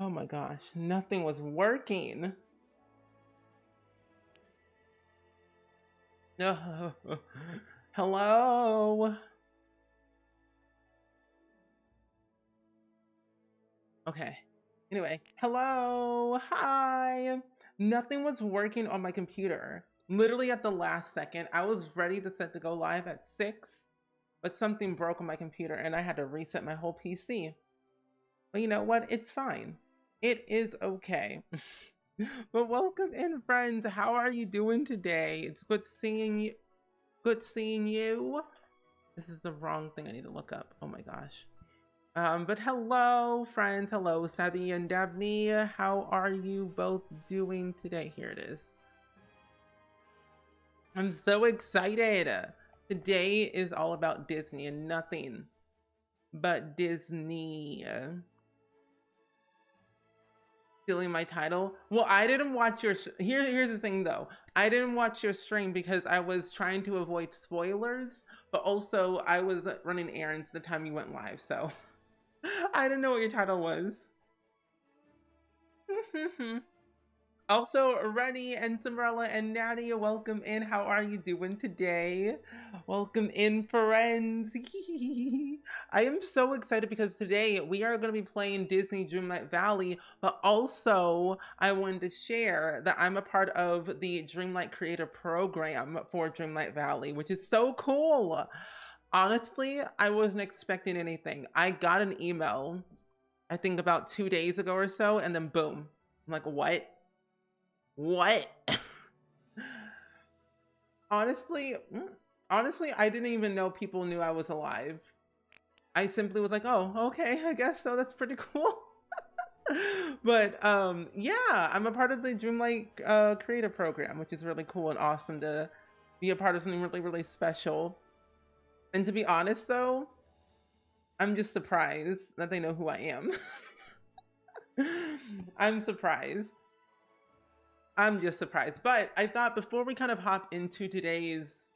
Oh my gosh, nothing was working. No. Hello. Okay. Anyway, hello. Hi. Nothing was working on my computer. Literally at the last second, I was ready to set to go live at 6, but something broke on my computer and I had to reset my whole PC. But you know what? It's fine. It is okay. But welcome in, friends. How are you doing today? It's good seeing you. Good seeing you. This is the wrong thing I need to look up. Oh my gosh. But hello, friends. Hello, Sabi and Dabney. How are you both doing today? Here it is. I'm so excited. Today is all about Disney and nothing but Disney. Stealing my title. Well, I didn't watch your here's the thing though. I didn't watch your stream because I was trying to avoid spoilers, but also I was running errands the time you went live, so I didn't know what your title was. Also, Rennie and Samrella and Nadia, welcome in. How are you doing today? Welcome in, friends. I am so excited because today we are going to be playing Disney Dreamlight Valley, but also I wanted to share that I'm a part of the Dreamlight Creator Program for Dreamlight Valley, which is so cool. Honestly, I wasn't expecting anything. I got an email, I think about 2 days ago or so, and then boom. I'm like, what? What? honestly, honestly, I didn't even know people knew I was alive. I simply was like, oh, okay, I guess so. That's pretty cool. But yeah, I'm a part of the Dreamlight creator program, which is really cool and awesome to be a part of something really, really special. And to be honest though, I'm just surprised that they know who I am. I'm surprised. I'm just surprised. But I thought before we kind of hop into today's,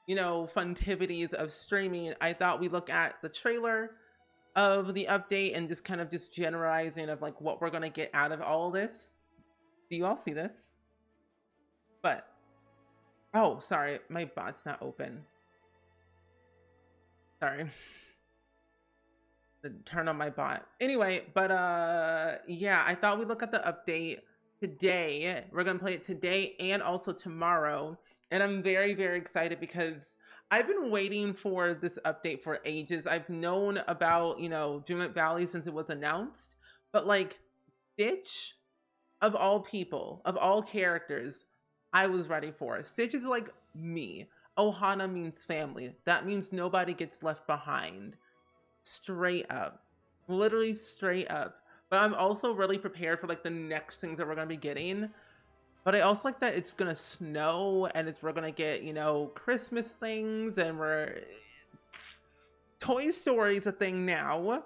funtivities of streaming, I thought we look at the trailer of the update and just kind of just generalizing of like what we're gonna get out of all of this. Do you all see this? But oh, sorry, my bot's not open. Sorry. Turn on my bot. Anyway, but yeah, I thought we'd look at the update today. We're gonna play it today and also tomorrow. And I'm very, very excited because I've been waiting for this update for ages. I've known about, Dreamlight Valley since it was announced, but like Stitch, of all people, of all characters, I was ready for it. Stitch is like me. Ohana means family. That means nobody gets left behind. Straight up. Literally straight up. But I'm also really prepared for like the next things that we're gonna be getting. But I also like that it's gonna snow and we're gonna get, Christmas things and Toy Story's a thing now.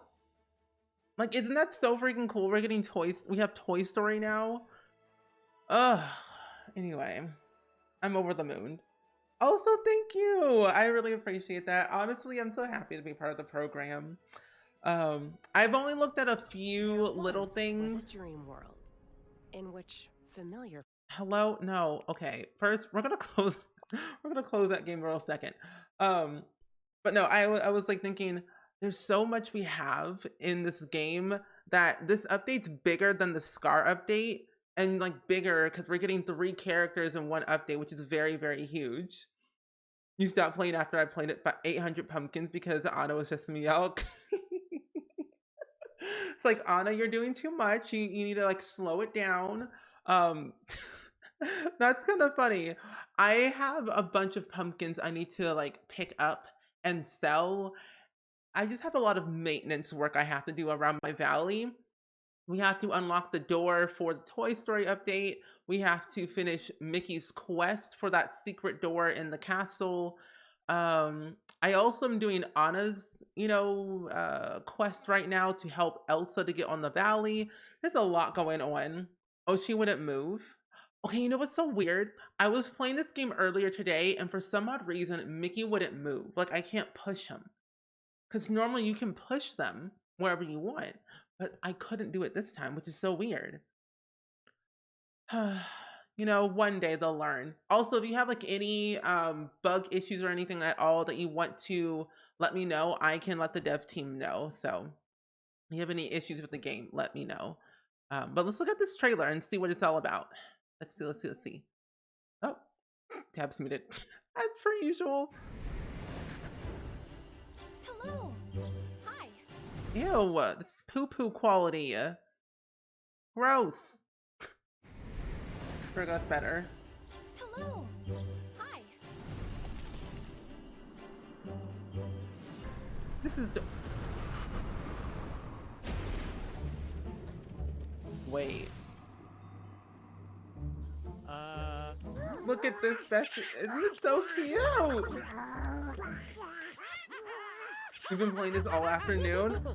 Like, isn't that so freaking cool? We're getting toys. We have Toy Story now. Ugh. Anyway, I'm over the moon. Also, thank you. I really appreciate that. Honestly, I'm so happy to be part of the program. I've only looked at a few little things. Was a dream world in which familiar. Hello? No. Okay. First, we're gonna close. We're gonna close that game real second. But no, I was like thinking, there's so much we have in this game that this update's bigger than the Scar update, and like bigger because we're getting 3 characters in one update, which is very, very huge. You stopped playing after I played it by 800 pumpkins because Anna was just me out. It's like, Anna, you're doing too much. You need to like slow it down. Um, that's kind of funny. I have a bunch of pumpkins I need to like pick up and sell. I just have a lot of maintenance work I have to do around my valley. We have to unlock the door for the Toy Story update. We have to finish Mickey's quest for that secret door in the castle. I also am doing Anna's, quest right now to help Elsa to get on the valley. There's a lot going on. Oh, she wouldn't move. Okay, you know what's so weird? I was playing this game earlier today, and for some odd reason, Mickey wouldn't move. Like, I can't push him. Because normally you can push them wherever you want. but I couldn't do it this time, which is so weird. You know, one day they'll learn. Also, if you have like any bug issues or anything at all that you want to let me know, I can let the dev team know. So if you have any issues with the game, let me know. But let's look at this trailer and see what it's all about. Let's see, let's see, let's see. Oh, tabs muted. As per usual. Hello. Hi. Ew, this is poo-poo quality. Gross. Forgot better. Hello. Hi. This is... Wait. Look at this, Bessie. Isn't it so cute? We've been playing this all afternoon.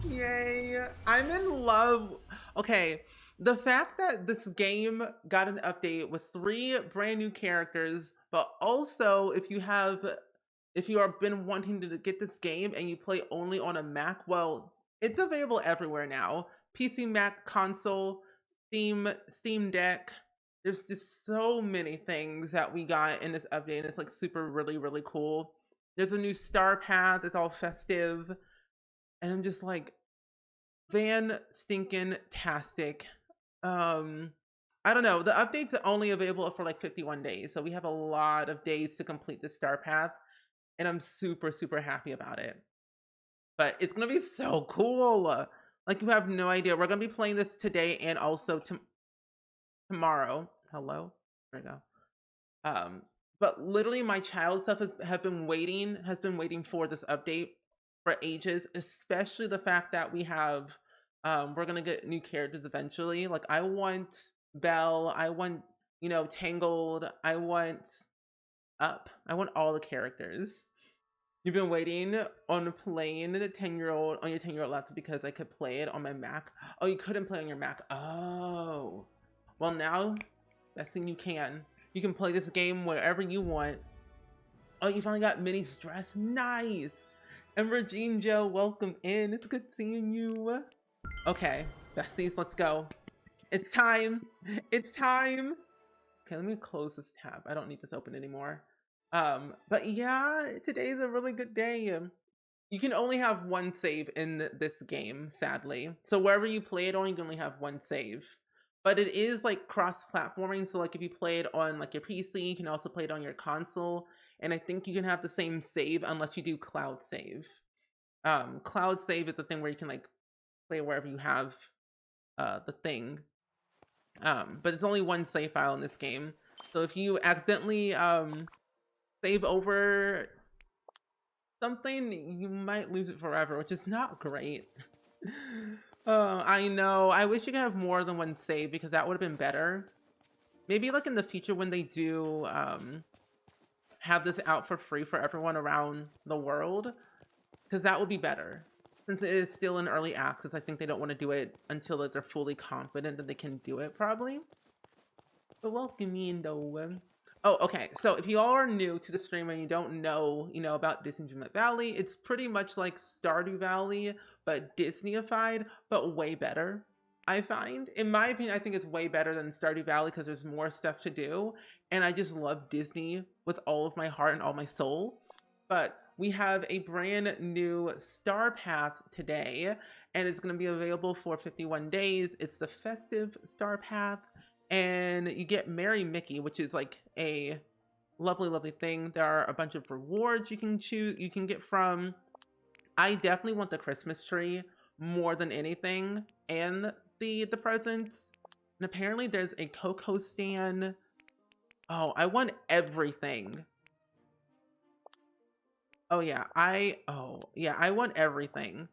Yay. I'm in love. Okay, the fact that this game got an update with 3 brand new characters, but also if you have been wanting to get this game and you play only on a Mac, well, it's available everywhere now. PC, Mac, console, Steam Deck. There's just so many things that we got in this update, and it's like super really, really cool. There's a new star path, it's all festive. And I'm just like, Van stinking tastic. I don't know. The update's only available for like 51 days, so we have a lot of days to complete the star path, and I'm super, super happy about it. But it's gonna be so cool. Like, you have no idea. We're gonna be playing this today and also tomorrow. Hello? There we go. But literally my child stuff has been waiting for this update for ages, especially the fact that we have we're gonna get new characters eventually. Like, I want Belle, I want, you know, Tangled, I want Up, I want all the characters. You've been waiting on playing the 10-year-old on your 10-year-old laptop because I could play it on my Mac. Oh, you couldn't play on your Mac. Oh. Well, now that's when you can. You can play this game wherever you want. Oh, you finally got Minnie's dress. Nice. And Regine Joe, welcome in. It's good seeing you. Okay, besties, let's go. It's time. It's time. Okay, let me close this tab. I don't need this open anymore. But yeah, today's a really good day. You can only have one save in this game, sadly. So wherever you play it on, you can only have one save. But it is like cross-platforming, so like if you play it on like your PC, you can also play it on your console. And I think you can have the same save unless you do cloud save. Cloud save is the thing where you can like play wherever you have the thing. But it's only one save file in this game. So if you accidentally save over something, you might lose it forever, which is not great. Oh, I know. I wish you could have more than one save because that would have been better. Maybe like in the future when they do have this out for free for everyone around the world, because that would be better. Since it is still in early access, I think they don't want to do it until that they're fully confident that they can do it, probably. But welcome in though. Oh, okay. So if you all are new to the stream and you don't know, about Disney Dreamlight Valley, it's pretty much like Stardew Valley, but Disneyified, but way better. I find, in my opinion, I think it's way better than Stardew Valley because there's more stuff to do, and I just love Disney with all of my heart and all my soul. But we have a brand new Star Path today, and it's going to be available for 51 days. It's the festive Star Path. And you get Merry Mickey, which is like a lovely, lovely thing. There are a bunch of rewards you can get from. I definitely want the Christmas tree more than anything, and the presents. And apparently there's a cocoa stand. Oh, I want everything. Oh yeah, I want everything.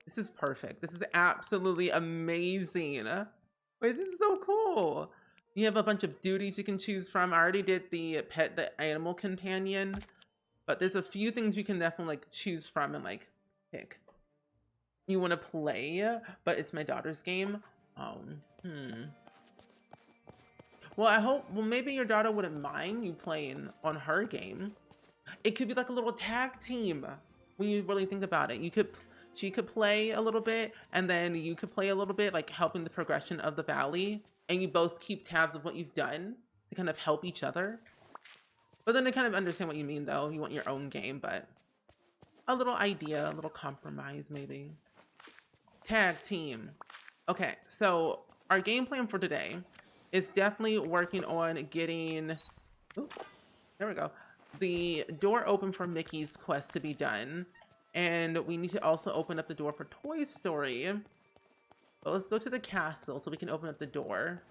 This is perfect. This is absolutely amazing. Wait, this is so cool. You have a bunch of duties you can choose from. I already did the animal companion, but there's a few things you can definitely like choose from and like pick. You want to play, but it's my daughter's game. Oh, Well, maybe your daughter wouldn't mind you playing on her game. It could be like a little tag team when you really think about it. she could play a little bit, and then you could play a little bit, like helping the progression of the valley, and you both keep tabs of what you've done to kind of help each other. But then I kind of understand what you mean, though. You want your own game, but a little idea, a little compromise, maybe. Tag team. Okay, so our game plan for today is definitely working on getting, ooh, there we go, the door open for Mickey's quest to be done. And we need to also open up the door for Toy Story. But let's go to the castle so we can open up the door.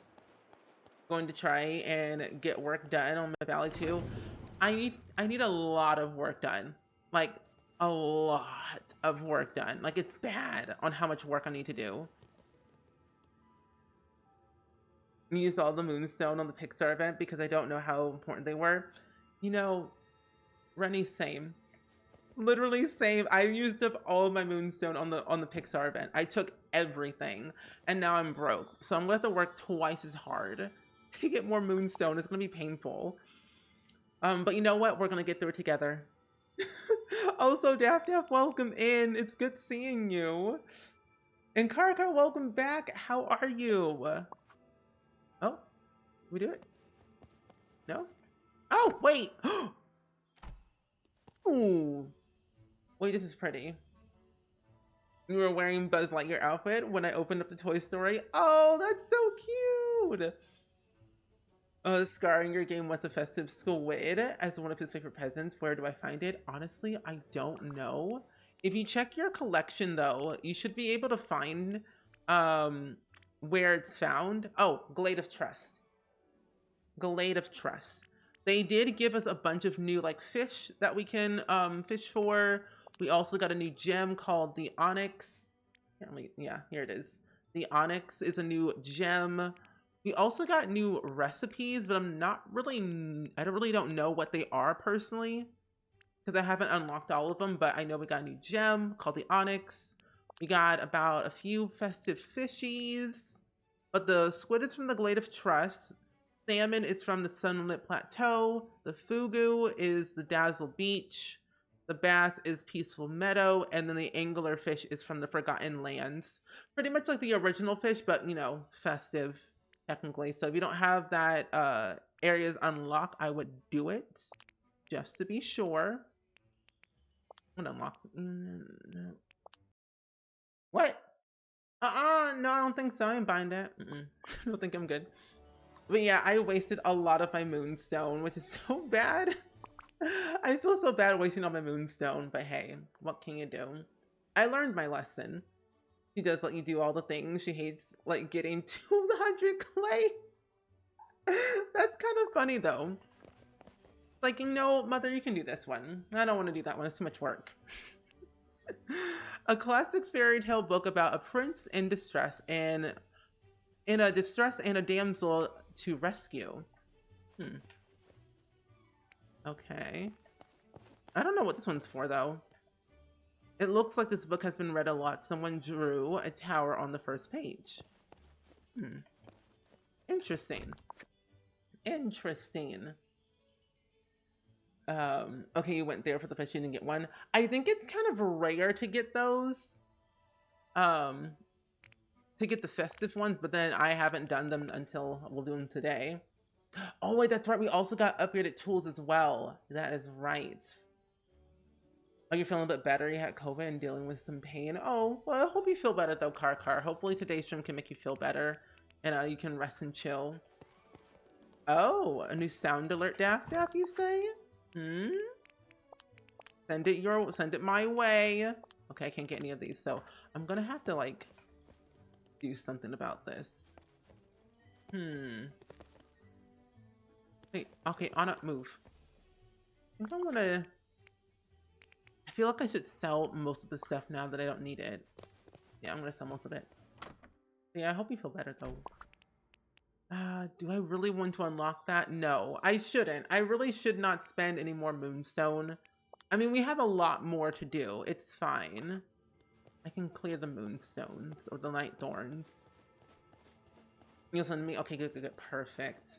Going to try and get work done on my Valley 2. I need a lot of work done. Like, a lot of work done. Like, it's bad on how much work I need to do. I used all the Moonstone on the Pixar event because I don't know how important they were. You know, Rennie, same. Literally same. I used up all of my Moonstone on the Pixar event. I took everything, and now I'm broke. So I'm gonna have to work twice as hard to get more Moonstone. It's gonna be painful. But you know what? We're gonna get through it together. Also, Daff, welcome in. It's good seeing you. And Karka, welcome back. How are you? Oh, we do it? No? Oh, wait. Ooh. Wait, this is pretty. You were wearing Buzz Lightyear outfit when I opened up the Toy Story. Oh, that's so cute. Scar in your game wants a festive squid as one of his favorite presents. Where do I find it? Honestly, I don't know. If you check your collection, though, you should be able to find where it's found. Oh, Glade of Trust. Glade of Trust. They did give us a bunch of new like fish that we can fish for. We also got a new gem called the Onyx. Yeah, here it is. The Onyx is a new gem. We also got new recipes, but I really don't know what they are personally because I haven't unlocked all of them, but I know we got a new gem called the Onyx. We got about a few festive fishies, but the squid is from the Glade of Trust. Salmon is from the Sunlit Plateau. The Fugu is the Dazzle Beach. The bass is Peaceful Meadow. And then the angler fish is from the Forgotten Lands. Pretty much like the original fish, but, you know, festive, technically. So if you don't have that areas unlocked, I would do it. Just to be sure. I'm gonna unlock. What? No, I don't think so. I ain't buying that. I don't think I'm good. But yeah, I wasted a lot of my Moonstone, which is so bad. I feel so bad wasting all my Moonstone, but hey, what can you do? I learned my lesson. She does let you do all the things. She hates like getting 200 clay. That's kind of funny though. Like, you know, mother, you can do this one. I don't want to do that one. It's too much work. A classic fairy tale book about a prince in distress and a damsel to rescue. Okay. I don't know what this one's for though. It looks like this book has been read a lot. Someone drew a tower on the first page. Interesting. Interesting. Okay, you went there for the fish, you didn't get one. I think it's kind of rare to get those. To get the festive ones, but then I haven't done them until we'll do them today. Oh wait, that's right. We also got upgraded tools as well. That is right. Are you feeling a bit better? You had COVID and dealing with some pain. Oh, well, I hope you feel better though, Car. Hopefully today's stream can make you feel better and you can rest and chill. Oh, a new sound alert, Daff, you say? Send it my way. Okay, I can't get any of these, so I'm gonna have to like do something about this. Hey, okay, Anna, move. I think I feel like I should sell most of the stuff now that I don't need it. Yeah, I'm gonna sell most of it. Yeah, I hope you feel better though. Do I really want to unlock that? No, I shouldn't. I really should not spend any more Moonstone. I mean, we have a lot more to do. It's fine. I can clear the Moonstones or the Night Thorns. You'll send me? Okay, good. Perfect.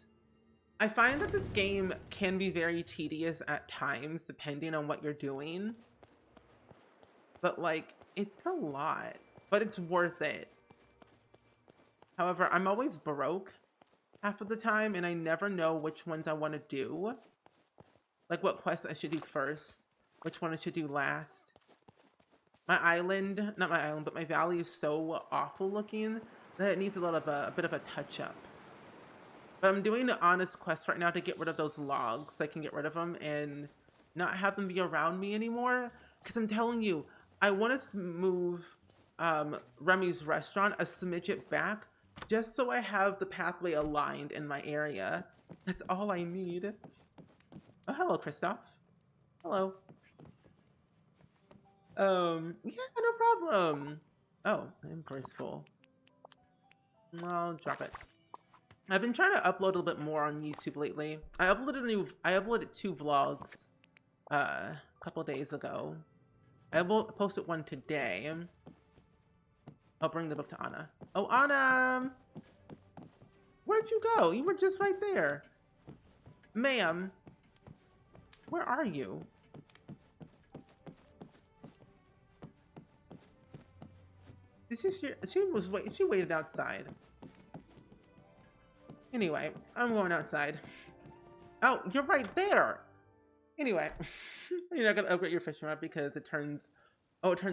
I find that this game can be very tedious at times, depending on what you're doing. But, like, It's a lot, but it's worth it. However, I'm always broke half of the time, and I never know which ones I want to do. Like what quests I should do first, which one I should do last. My island, not my island, but my valley is so awful looking that it needs a bit of a touch up. But I'm doing the honest quest right now to get rid of those logs so I can get rid of them and not have them be around me anymore. Because I'm telling you, I want to move Remy's restaurant a smidget back just so I have the pathway aligned in my area. That's all I need. Oh, hello, Christoph. Hello. Yeah, no problem. Oh, I'm graceful. I'll drop it. I've been trying to upload a little bit more on YouTube lately. I uploaded 2 vlogs a couple days ago. I posted one today. I'll bring the book to Anna. Oh, Anna! Where'd you go? You were just right there. Ma'am, where are you? She waited outside. Anyway, I'm going outside. Oh, you're right there. Anyway, you're not gonna upgrade your fishing rod because it turns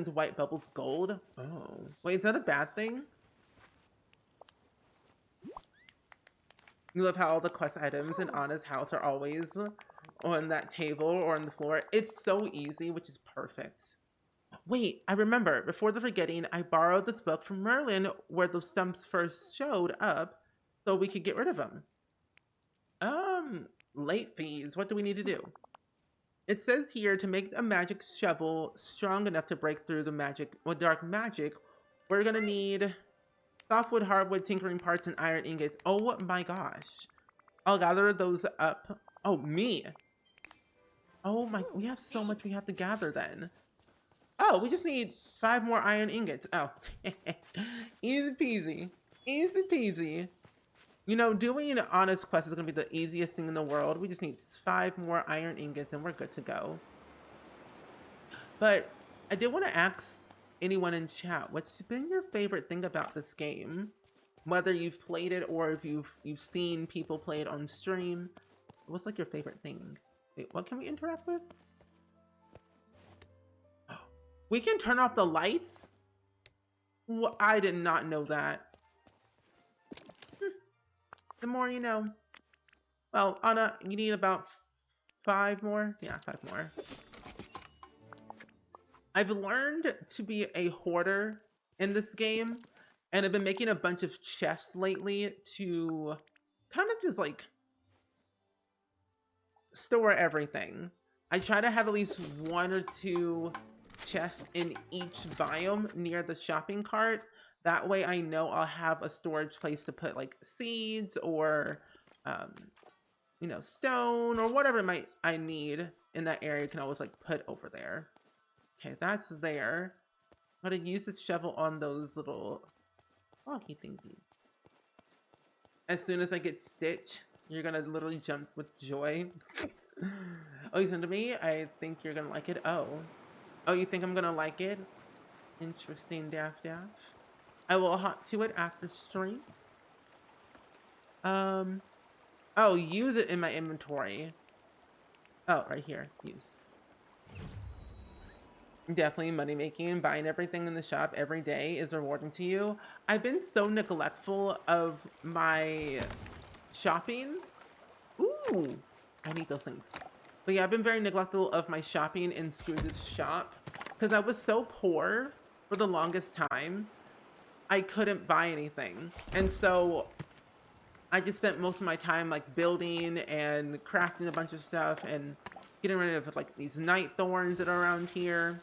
white bubbles gold. Oh, wait, is that a bad thing? You love how all the quest items in Anna's house are always on that table or on the floor. It's so easy, which is perfect. Wait, I remember. Before the forgetting, I borrowed this book from Merlin where those stumps first showed up so we could get rid of them. Late fees. What do we need to do? It says here to make a magic shovel strong enough to break through dark magic, we're gonna need softwood, hardwood, tinkering parts, and iron ingots. Oh my gosh. I'll gather those up. Oh, me. Oh my, we have so much we have to gather then. Oh, we just need 5 more iron ingots. Oh, easy peasy. Easy peasy. You know, doing an honest quest is going to be the easiest thing in the world. We just need 5 more iron ingots and we're good to go. But I did want to ask anyone in chat, what's been your favorite thing about this game? Whether you've played it or if you've seen people play it on stream. What's like your favorite thing? Wait, what can we interact with? We can turn off the lights? Well, I did not know that. The more you know. Well, Anna, you need about 5 more? Yeah, 5 more. I've learned to be a hoarder in this game, and I've been making a bunch of chests lately to kind of just like store everything. I try to have at least 1 or 2 chests in each biome near the shopping cart. That way I know I'll have a storage place to put like seeds or, you know, stone or whatever I need in that area. I can always like put over there. Okay, that's there. I'm gonna use the shovel on those little foggy thingies. As soon as I get Stitch, you're gonna literally jump with joy. Oh, you sent to me? I think you're gonna like it. Oh, you think I'm gonna like it? Interesting, Daff Daff. I will hop to it after stream. Oh, use it in my inventory. Oh, right here, use. Definitely money making. Buying everything in the shop every day is rewarding to you. I've been so neglectful of my shopping. Ooh, I need those things. But yeah, I've been very neglectful of my shopping in Scrooge's shop because I was so poor for the longest time. I couldn't buy anything. And so I just spent most of my time like building and crafting a bunch of stuff and getting rid of like these night thorns that are around here.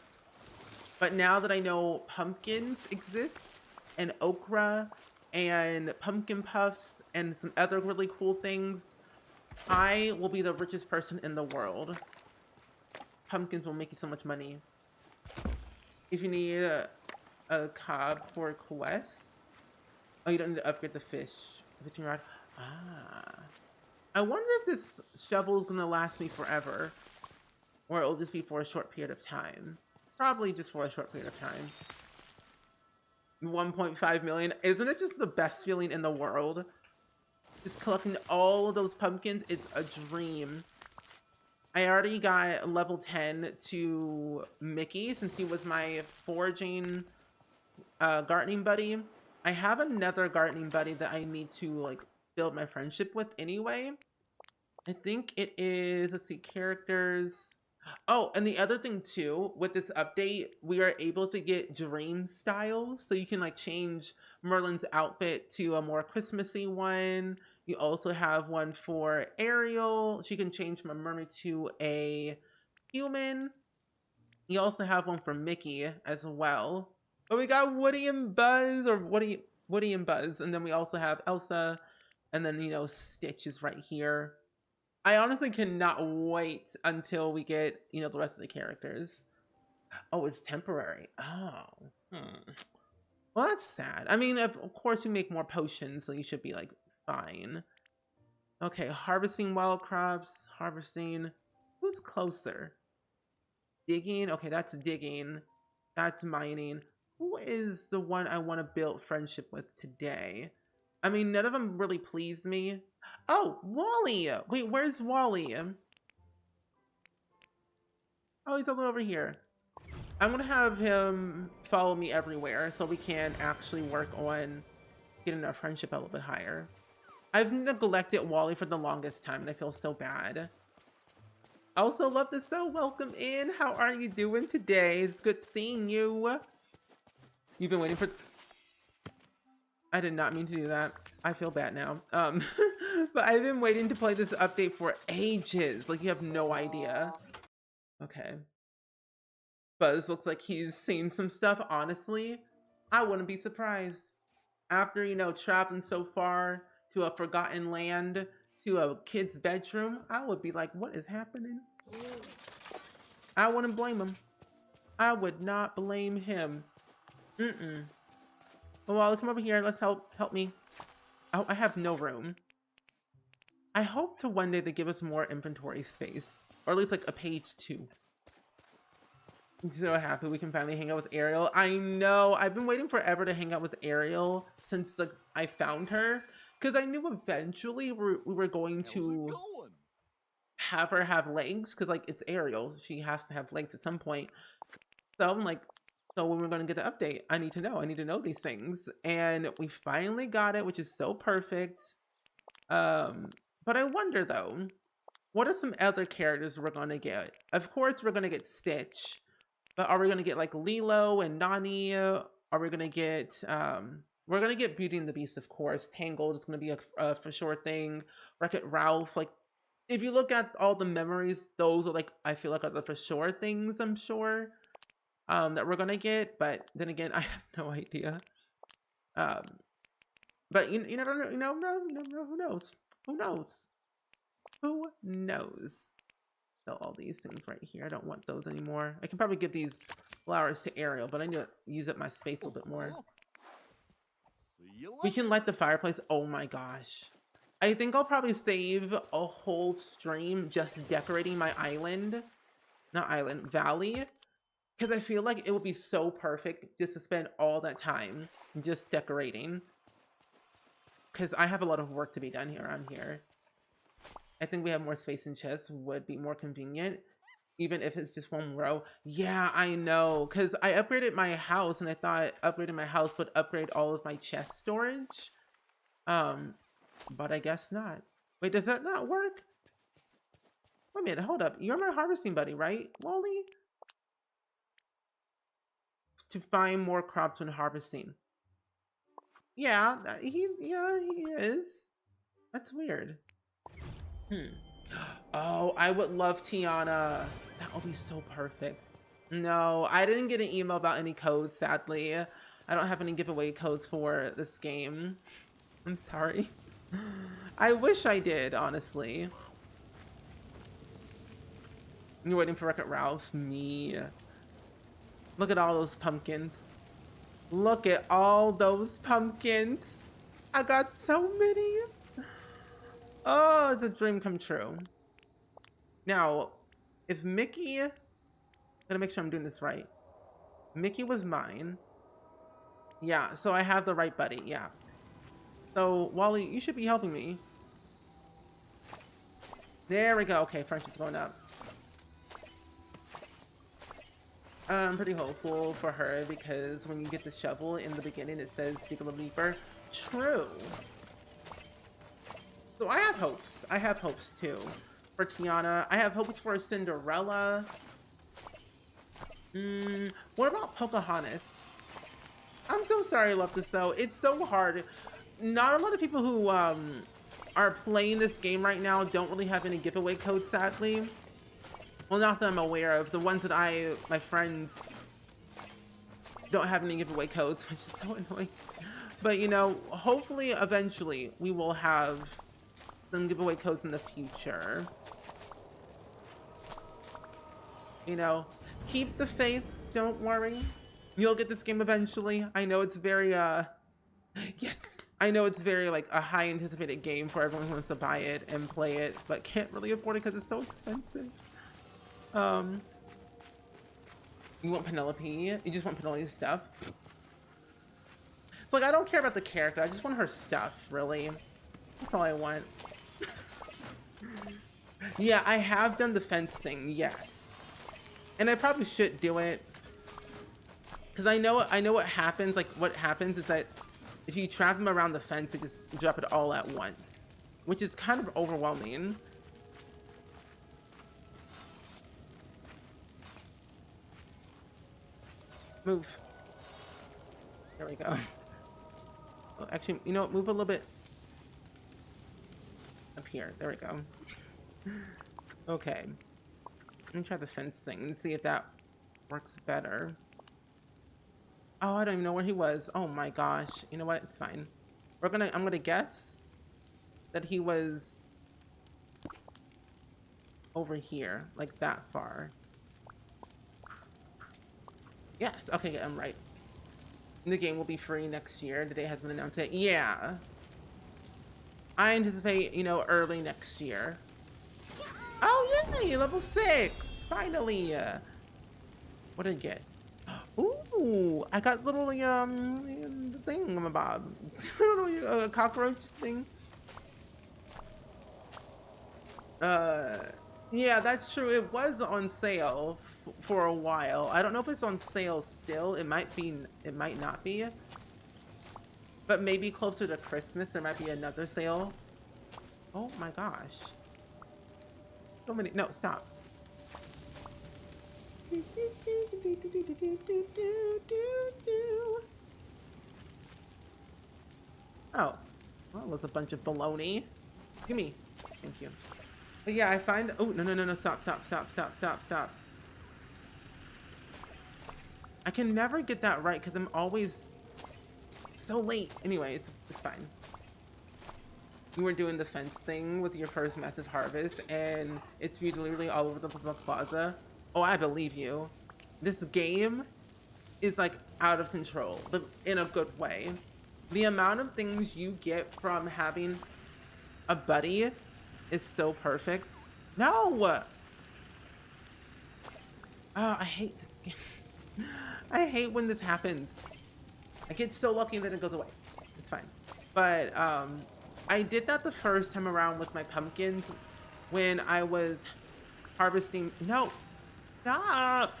But now that I know pumpkins exist and okra and pumpkin puffs and some other really cool things, I will be the richest person in the world. Pumpkins will make you so much money. If you need a cob for a quest, oh, you don't need to upgrade the fishing rod. Ah, I wonder if this shovel is gonna last me forever, or it'll just be for a short period of time. Probably just for a short period of time. 1.5 million. Isn't it just the best feeling in the world? Just collecting all of those pumpkins. It's a dream. I already got level 10 to Mickey since he was my foraging gardening buddy. I have another gardening buddy that I need to like build my friendship with anyway. I think it is, let's see, characters. Oh, and the other thing too, with this update, we are able to get dream styles. So you can like change Merlin's outfit to a more Christmassy one. You also have one for Ariel. She can change from a mermaid to a human. You also have one for Mickey as well. But we got Woody and Buzz, or Woody and Buzz. And then we also have Elsa. And then, you know, Stitch is right here. I honestly cannot wait until we get, you know, the rest of the characters. Oh, it's temporary. Oh. Well, that's sad. I mean, of course you make more potions, so you should be, like, fine. Okay, harvesting wild crops. Harvesting. Who's closer? Digging. Okay, that's digging. That's mining. Who is the one I want to build friendship with today? I mean, none of them really pleased me. Oh, Wally! Wait, where's Wally? Oh, he's all over here. I'm gonna have him follow me everywhere so we can actually work on getting our friendship a little bit higher. I've neglected Wally for the longest time and I feel so bad. I also love this though. Welcome in. How are you doing today? It's good seeing you. You've been waiting for... I did not mean to do that. I feel bad now. But I've been waiting to play this update for ages. Like, you have no idea. Okay. Buzz looks like he's seen some stuff. Honestly, I wouldn't be surprised. After, you know, traveling so far to a forgotten land, to a kid's bedroom, I would be like, what is happening? I wouldn't blame him. I would not blame him. Well, come over here. Let's help me. Oh, I have no room. I hope to one day they give us more inventory space, or at least like a page 2. I'm so happy we can finally hang out with Ariel. I know I've been waiting forever to hang out with Ariel since like I found her, because I knew eventually we were going to have her have legs, because like it's Ariel, she has to have legs at some point. So I'm like, so when we're going to get the update, I need to know these things. And we finally got it, which is so perfect. But I wonder though, what are some other characters we're going to get? Of course, we're going to get Stitch, but are we going to get like Lilo and Nani? Are we going to get, we're going to get Beauty and the Beast, of course. Tangled is going to be a for sure thing. Wreck-It Ralph, like, if you look at all the memories, those are like, I feel like are the for sure things, I'm sure. That we're gonna get, but then again, I have no idea. But you never know, who knows? Who knows? Who knows? So all these things right here, I don't want those anymore. I can probably give these flowers to Ariel, but I need to use up my space a little bit more. We can light the fireplace. Oh my gosh. I think I'll probably save a whole stream just decorating my island. Not island, valley. Because I feel like it would be so perfect just to spend all that time just decorating. Because I have a lot of work to be done here around here. I think we have more space in chests would be more convenient. Even if it's just one row. Yeah, I know. Because I upgraded my house and I thought upgrading my house would upgrade all of my chest storage. But I guess not. Wait, does that not work? Wait a minute, hold up. You're my harvesting buddy, right, Wally? To find more crops when harvesting. Yeah, he is. That's weird. Oh, I would love Tiana. That would be so perfect. No, I didn't get an email about any codes, sadly. I don't have any giveaway codes for this game. I'm sorry. I wish I did, honestly. You're waiting for Wreck-It Ralph? Me. Look at all those pumpkins. Look at all those pumpkins. I got so many. Oh, it's a dream come true. Now, if Mickey... Gotta make sure I'm doing this right. Mickey was mine. Yeah, so I have the right buddy. Yeah. So, Wally, you should be helping me. There we go. Okay, friendship's going up. I'm pretty hopeful for her because when you get the shovel in the beginning, it says dig a little deeper. True. So I have hopes. I have hopes too for Tiana. I have hopes for Cinderella. What about Pocahontas? I'm so sorry, Leftus, though. It's so hard. Not a lot of people who are playing this game right now don't really have any giveaway codes, sadly. Well, not that I'm aware of. The ones that my friends don't have any giveaway codes, which is so annoying. But, you know, hopefully, eventually, we will have some giveaway codes in the future. You know, keep the faith, don't worry. You'll get this game eventually. I know it's very, yes. I know it's very, like, a high anticipated game for everyone who wants to buy it and play it, but can't really afford it because it's so expensive. You want Penelope? You just want Penelope's stuff? It's like, I don't care about the character. I just want her stuff, really. That's all I want. Yeah, I have done the fence thing, yes. And I probably should do it. Because I know what happens. Like, what happens is that if you trap them around the fence, you just drop it all at once. Which is kind of overwhelming. Move. There we go. Oh, actually, you know what? Move a little bit up here. There we go. Okay. Let me try the fence thing and see if that works better. Oh, I don't even know where he was. Oh my gosh. You know what? It's fine. I'm gonna guess that he was over here, like that far. Yes, okay, I'm right. The game will be free next year. The day has been announced. Yeah. I anticipate, you know, early next year. Oh, yay! Level 6! Finally! What did I get? Ooh! I got little, thingamabob. A cockroach thing. Yeah, that's true. It was on sale for a while. I don't know if it's on sale still. It might be, it might not be. But maybe closer to Christmas, there might be another sale. Oh my gosh. So many, no, stop. Oh, well, it was a bunch of baloney. Give me. Thank you. But yeah, I find, oh, no, stop. I can never get that right because I'm always so late. Anyway, it's fine. You were doing the fence thing with your first massive harvest and it's literally all over the plaza. Oh, I believe you. This game is like out of control, but in a good way. The amount of things you get from having a buddy is so perfect. No! Oh, I hate this game. I hate when this happens. I get so lucky and then it goes away. It's fine. But, I did that the first time around with my pumpkins when I was harvesting. No! Stop!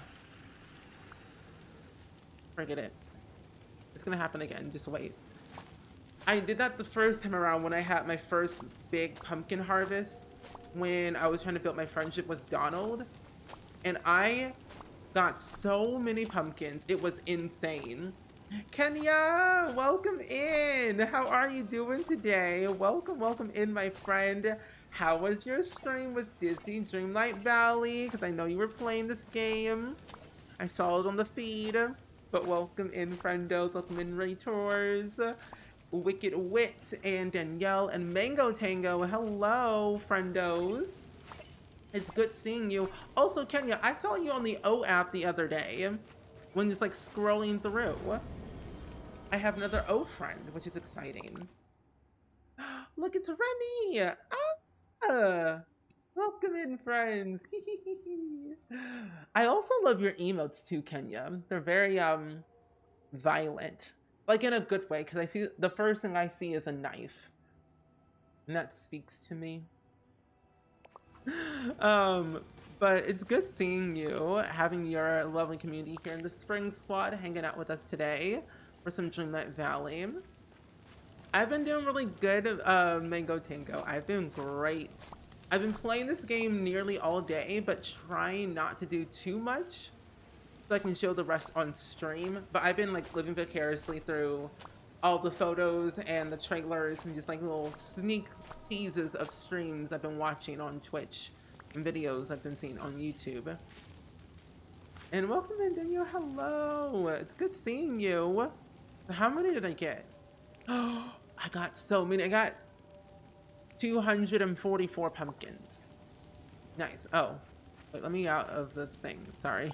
Forget it. It's gonna happen again. Just wait. I did that the first time around when I had my first big pumpkin harvest when I was trying to build my friendship with Donald. And I got so many pumpkins. It was insane. Kenya, welcome in. How are you doing today? Welcome in, my friend. How was your stream with Disney Dreamlight Valley? Because I know you were playing this game. I saw it on the feed. But welcome in, friendos. Welcome in, Raytors. Wicked Wit and Danielle and Mango Tango. Hello, friendos. It's good seeing you. Also, Kenya, I saw you on the O app the other day when just like scrolling through. I have another O friend, which is exciting. Look, it's Remy. Ah. Welcome in, friends. I also love your emotes too, Kenya. They're very violent, like in a good way. Because I see the first thing I see is a knife, and that speaks to me. um, but it's good seeing you, having your lovely community here in the Spring Squad, hanging out with us today for some Dreamlight Valley. I've been doing really good, Mango Tango. I've been great. I've been playing this game nearly all day, but trying not to do too much so I can show the rest on stream. But I've been like living vicariously through all the photos and the trailers and just like little sneak teases of streams I've been watching on Twitch and videos I've been seeing on YouTube. And welcome in, Daniel. Hello. It's good seeing you. How many did I get? Oh, I got so many. I got 244 pumpkins. Nice. Oh, wait, let me out of the thing. Sorry.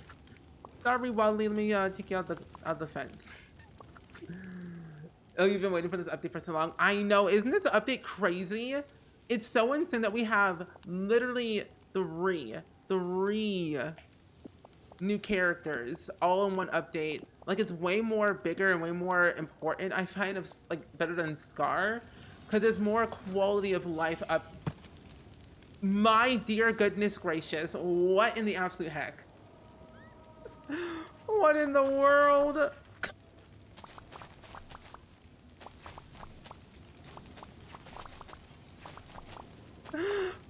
Sorry, Wally. Let me take you out the fence. Oh, you've been waiting for this update for so long. I know. Isn't this update crazy? It's so insane that we have literally three new characters all in one update. Like, it's way more bigger and way more important. I find it's like better than Scar because there's more quality of life up. My dear goodness gracious, what in the absolute heck? What in the world?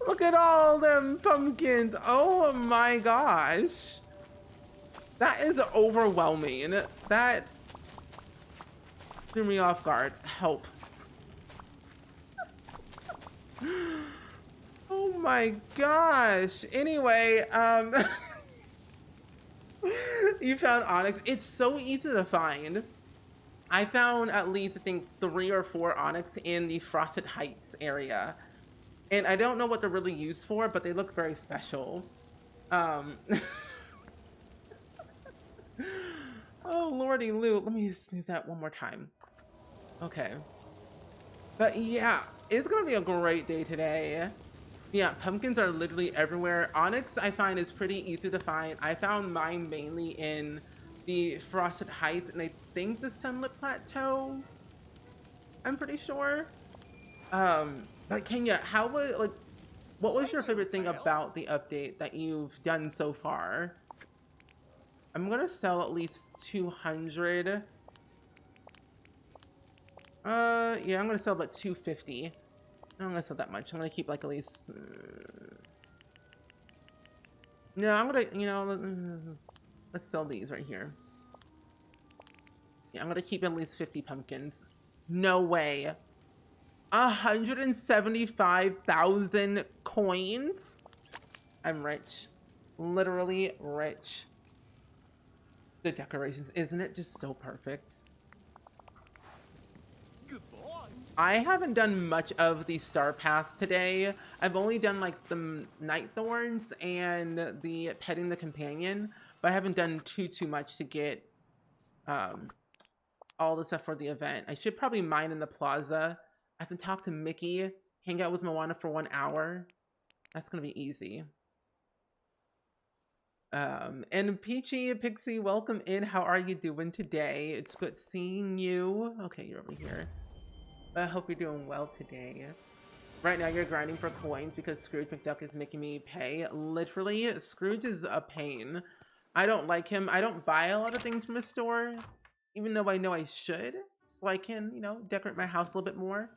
Look at all them pumpkins. Oh my gosh. That is overwhelming. That threw me off guard. Help. Oh my gosh. Anyway, you found onyx. It's so easy to find. I found at least, I think, 3 or 4 onyx in the Frosted Heights area. And I don't know what they're really used for, but they look very special. Oh, lordy Lou. Let me smooth that one more time. Okay. But yeah, it's gonna be a great day today. Yeah, pumpkins are literally everywhere. Onyx, I find, is pretty easy to find. I found mine mainly in the Frosted Heights, and I think the Sunlit Plateau. I'm pretty sure. But Kenya, how was like, what was your favorite thing about the update that you've done so far? I'm gonna sell at least 200. Yeah, I'm gonna sell about 250. I'm not gonna sell that much. I'm gonna keep like at least. No, I'm gonna, let's sell these right here. Yeah, I'm gonna keep at least 50 pumpkins. No way. 175,000 coins? I'm rich. Literally rich. The decorations, isn't it just so perfect? I haven't done much of the star path today. I've only done like the night thorns and the petting the companion, but I haven't done too much to get all the stuff for the event. I should probably mine in the plaza. I have to talk to Mickey, hang out with Moana for 1 hour. That's gonna be easy. And Peachy Pixie, welcome in. How are you doing today? It's good seeing you. Okay, you're over here. I hope you're doing well today. Right now you're grinding for coins because Scrooge McDuck is making me pay. Literally, Scrooge is a pain. I don't like him. I don't buy a lot of things from his store, even though I know I should, so I can, decorate my house a little bit more.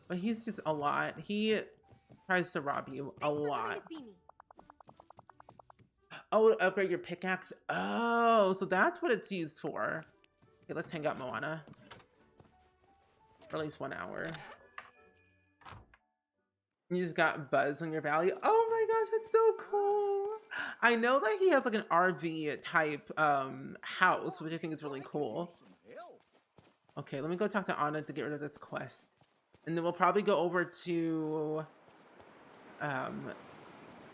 But he's just a lot. He tries to rob you a lot. Oh, upgrade your pickaxe. Oh, so that's what it's used for. Okay, let's hang out, Moana. For at least 1 hour. You just got Buzz on your valley. Oh my gosh, that's so cool. I know that he has like an RV type house, which I think is really cool. Okay, let me go talk to Anna to get rid of this quest. And then we'll probably go over to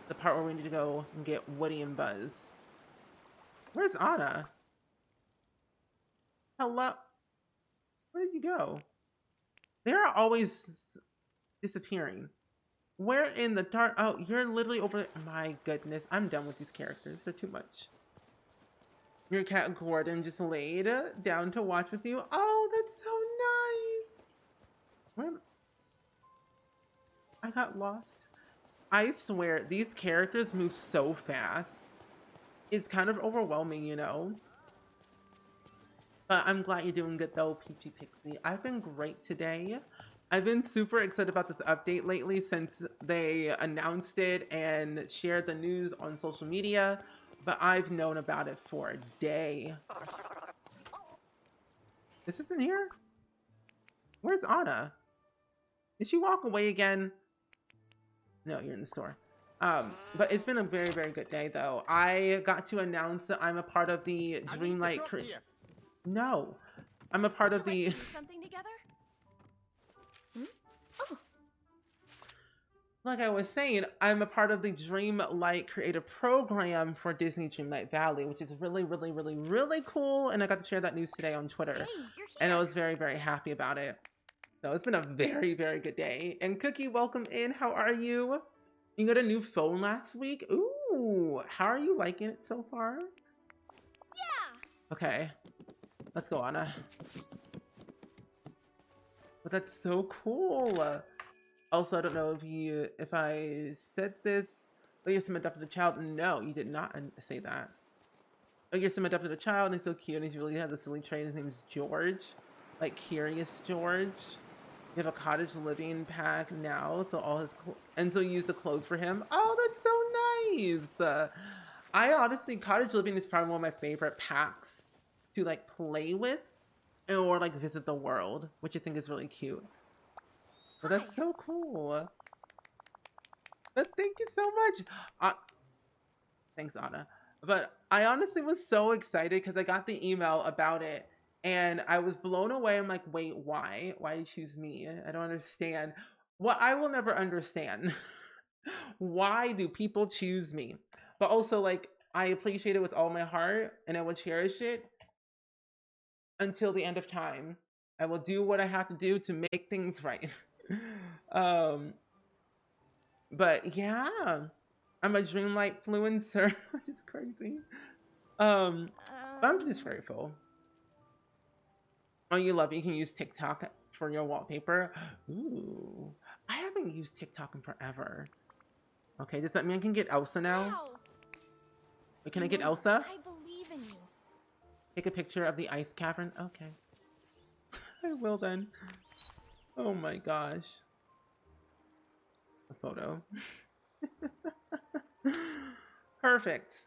the part where we need to go and get Woody and Buzz. Where's Anna? Hello? Where did you go? They're always disappearing. Where in the dark? Oh, you're literally over. My goodness, I'm done with these characters. They're too much. Your cat Gordon just laid down to watch with you. Oh, that's so nice. Where? I got lost. I swear, these characters move so fast. It's kind of overwhelming, you know? But I'm glad you're doing good though, Peachy Pixie. I've been great today. I've been super excited about this update lately since they announced it and shared the news on social media, but I've known about it for a day. This isn't here? Where's Anna? Did she walk away again? No, you're in the store. But it's been a very, very good day though. I got to announce that I'm a part of the Dreamlight No, I'm a part of the something together? Hmm? Oh. Like I was saying, I'm a part of the Dreamlight Creative Program for Disney Dreamlight Valley, which is really, really, really, really cool. And I got to share that news today on Twitter. Hey, you're here. And I was very, very happy about it. So it's been a very, very good day. And Cookie, welcome in. How are you? You got a new phone last week? Ooh, how are you liking it so far? Yeah. Okay, let's go, Anna. But that's so cool. Also, I don't know if I said this. Oh, you're some adopted child. No, you did not say that. Oh, you're some adopted child, and he's so cute, and he really has a silly trait. His name's George, like Curious George. You have a cottage living pack now, so all his and so you use the clothes for him. Oh, that's so nice. I honestly, cottage living is probably one of my favorite packs to like play with, or like visit the world, which I think is really cute. But that's so cool. But thank you so much. Thanks, Anna. But I honestly was so excited because I got the email about it and I was blown away. I'm like, wait, why? Why you choose me? I don't understand. Well, I will never understand. Why do people choose me? But also, like, I appreciate it with all my heart and I will cherish it until the end of time. I will do what I have to do to make things right. But yeah, I'm a Dreamlight influencer, which is crazy. But I'm just grateful. Oh, you love it. You can use TikTok for your wallpaper. Ooh, I haven't used TikTok in forever. Okay, does that mean I can get Elsa now? Wow. Wait, can I get Elsa? I believe in you. Take a picture of the ice cavern. Okay, I will then. Oh my gosh. A photo. Perfect.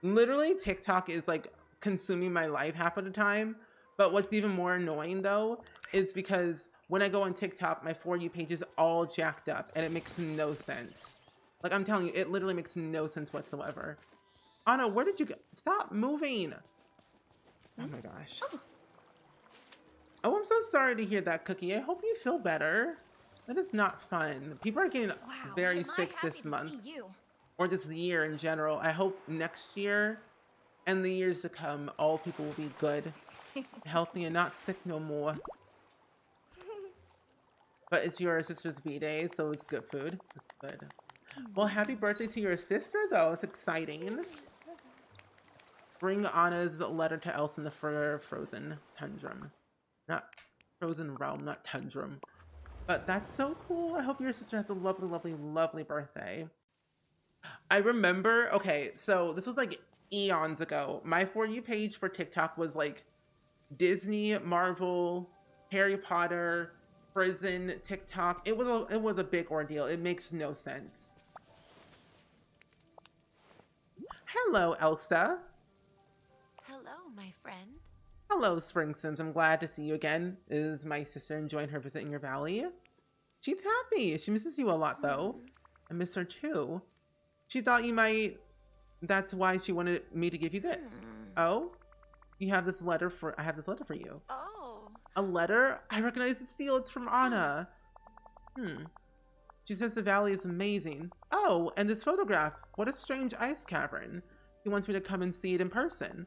Literally, TikTok is like consuming my life half of the time. But what's even more annoying though is because when I go on TikTok, my For You page is all jacked up and it makes no sense. Like I'm telling you, it literally makes no sense whatsoever. Anna, where did you go? Stop moving. Oh my gosh. Oh, I'm so sorry to hear that, Cookie. I hope you feel better. That is not fun. People are getting very am I sick happy this to month. see you. Or this year in general. I hope next year and the years to come, all people will be good, healthy, and not sick no more. But it's your sister's B-day, so it's good food. It's good. Well, happy birthday to your sister, though. It's exciting. Bring Anna's letter to Elsa in the frozen tundra. Not frozen realm, not tundra. But that's so cool. I hope your sister has a lovely, lovely, lovely birthday. I remember, okay, so this was like eons ago. My For You page for TikTok was like Disney, Marvel, Harry Potter, Frozen, TikTok. It was a big ordeal. It makes no sense. Hello, Elsa. Hello, my friend. Hello, Spring Sims. I'm glad to see you again. Is my sister enjoying her visit in your valley? She's happy. She misses you a lot, though. I miss her too. She thought you might. That's why she wanted me to give you this. Oh, you have this letter for. I have this letter for you. Oh. A letter? I recognize the seal. It's from Anna. She says the valley is amazing. Oh, and this photograph. What a strange ice cavern. She wants me to come and see it in person.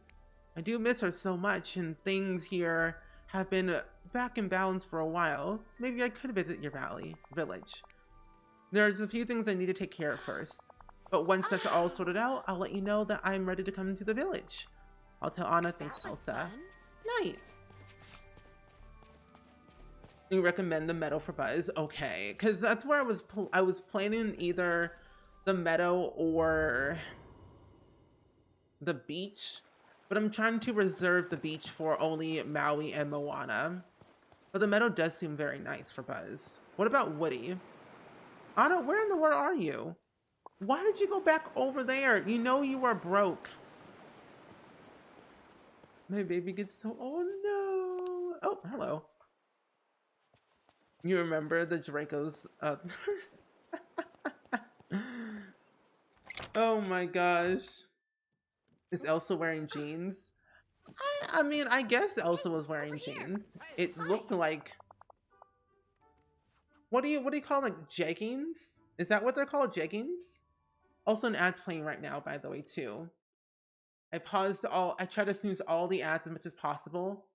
I do miss her so much, and things here have been back in balance for a while. Maybe I could visit your village. There's a few things I need to take care of first. But once that's all sorted out, I'll let you know that I'm ready to come into the village. I'll tell Anna, thanks, That was Elsa. fun. Nice. You recommend the meadow for Buzz? Okay, because that's where I was planning either the meadow or the beach, but I'm trying to reserve the beach for only Maui and Moana. But the meadow does seem very nice for Buzz. What about Woody? Anna, where in the world are you? Why did you go back over there? You know you are broke. My baby gets so... Oh no. Oh, hello. You remember the Draco's... Oh my gosh. Is Elsa wearing jeans? I mean, I guess Elsa was wearing jeans. It looked like... What do you call, like, jeggings? Is that what they're called, jeggings? Also, an ad's playing right now, by the way, too. I try to snooze all the ads as much as possible,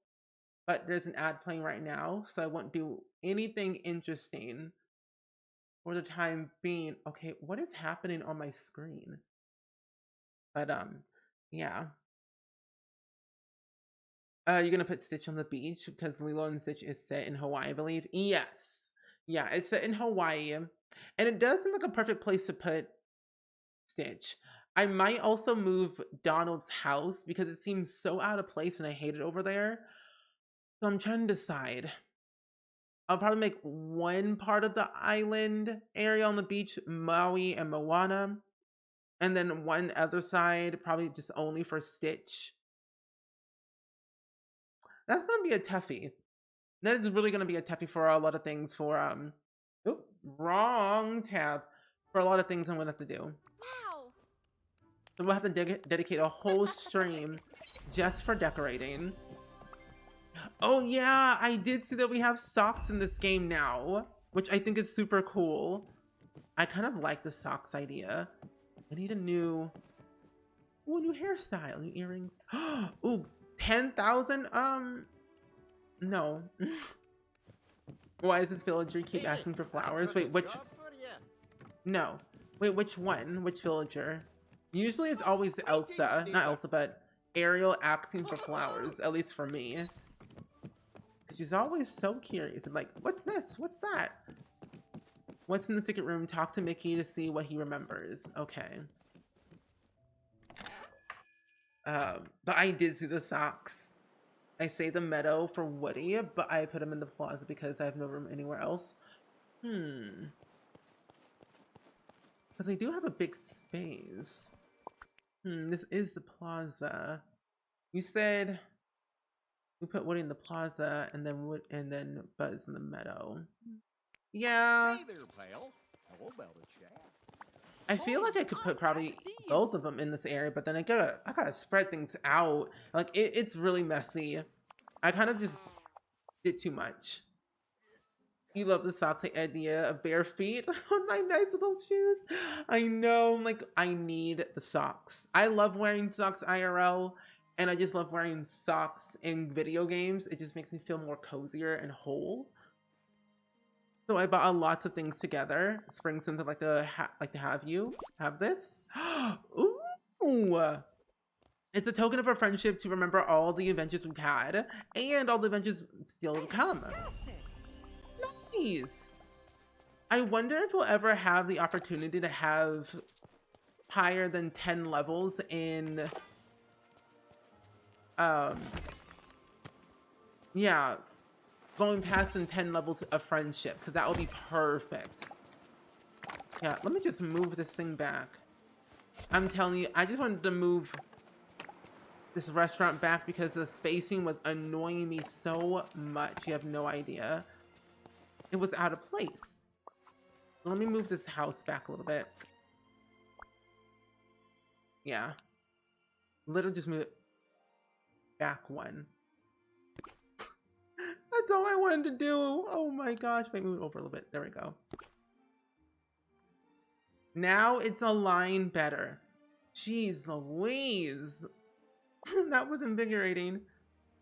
but there's an ad playing right now, so I won't do anything interesting for the time being. Okay, what is happening on my screen? But, yeah. You're gonna put Stitch on the beach because Lilo and Stitch is set in Hawaii, I believe. Yes. Yeah, it's set in Hawaii. And it does seem like a perfect place to put Stitch. I might also move Donald's house because it seems so out of place and I hate it over there. So I'm trying to decide. I'll probably make one part of the island area on the beach, Maui and Moana. And then one other side, probably just only for Stitch. That's gonna be a toughie. That is really gonna be a toughie for a lot of things for oop, wrong tab. For a lot of things I'm gonna have to do. Wow. So we'll have to dedicate a whole stream just for decorating. Oh yeah, I did see that we have socks in this game now, which I think is super cool. I kind of like the socks idea. I need a new hairstyle, new earrings. Ooh, 10,000? No. Why does this villager keep asking for flowers? Wait, which? No. Wait, which one? Which villager? Usually it's always Elsa, not Elsa, but Ariel asking for flowers, at least for me. She's always so curious and like, what's this? What's that? What's in the ticket room? Talk to Mickey to see what he remembers. Okay. But I did see the socks. I say the meadow for Woody, but I put him in the plaza because I have no room anywhere else. Because I do have a big space. This is the plaza. You said we put Woody in the plaza and then Buzz in the meadow. Yeah. Hey there, pal. How about a chat? I feel like I could put probably both of them in this area, but then I gotta spread things out. Like it's really messy. I kind of just did too much. You love the socks idea of bare feet on my nice little shoes. I know, like I need the socks. I love wearing socks IRL, and I just love wearing socks in video games. It just makes me feel more cozier and whole. So I bought lots of things together. Spring something like to have this. Ooh. It's a token of our friendship to remember all the adventures we've had and all the adventures still to come. Nice. I wonder if we'll ever have the opportunity to have higher than 10 levels in yeah, going past in 10 levels of friendship, because that would be perfect. Yeah, let me just move this thing back. I'm telling you, I just wanted to move this restaurant back because the spacing was annoying me so much. You have no idea. It was out of place. Let me move this house back a little bit. Yeah. Literally just move it back one. That's all I wanted to do. Oh my gosh. Wait, move it over a little bit. There we go. Now it's aligned better. Jeez Louise. That was invigorating.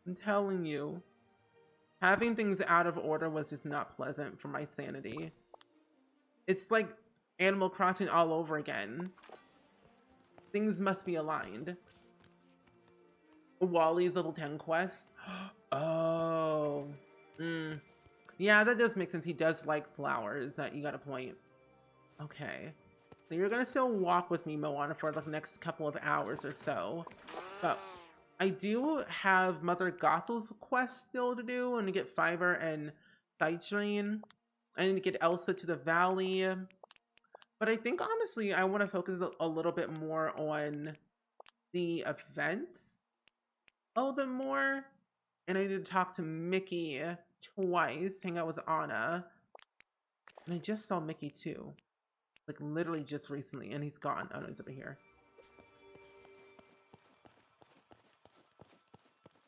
I'm telling you. Having things out of order was just not pleasant for my sanity. It's like Animal Crossing all over again. Things must be aligned. Wally's level 10 quest. Oh. Yeah, that does make sense. He does like flowers. You got a point. Okay. So you're gonna still walk with me, Moana, for the next couple of hours or so. But I do have Mother Gothel's quest still to do. And to get Fiber and Citrine. I need to get Elsa to the valley. But I think, honestly, I want to focus a little bit more on the events. A little bit more. And I need to talk to Mickey twice. Hang out with Anna. And I just saw Mickey, too. Like, literally just recently. And he's gone. Oh, no, he's over here.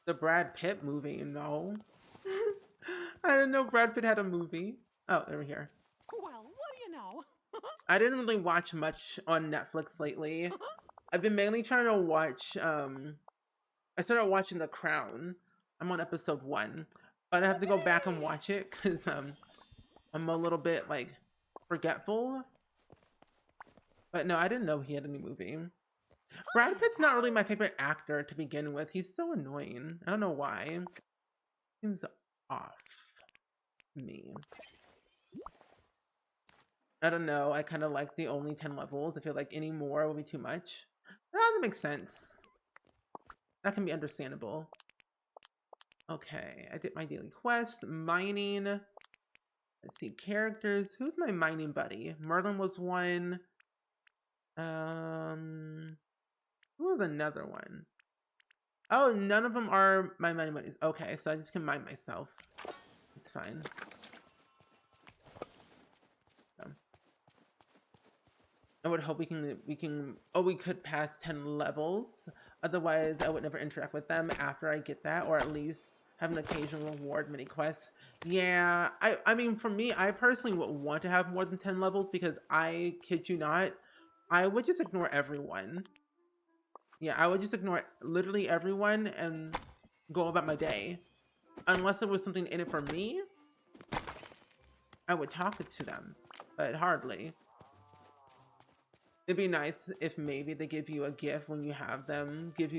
The Brad Pitt movie, no. I didn't know Brad Pitt had a movie. Oh, over here. Well, what do you know? I didn't really watch much on Netflix lately. I've been mainly trying to watch, I started watching The Crown. I'm on episode 1. But I have to go back and watch it because I'm a little bit, like, forgetful. But no, I didn't know he had a new movie. Brad Pitt's not really my favorite actor to begin with. He's so annoying. I don't know why. Seems off to me. I don't know. I kind of like the only 10 levels. I feel like any more will be too much. That makes sense. That can be understandable. Okay, I did my daily quest. Mining. Let's see, characters. Who's my mining buddy? Merlin was one. Who was another one? Oh, none of them are my mining buddies. Okay, so I just can mine myself. It's fine. I would hope we can, oh, we could pass 10 levels. Otherwise, I would never interact with them after I get that, or at least have an occasional reward mini quest. Yeah, I mean, for me, I personally would want to have more than 10 levels because I kid you not, I would just ignore everyone. Yeah, I would just ignore literally everyone and go about my day. Unless there was something in it for me, I would talk to them, but hardly. It'd be nice if maybe they give you a gift when you have them. Give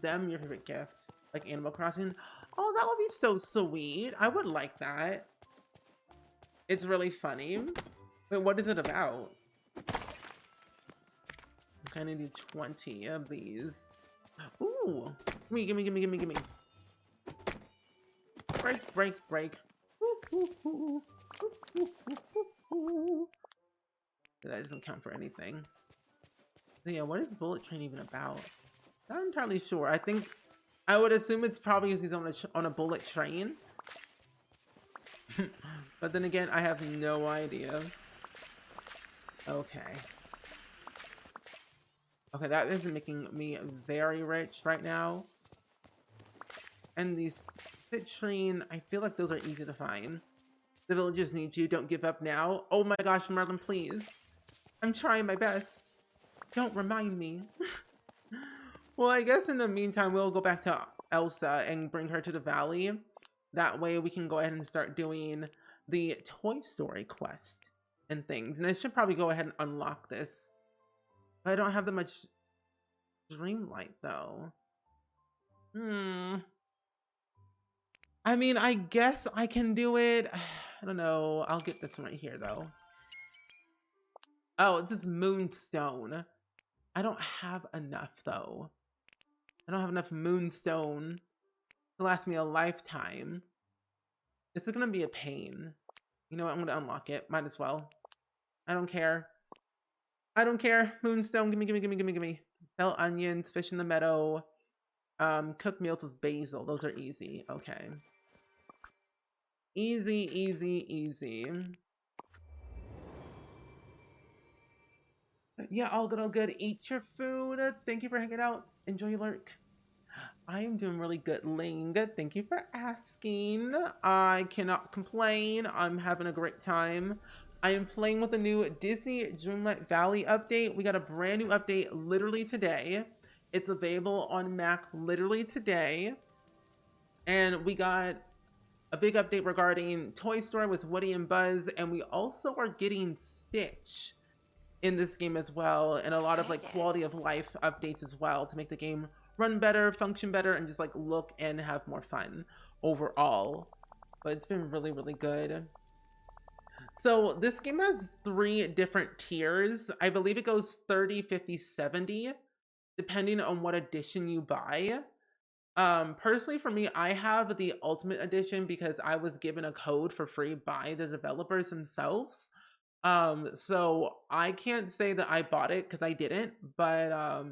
them your favorite gift. Like Animal Crossing. Oh, that would be so sweet. I would like that. It's really funny. Wait, what is it about? I kind of need 20 of these. Ooh. Gimme. Break. That doesn't count for anything. So yeah, what is Bullet Train even about? Not entirely sure. I would assume it's probably he's on a bullet train. But then again, I have no idea. Okay. Okay, that is making me very rich right now. And these citrine, I feel like those are easy to find. The villagers need you. Don't give up now. Oh my gosh, Merlin, please. I'm trying my best. Don't remind me. Well, I guess in the meantime, we'll go back to Elsa and bring her to the valley. That way we can go ahead and start doing the Toy Story quest and things. And I should probably go ahead and unlock this. But I don't have that much dreamlight, though. I mean, I guess I can do it. I don't know. I'll get this one right here, though. Oh, this is Moonstone. I don't have enough, though. I don't have enough Moonstone to last me a lifetime. This is going to be a pain. You know what? I'm going to unlock it. Might as well. I don't care. I don't care. Moonstone, gimme. Sell onions, fish in the meadow. Cook meals with basil. Those are easy. Okay. Easy. Yeah, all good. Eat your food. Thank you for hanging out. Enjoy your lurk. I am doing really good, Ling. Thank you for asking. I cannot complain. I'm having a great time. I am playing with the new Disney Dreamlight Valley update. We got a brand new update literally today. It's available on Mac literally today. And we got a big update regarding Toy Story with Woody and Buzz. And we also are getting Stitch in this game as well, and a lot of Hi like there. quality of life updates as well to make the game run better, function better, and just like look and have more fun overall. But it's been really, really good. So this game has 3 different tiers. I believe it goes 30, 50, 70, depending on what edition you buy. Personally for me, I have the Ultimate Edition because I was given a code for free by the developers themselves. So I can't say that I bought it because I didn't, but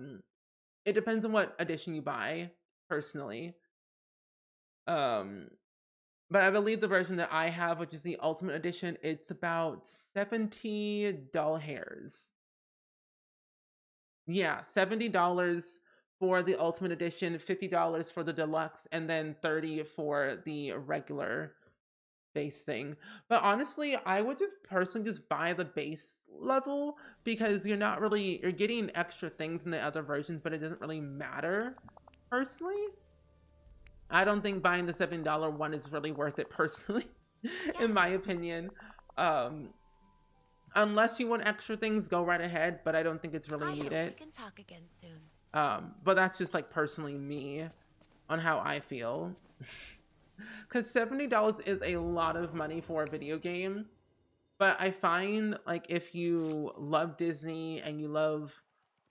it depends on what edition you buy, personally. Um, but I believe the version that I have, which is the Ultimate Edition, it's about $70. Yeah, $70 for the Ultimate Edition, $50 for the Deluxe, and then 30 for the regular base thing. But honestly, I would just personally just buy the base level because you're getting extra things in the other versions, but it doesn't really matter. Personally, I don't think buying the $7 one is really worth it personally, Yeah. in my opinion. Um, unless you want extra things, go right ahead, but I don't think it's I really hope we needed. can talk again soon. But that's just like personally me on how I feel. Because $70 is a lot of money for a video game. But I find like if you love Disney and you love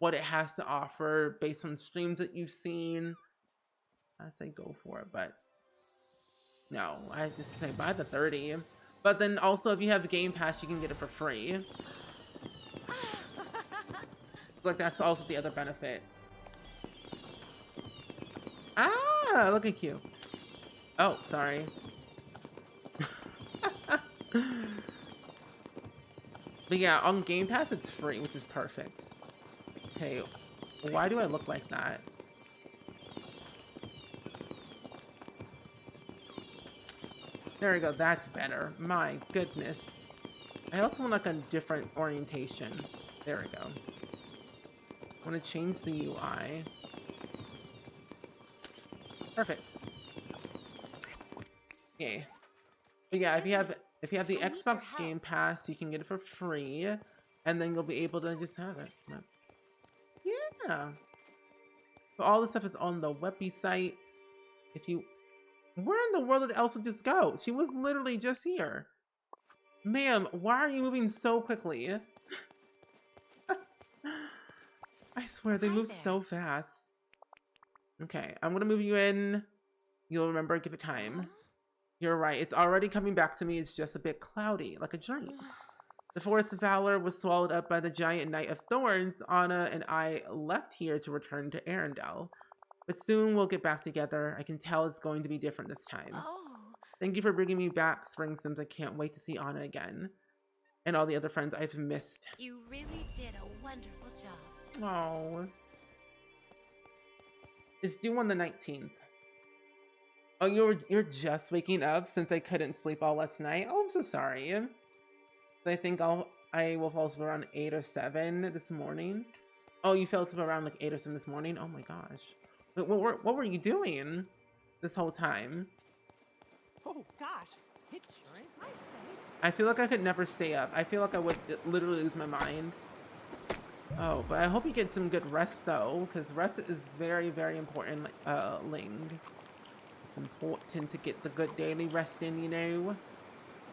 what it has to offer based on streams that you've seen, I say go for it. But no, I just say buy the 30. But then also if you have Game Pass, you can get it for free. Like that's also the other benefit. Ah, look at you. Oh, sorry. But yeah, on Game Pass it's free, which is perfect. Okay, why do I look like that? There we go, that's better. My goodness. I also want like a different orientation. There we go. I want to change the UI. Perfect. Okay. But yeah, if you have the I need your Xbox help. Game Pass, you can get it for free, and then you'll be able to just have it. Yeah. So all this stuff is on the Weppy sites. If you, where in the world did Elsa just go? She was literally just here. Ma'am, why are you moving so quickly? I swear they Hi move there. so fast. Okay, I'm gonna move you in. You'll remember, give it time. Huh? You're right, it's already coming back to me. It's just a bit cloudy, like a dream. The Forest of Valor was swallowed up by the giant Knight of Thorns. Anna and I left here to return to Arendelle. But soon we'll get back together. I can tell it's going to be different this time. Oh, Thank you for bringing me back, Spring Sims. I can't wait to see Anna again. And all the other friends I've missed. you really did a wonderful job. Oh. It's due on the 19th. Oh, you're just waking up since I couldn't sleep all last night? Oh, I'm so sorry. I think I will fall asleep around 8 or 7 this morning. Oh, you fell asleep around like 8 or 7 this morning? Oh my gosh. What were you doing this whole time? Oh, gosh. It sure is nice today. I feel like I could never stay up. I feel like I would literally lose my mind. Oh, but I hope you get some good rest though, because rest is very, very important, Ling. It's important to get the good daily rest in, you know?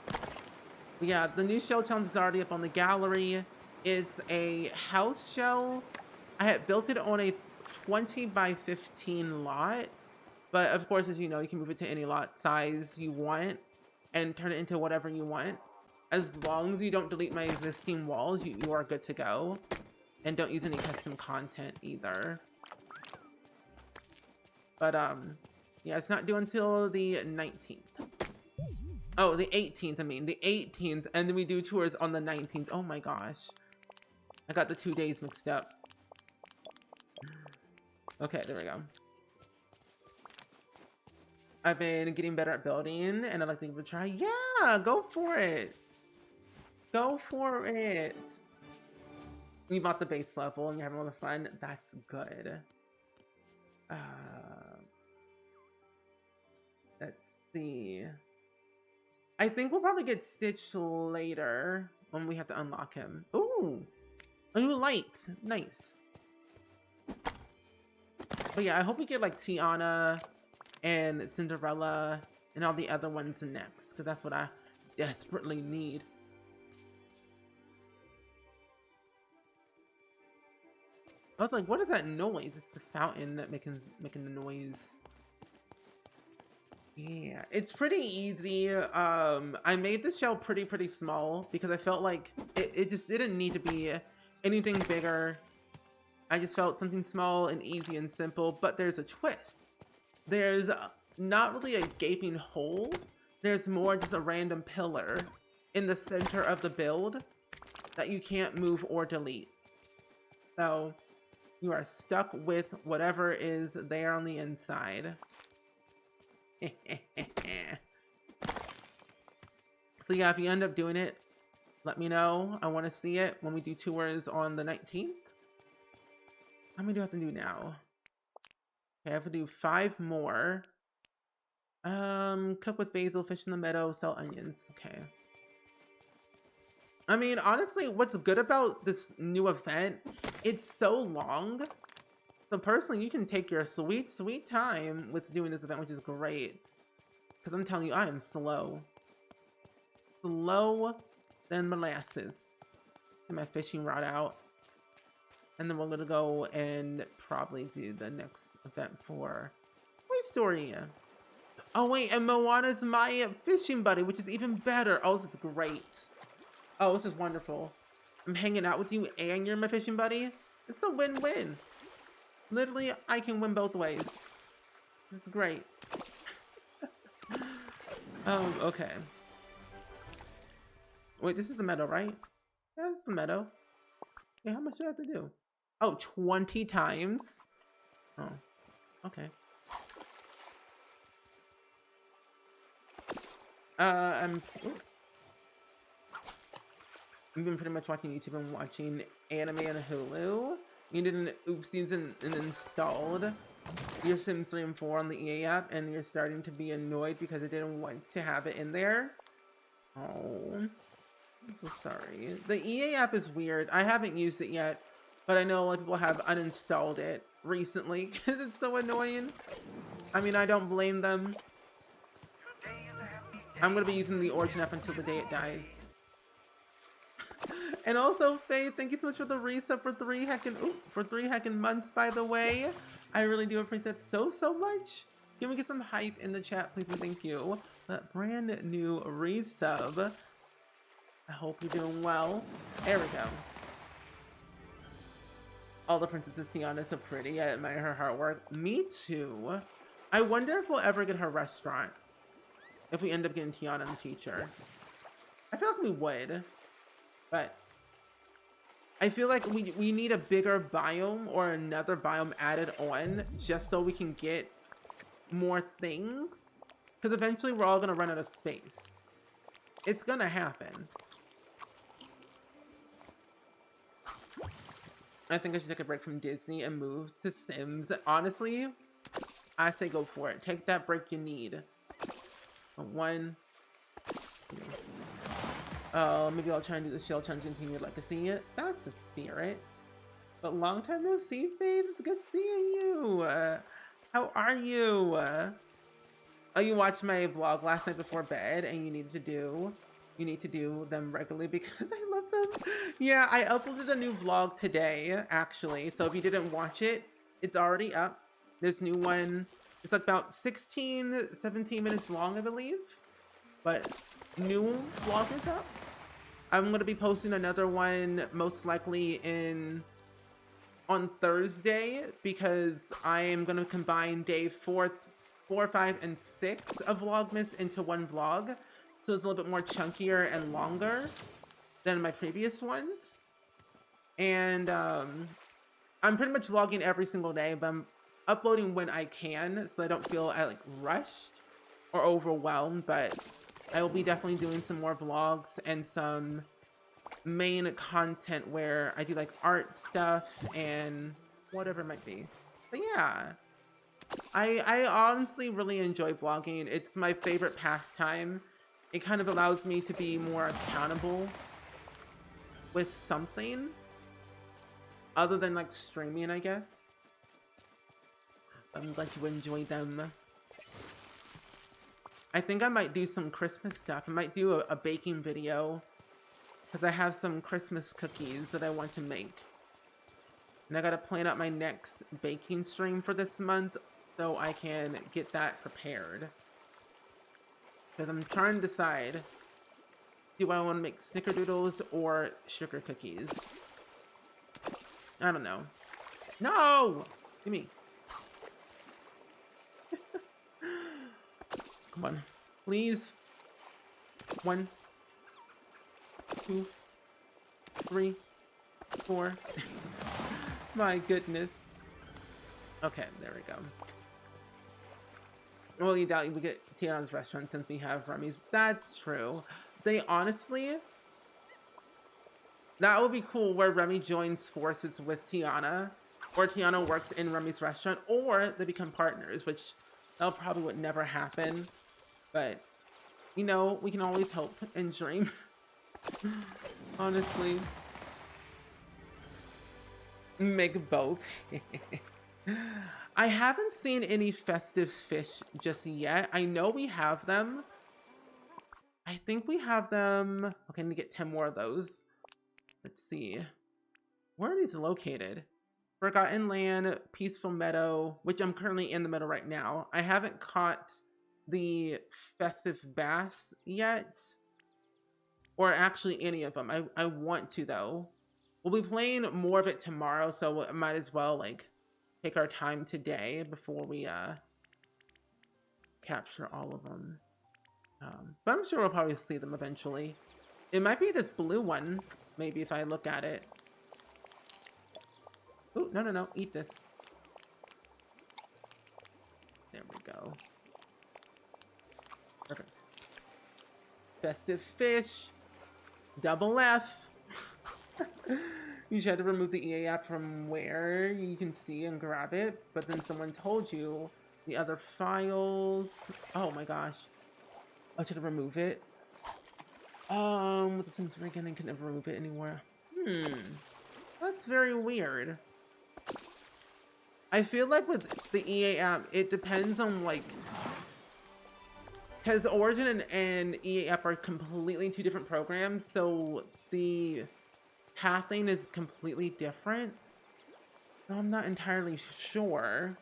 But yeah, the new show challenge is already up on the gallery. It's a house show. I had built it on a 20 by 15 lot. But of course, as you know, you can move it to any lot size you want and turn it into whatever you want. As long as you don't delete my existing walls, you are good to go. And don't use any custom content either. But yeah, it's not due until the 19th. Oh, the 18th, I mean. The 18th, and then we do tours on the 19th. Oh my gosh. I got the 2 days mixed up. Okay, there we go. I've been getting better at building, and I'd like to give it a try. Yeah, go for it. Go for it. You bought the base level, and you're having a lot of fun. That's good. Let's see. I think we'll probably get Stitch later when we have to unlock him. Ooh. A new light. Nice. But yeah, I hope we get like Tiana and Cinderella and all the other ones next, because that's what I desperately need. I was like, what is that noise? It's the fountain that making the noise. Yeah, it's pretty easy. I made the shell pretty small because I felt like it just didn't need to be anything bigger. I just felt something small and easy and simple, but there's a twist. There's not really a gaping hole. There's more just a random pillar in the center of the build that you can't move or delete. So you are stuck with whatever is there on the inside. So yeah, if you end up doing it, let me know. I want to see it when we do tours on the 19th. How many do I have to do now? Okay, I have to do 5 more. Cook with basil, fish in the meadow, sell onions. Okay. I mean, honestly, what's good about this new event, it's so long. So personally, you can take your sweet time with doing this event, which is great. Because I'm telling you, I am slow. Slow than molasses. Get my fishing rod out. And then we're going to go and probably do the next event for Toy Story. Oh wait, and Moana's my fishing buddy, which is even better. Oh, this is great. Oh, this is wonderful. I'm hanging out with you and you're my fishing buddy. It's a win-win. Literally, I can win both ways. This is great. Oh, okay. Wait, this is the meadow, right? Yeah, this is the meadow. Yeah, how much do I have to do? Oh, 20 times? Oh, okay. I've been pretty much watching YouTube and watching anime on Hulu. You did an oopsies and installed your Sims 3 and 4 on the EA app, and you're starting to be annoyed because it didn't want to have it in there. Oh, I'm so sorry. The EA app is weird. I haven't used it yet, but I know a lot of people have uninstalled it recently because it's so annoying. I mean, I don't blame them. I'm going to be using the Origin app until the day it dies. And also, Faye, thank you so much for the resub for 3 heckin' months, by the way. I really do appreciate it so much. Can we get some hype in the chat, please, and thank you. That brand new resub. I hope you're doing well. There we go. All the Princesses Tiana is so pretty. I admire her artwork. Me too. I wonder if we'll ever get her restaurant. If we end up getting Tiana in the future. I feel like we would. But I feel like we need a bigger biome or another biome added on just so we can get more things. Because eventually we're all going to run out of space. It's going to happen. I think I should take a break from Disney and move to Sims. Honestly, I say go for it. Take that break you need. 1, 2. Maybe I'll try and do the shell challenge and you'd like to see it. That's a spirit. But long time no see, Faith. It's good seeing you. How are you? Oh, you watched my vlog last night before bed and you need to do them regularly because I love them. Yeah, I uploaded a new vlog today, actually. So if you didn't watch it, it's already up. This new one, it's like about 16, 17 minutes long, I believe. But new vlog is up. I'm going to be posting another one most likely on Thursday because I am going to combine day 4, 5, and 6 of Vlogmas into one vlog. So it's a little bit more chunkier and longer than my previous ones. And I'm pretty much vlogging every single day, but I'm uploading when I can so I don't feel like rushed or overwhelmed. But I will be definitely doing some more vlogs and some main content where I do like art stuff and whatever it might be. But yeah, I honestly really enjoy vlogging. It's my favorite pastime. It kind of allows me to be more accountable with something. other than like streaming, I guess. I'm glad you enjoy them. I think I might do some Christmas stuff. I might do a baking video because I have some Christmas cookies that I want to make. And I gotta plan out my next baking stream for this month so I can get that prepared. Because I'm trying to decide, do I want to make snickerdoodles or sugar cookies? I don't know. No! Give me. Come on. Please. 1, 2, 3, 4. My goodness. Okay, there we go. Well, you doubt we get Tiana's restaurant since we have Remy's. That's true. They honestly... That would be cool where Remy joins forces with Tiana. Or Tiana works in Remy's restaurant. Or they become partners, which that probably would never happen. But, you know, we can always hope and dream. Honestly. Make both. I haven't seen any festive fish just yet. I know we have them. I think we have them. Okay, I need to get 10 more of those. Let's see. Where are these located? Forgotten Land, Peaceful Meadow, which I'm currently in the meadow right now. I haven't caught the festive bass yet. Or actually any of them. I want to though. We'll be playing more of it tomorrow, so I might as well like take our time today before we capture all of them. But I'm sure we'll probably see them eventually. It might be this blue one, maybe if I look at it. Oh, no, eat this. There we go. Perfect. Festive fish. Double F. You just had to remove the EA app from where you can see and grab it, but then someone told you the other files. Oh my gosh. I should remove it. With the Sims again, I can never remove it anymore. That's very weird. I feel like with the EA app, it depends on like, because Origin and EA app are completely two different programs, so the pathing is completely different. So I'm not entirely sure.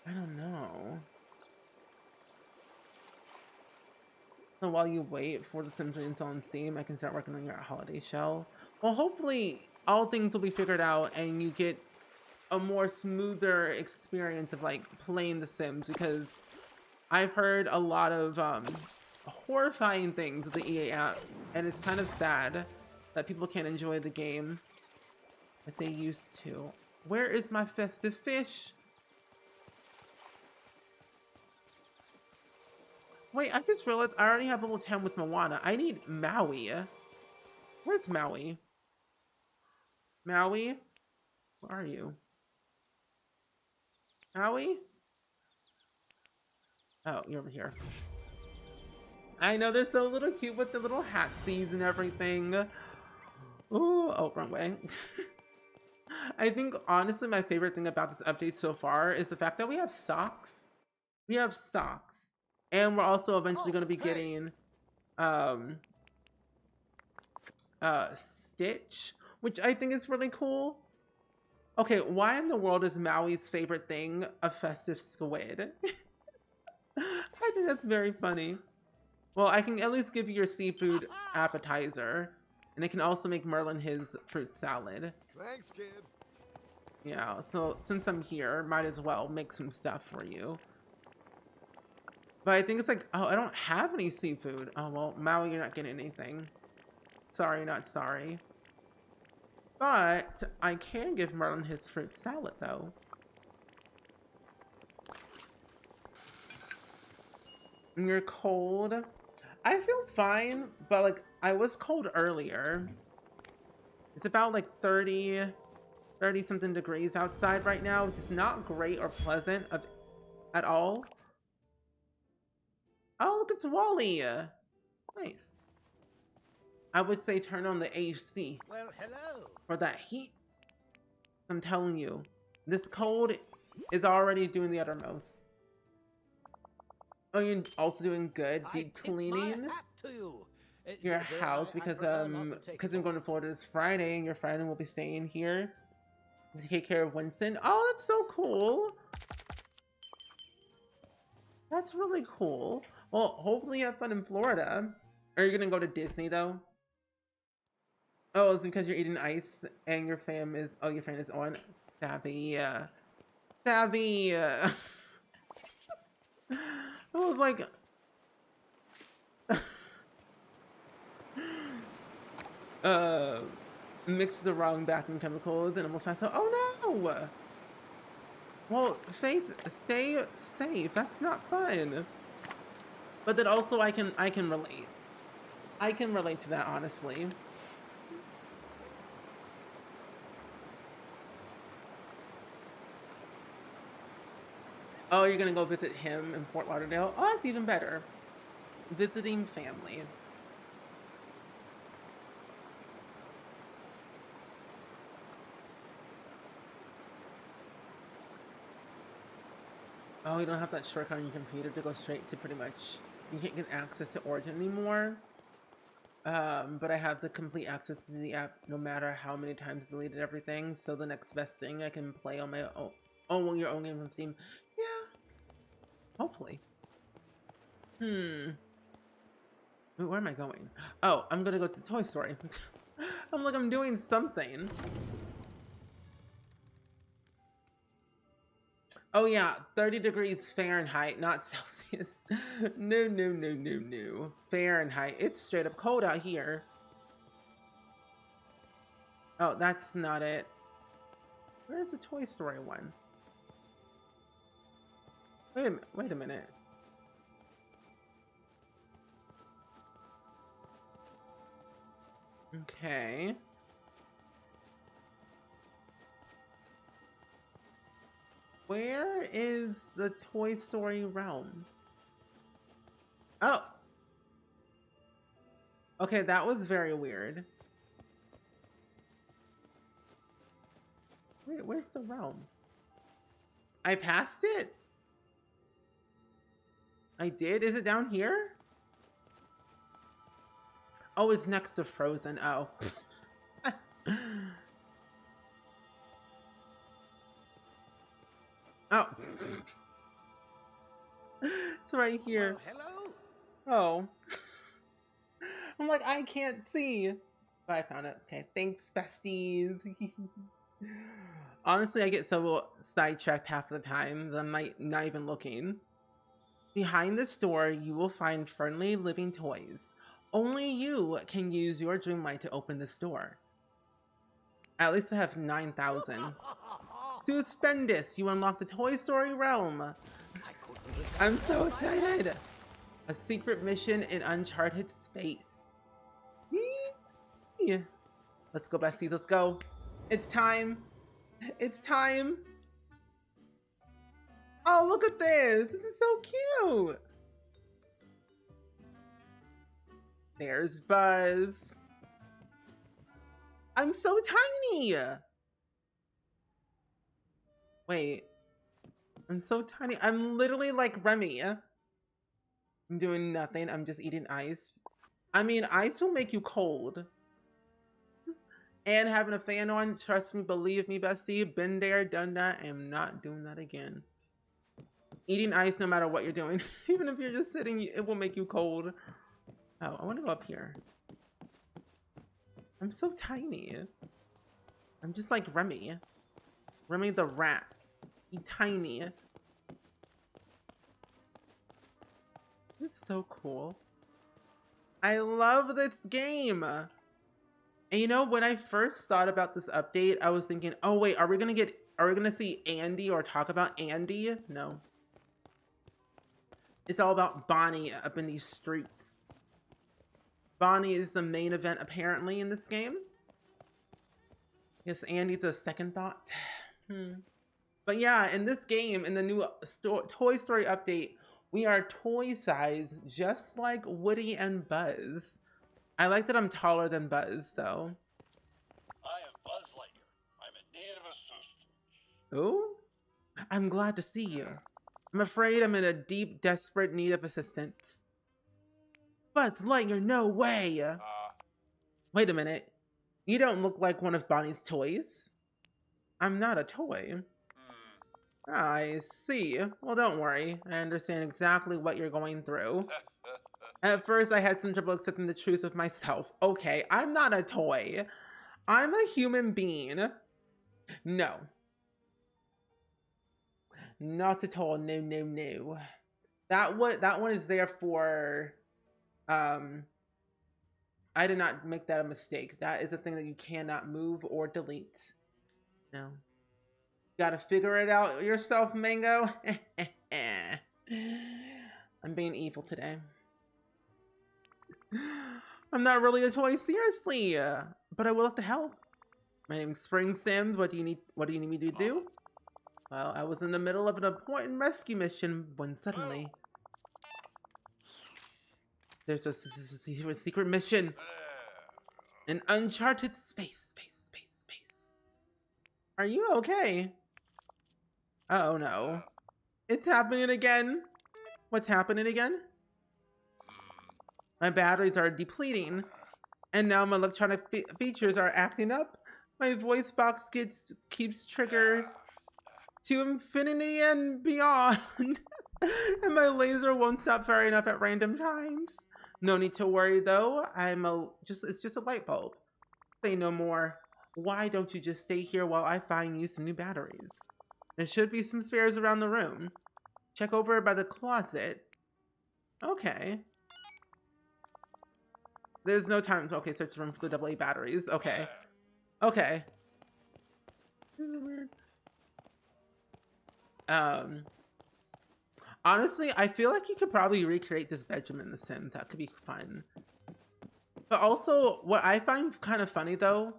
I don't know. So while you wait for the Sims to install on Steam, I can start working on your holiday shell. Well, hopefully all things will be figured out and you get a more smoother experience of like playing the Sims, because I've heard a lot of horrifying things with the EA app, and it's kind of sad that people can't enjoy the game like they used to. Where is my festive fish? Wait, I just realized I already have level 10 with Moana. I need Maui. Where's Maui? Maui? Where are you? Maui? Oh, you're over here. I know they're so little cute with the little hat seeds and everything. Ooh, oh, wrong way. I think honestly my favorite thing about this update so far is the fact that we have socks. We have socks. And we're also eventually going to be getting Stitch, which I think is really cool. Okay, why in the world is Maui's favorite thing a festive squid? I think that's very funny. Well, I can at least give you your seafood appetizer, and it can also make Merlin his fruit salad. Thanks, kid. Yeah, so since I'm here, might as well make some stuff for you. But I think it's like, oh, I don't have any seafood. Oh, well, Maui, you're not getting anything. Sorry, not sorry. But I can give Merlin his fruit salad, though. And you're cold. I feel fine, but like, I was cold earlier. It's about like 30 something degrees outside right now, which is not great or pleasant at all. Oh, look, it's Wally. Nice. I would say turn on the AC Well, hello. for that heat. I'm telling you, this cold is already doing the uttermost. Oh, you're also doing good. I Deep tip my cleaning hat to you. your Though house I because prefer not to take because it I'm going on. to Florida this Friday and your friend will be staying here to take care of Winston. Oh, that's so cool. That's really cool. Well, hopefully you have fun in Florida. Are you gonna go to Disney though? Oh, it's because you're eating ice and your fam is your fan is on. Savvy, savvy. I was like, uh, mix the wrong bathroom chemicals and almost passed out. Oh no! Well, stay safe. That's not fun. But then also I can relate. I can relate to that honestly. Oh, you're gonna go visit him in Fort Lauderdale? Oh, that's even better. Visiting family. Oh, you don't have that shortcut on your computer to go straight to pretty much. You can't get access to Origin anymore. But I have the complete access to the app no matter how many times I deleted everything. So the next best thing I can play on my own. Oh, your own game on Steam. Yeah. Hopefully. Wait, where am I going? Oh, I'm gonna go to Toy Story. I'm like, I'm doing something. Oh yeah, 30 degrees Fahrenheit, not Celsius. No, no, no, no, no. Fahrenheit. It's straight up cold out here. Oh, that's not it. Where's the Toy Story one? Wait a minute. Okay. Where is the Toy Story realm? Oh! Okay, that was very weird. Wait, where's the realm? I passed it? I did? Is it down here? Oh, it's next to Frozen. Oh. Oh. It's right here. Well, hello. Oh. I'm like, I can't see. But I found it. Okay, thanks, besties. Honestly, I get so sidetracked half the time that I'm not even looking. Behind this door, you will find friendly living toys. Only you can use your dreamlight to open this door. At least I have 9,000. To spend this, you unlock the Toy Story realm. I'm so excited! A secret mission in uncharted space. Yee. Let's go, besties, let's go. It's time. It's time. Oh, look at this. This is so cute. There's Buzz. I'm so tiny. Wait. I'm so tiny. I'm literally like Remy. I'm doing nothing. I'm just eating ice. I mean, ice will make you cold. And having a fan on, trust me, believe me, bestie, been there, done that, I am not doing that again. Eating ice no matter what you're doing. Even if you're just sitting, it will make you cold. Oh, I want to go up here. I'm so tiny. I'm just like Remy. Remy the rat. He's tiny. It's so cool. I love this game. And you know, when I first thought about this update, I was thinking, oh wait, are we gonna see Andy or talk about Andy? No. It's all about Bonnie up in these streets. Bonnie is the main event apparently in this game. Yes, Andy's a second thought. But yeah, in this game, in the new Toy Story update, we are toy size, just like Woody and Buzz. I like that I'm taller than Buzz, though. I am Buzz Lightyear. I'm in need of assistance. Ooh, I'm glad to see you. I'm afraid I'm in a deep, desperate need of assistance. Buzz Lightyear, no way! Wait a minute. You don't look like one of Bonnie's toys. I'm not a toy. I see. Well, don't worry. I understand exactly what you're going through. At first, I had some trouble accepting the truth of myself. Okay, I'm not a toy. I'm a human being. No. Not at all. No, no, no. That one is there for, I did not make that a mistake. That is a thing that you cannot move or delete. No. Gotta figure it out yourself, Mango. I'm being evil today. I'm not really a toy, seriously. But I will have to help. My name's Spring Sims. What do you need me to do? Well, I was in the middle of an important rescue mission when suddenly there's a secret mission. An uncharted space. Are you okay? Oh no. It's happening again. What's happening again? My batteries are depleting, and now my electronic features are acting up. My voice box keeps triggered to infinity and beyond, and my laser won't stop firing up at random times. No need to worry though. It's just a light bulb. Say no more. Why don't you just stay here while I find you some new batteries? There should be some spares around the room. Check over by the closet. Okay. There's no time. Okay, search the room for the AA batteries. Okay. Okay. Honestly, I feel like you could probably recreate this bedroom in The Sims. That could be fun. But also, what I find kind of funny though,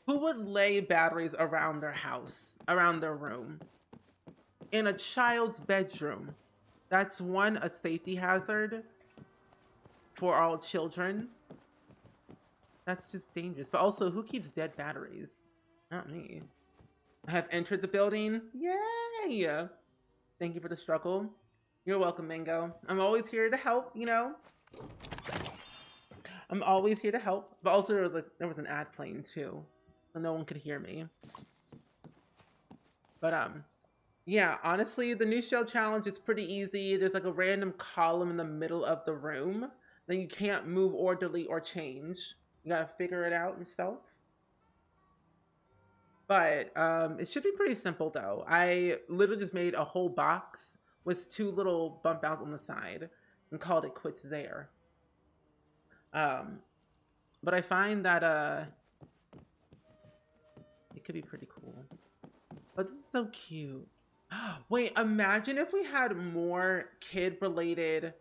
who would lay batteries around their house, around their room? In a child's bedroom. That's one, a safety hazard for all children. That's just dangerous. But also, who keeps dead batteries? Not me. I have entered the building. Yay! Thank you for the struggle. You're welcome, Mango. I'm always here to help, you know? I'm always here to help. But also, there was an ad playing too, so no one could hear me. But, yeah, honestly, the new shell challenge is pretty easy. There's like a random column in the middle of the room that you can't move or delete or change. You gotta figure it out yourself. But it should be pretty simple though. I literally just made a whole box with 2 little bump outs on the side and called it quits there. But I find that it could be pretty cool. But this is so cute. Wait, imagine if we had more kid-related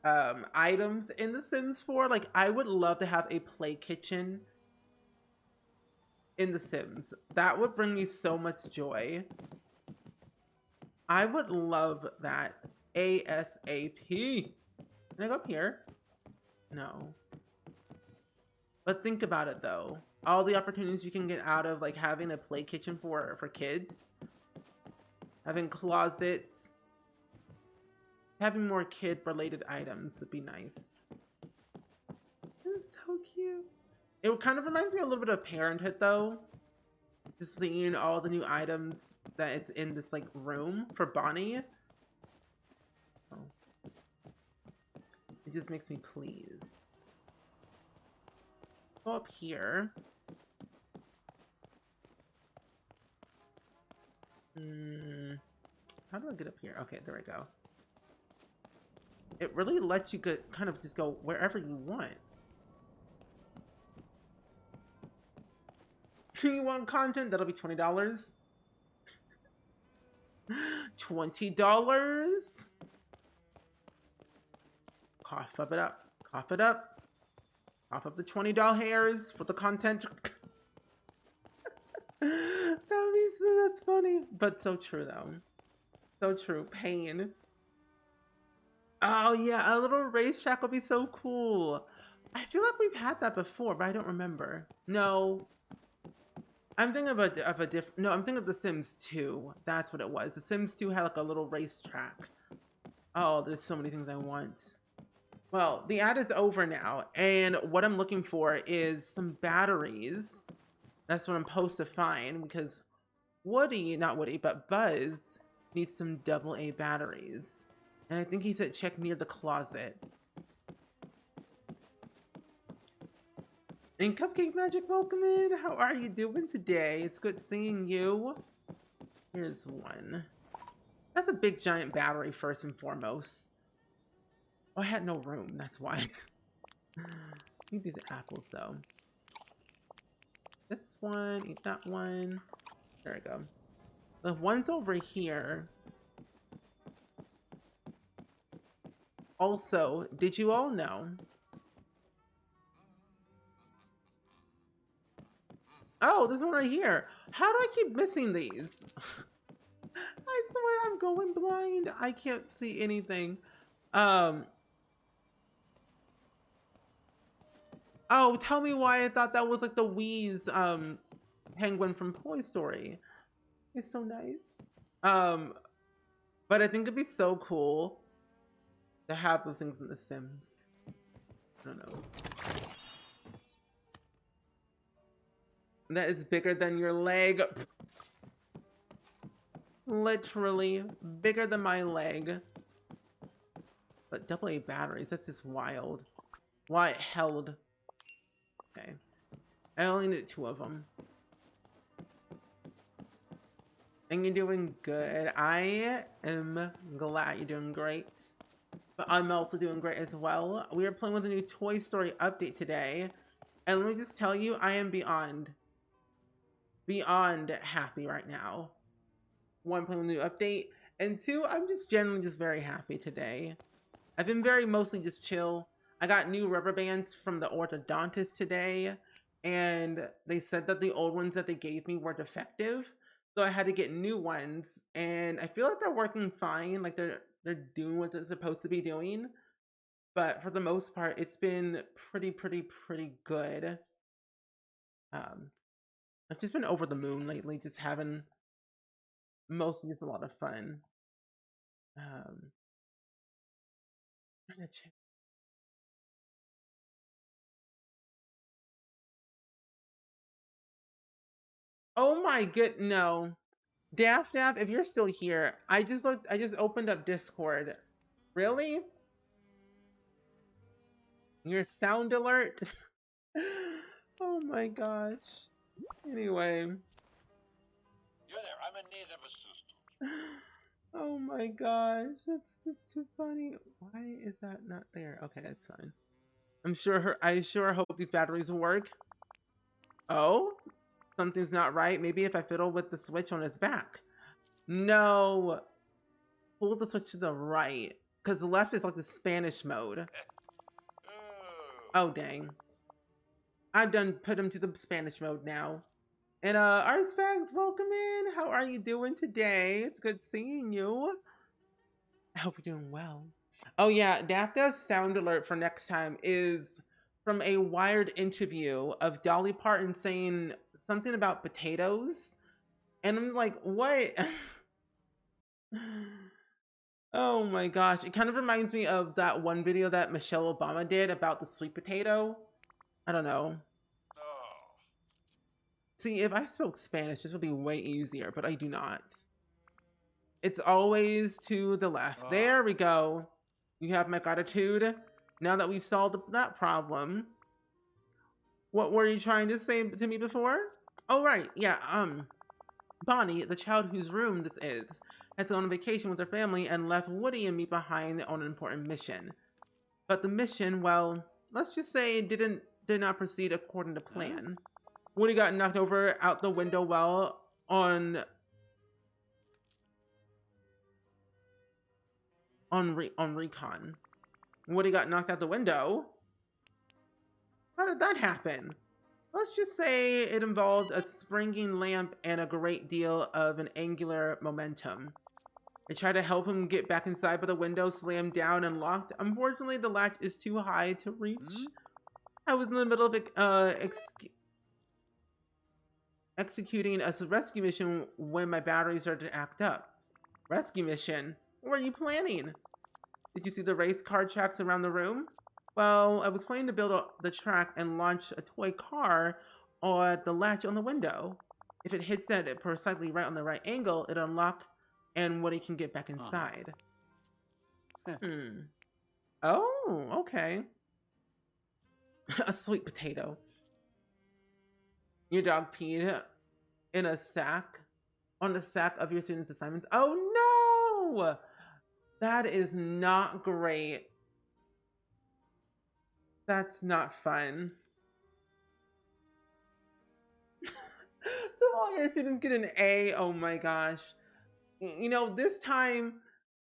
items in The Sims 4. Like, I would love to have a play kitchen in The Sims. That would bring me so much joy. I would love that ASAP. Can I go up here? No. But think about it though. All the opportunities you can get out of like having a play kitchen for kids. Having closets. Having more kid-related items would be nice. It's so cute. It kind of reminds me a little bit of Parenthood though. Just seeing all the new items that it's in this like room for Bonnie. Oh. It just makes me pleased. Go up here. How do I get up here? Okay, there we go. It really lets you kind of just go wherever you want. You want content? That'll be $20. $20. Cough up it up. Cough it up. Cough up the $20 hairs for the content. That's funny, but so true though. So true. Pain. Oh yeah, a little racetrack would be so cool. I feel like we've had that before, but I don't remember. No. I'm thinking of a different. No, I'm thinking of The Sims 2. That's what it was. The Sims 2 had like a little racetrack. Oh, there's so many things I want. Well, the ad is over now, and what I'm looking for is some batteries. That's what I'm supposed to find because Woody, not Woody, but Buzz needs some AA batteries. And I think he said check near the closet. And Cupcake Magic, welcome in. How are you doing today? It's good seeing you. Here's one. That's a big giant battery first and foremost. Oh, I had no room, that's why. Eat these apples though. This one, eat that one. There we go. The ones over here. Also, did you all know? Oh, this one right here. How do I keep missing these? I swear I'm going blind. I can't see anything. Oh, tell me why I thought that was like the Wheeze penguin from Toy Story. It's so nice. But I think it'd be so cool to have those things in The Sims. I don't know. That is bigger than your leg. Literally bigger than my leg. But AA batteries, that's just wild. Why it held. Okay. I only need 2 of them. And you're doing good. I am glad you're doing great. But I'm also doing great as well. We are playing with a new Toy Story update today. And let me just tell you, I am beyond happy right now. 1, playing with a new update. And 2, I'm just generally just very happy today. I've been mostly just chill. I got new rubber bands from the orthodontist today. And they said that the old ones that they gave me were defective. So I had to get new ones. And I feel like they're working fine. Like they're doing what they're supposed to be doing. But for the most part, it's been pretty good. I've just been over the moon lately, just having mostly just a lot of fun. I'm gonna check. Oh my good, no. Daff, if you're still here, I just opened up Discord. Really? Your sound alert? Oh my gosh. Anyway. You're there. I'm a native assistant. Oh my gosh. That's too funny. Why is that not there? Okay, that's fine. I sure hope these batteries work. Oh? Something's not right. Maybe if I fiddle with the switch on his back. No. Pull the switch to the right. Because the left is like the Spanish mode. Oh, dang. I've done put him to the Spanish mode now. And Artsfags, welcome in. How are you doing today? It's good seeing you. I hope you're doing well. Oh yeah, Daphna's sound alert for next time is from a Wired interview of Dolly Parton saying something about potatoes. And I'm like, what? Oh my gosh. It kind of reminds me of that one video that Michelle Obama did about the sweet potato. I don't know. See, if I spoke Spanish, this would be way easier, but I do not. It's always to the left. There we go. You have my gratitude. Now that we've solved that problem. What were you trying to say to me before? Oh, right. Yeah, Bonnie, the child whose room this is, has gone on vacation with her family and left Woody and me behind on an important mission. But the mission, well, let's just say did not proceed according to plan. Woody got knocked over out the window while on recon. Woody got knocked out the window? How did that happen? Let's just say it involved a springing lamp and a great deal of an angular momentum. I tried to help him get back inside, but the window slammed down and locked. Unfortunately, the latch is too high to reach. I was in the middle of executing a rescue mission when my battery started to act up. Rescue mission? What were you planning? Did you see the race car tracks around the room? Well, I was planning to build the track and launch a toy car on the latch on the window. If it hits it precisely right on the right angle, it'll unlock and Woody can get back inside. Oh, okay. A sweet potato. Your dog peed in a sack, on the sack of your students' assignments. Oh no! That is not great. That's not fun. So all your students get an A. Oh my gosh. You know, this time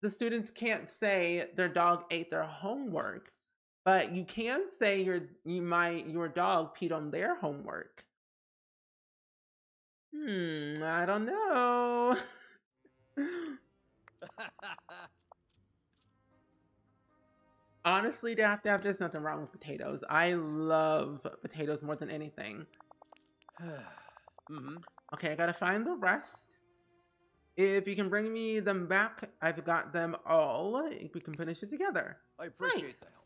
the students can't say their dog ate their homework, but you can say your dog peed on their homework. I don't know. Honestly, there's nothing wrong with potatoes. I love potatoes more than anything. Okay, I gotta find the rest. If you can bring me them back, I've got them all. We can finish it together. I appreciate Nice. the help.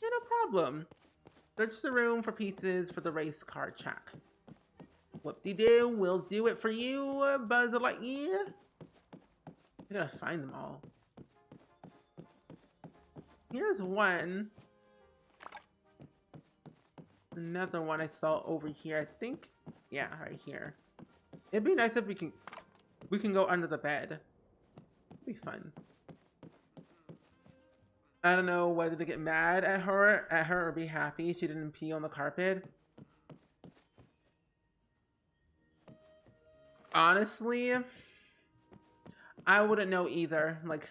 Yeah, no problem. Search the room for pieces for the race car track. Whoop-de-doo, we'll do it for you, Buzz Lightyear. I gotta find them all. Here's one. Another one I saw over here, I think. Yeah, right here. It'd be nice if we can go under the bed. It'd be fun. I don't know whether to get mad at her or be happy she didn't pee on the carpet. Honestly, I wouldn't know either. Like,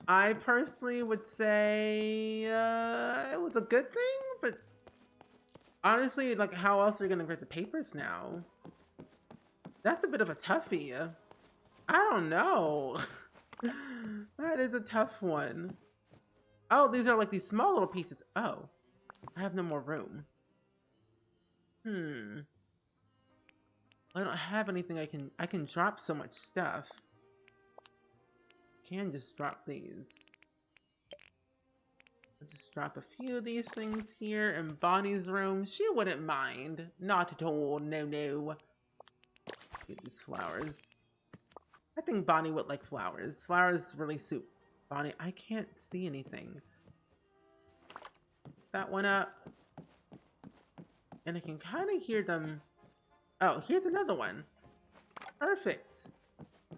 I personally would say it was a good thing, but honestly, like, how else are you gonna grade the papers now? That's a bit of a toughie. I don't know. That is a tough one. Oh, these are like these small little pieces. Oh, I have no more room. I don't have anything I can drop so much stuff. Can just drop these. I'll just drop a few of these things here in Bonnie's room. She wouldn't mind. Not at all. No, no. Get these flowers. I think Bonnie would like flowers. Flowers really suit Bonnie. I can't see anything. That one up. And I can kind of hear them. Oh, here's another one. Perfect.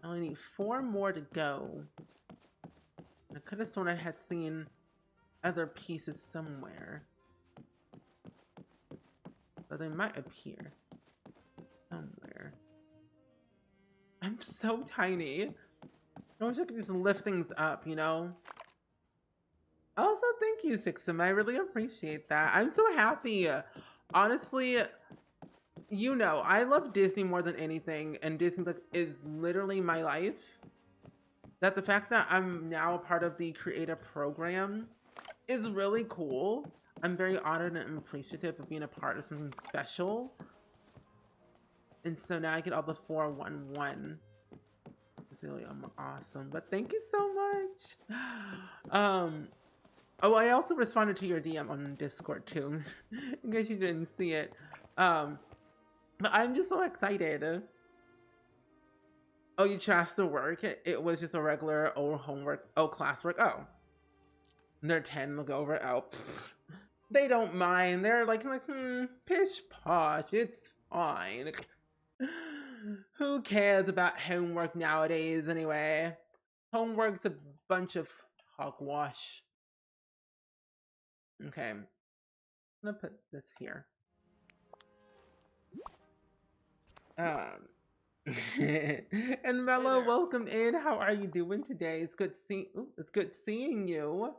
I only need 4 more to go. I could have sworn I had seen other pieces somewhere. But they might appear somewhere. I'm so tiny. I wish I could just lift things up, you know? Also, thank you, Sixum. I really appreciate that. I'm so happy. Honestly, you know, I love Disney more than anything, and Disney is literally my life. That the fact that I'm now a part of the creative program is really cool. I'm very honored and appreciative of being a part of something special. And so now I get all the 411. It's really awesome. But thank you so much. Oh, I also responded to your DM on Discord too, in case you didn't see it. But I'm just so excited. Oh, you trashed the work? It was just a regular old homework, classwork. Oh. They're 10, look over it. Oh, they don't mind. They're like, pish posh, it's fine. Who cares about homework nowadays anyway? Homework's a bunch of hogwash. Okay. I'm gonna put this here. And Mello, welcome in. How are you doing today? It's good seeing you.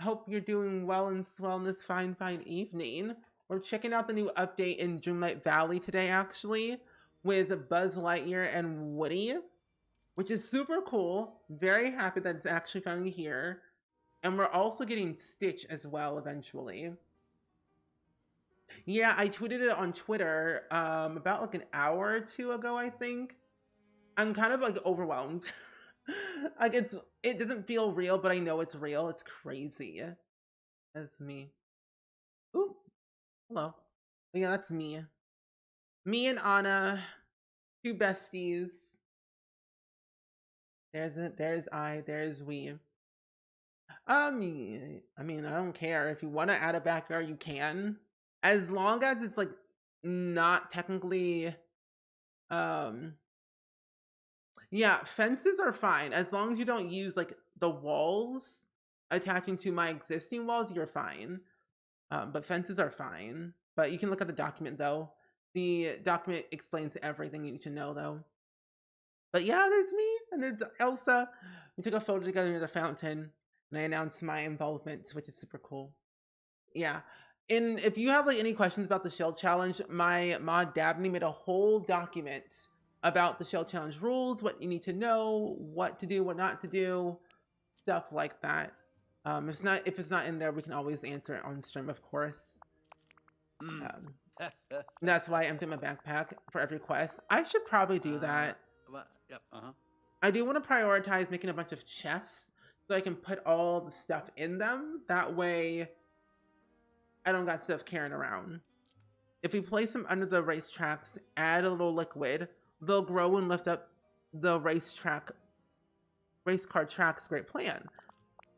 Hope you're doing well and swell in this fine evening. We're checking out the new update in Dreamlight Valley today, actually, with Buzz Lightyear and Woody, which is super cool. Very happy that it's actually finally here. And we're also getting Stitch as well eventually. Yeah, I tweeted it on Twitter about like an hour or two ago, I think. I'm kind of like overwhelmed. Like it doesn't feel real, but I know it's real. It's crazy. That's me. Ooh, hello. But yeah, that's me. Me and Anna, two besties. There's I, there's we. I mean, I don't care. If you want to add a backyard, you can. As long as it's like not technically yeah, fences are fine. As long as you don't use like the walls attaching to my existing walls, you're fine. But fences are fine. But you can look at the document though. The document explains everything you need to know though. But yeah, there's me and there's Elsa. We took a photo together near the fountain and I announced my involvement, which is super cool. Yeah. And if you have like any questions about the shell challenge, my mod Dabney made a whole document about the shell challenge rules, what you need to know, what to do, what not to do, stuff like that. If it's not in there, we can always answer it on stream, of course. That's why I empty my backpack for every quest. I should probably do that. Yep. I do want to prioritize making a bunch of chests so I can put all the stuff in them. That way I don't got stuff carrying around. If we place them under the racetracks, add a little liquid, they'll grow and lift up the race car tracks. Great plan.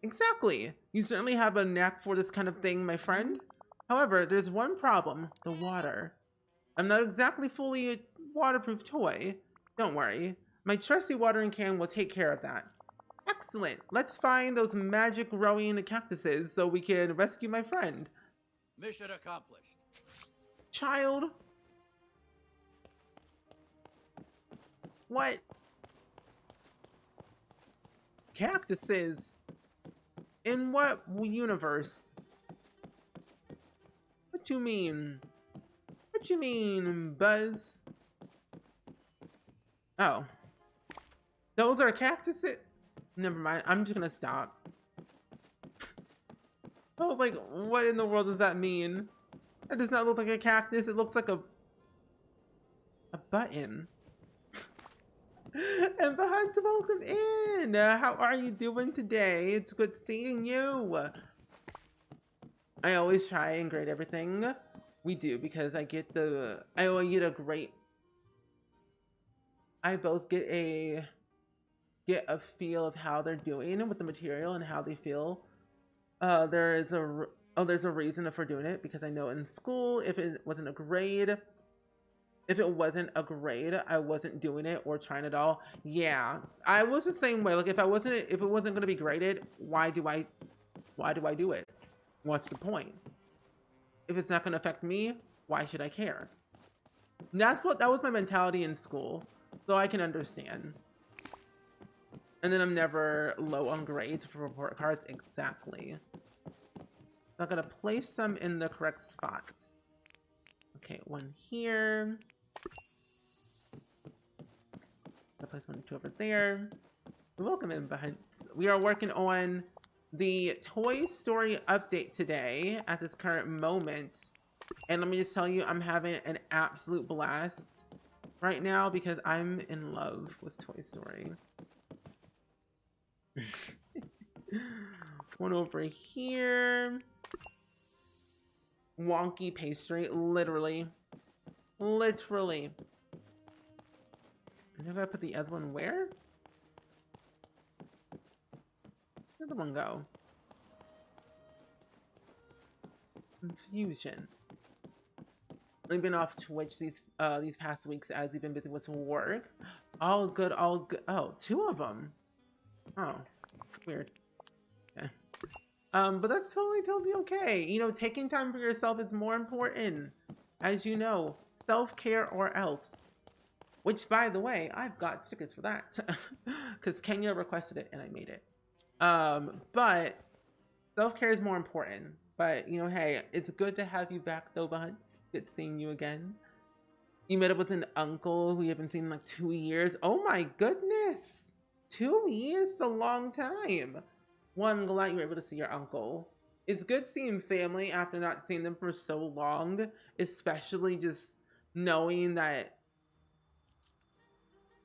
Exactly. You certainly have a knack for this kind of thing, my friend. However, there's one problem, the water. I'm not exactly fully a waterproof toy. Don't worry. My trusty watering can will take care of that. Excellent. Let's find those magic growing cactuses so we can rescue my friend. Mission accomplished. Child. What? Cactuses? In what universe? What you mean? What you mean, Buzz? Oh. Those are cactuses? Never mind. I'm just gonna stop. I was like, what in the world does that mean? That does not look like a cactus. It looks like a button. And Bahans, welcome in. How are you doing today? It's good seeing you. I always try and grade everything we do because I both get a feel of how they're doing with the material and how they feel. There's a reason for doing it because I know in school if it wasn't a grade, I wasn't doing it or trying at all. Yeah, I was the same way. Like if it wasn't going to be graded, why do I do it? What's the point? If it's not going to affect me, why should I care? And that was my mentality in school, so I can understand. And then I'm never low on grades for report cards. Exactly. I'm gonna place them in the correct spots. Okay, one here. I'll place one, two over there. Welcome in, Bahans. We are working on the Toy Story update today at this current moment. And let me just tell you, I'm having an absolute blast right now because I'm in love with Toy Story. One over here. Wonky pastry, literally. Literally. And if I put the other one where? Where'd the other one go? Confusion. I've been off Twitch these past weeks as we've been busy with work. All good, all good. Oh, two of them. Oh, weird. Okay. But that's totally okay. You know, taking time for yourself is more important. As you know, self-care or else. Which, by the way, I've got tickets for that. Because Kenya requested it and I made it. But self-care is more important. But, you know, hey, it's good to have you back though, Bunch. Good seeing you again. You met up with an uncle who you haven't seen in like 2 years. Oh my goodness. 2 years is a long time. Well, I'm glad you were able to see your uncle. It's good seeing family after not seeing them for so long, especially just knowing that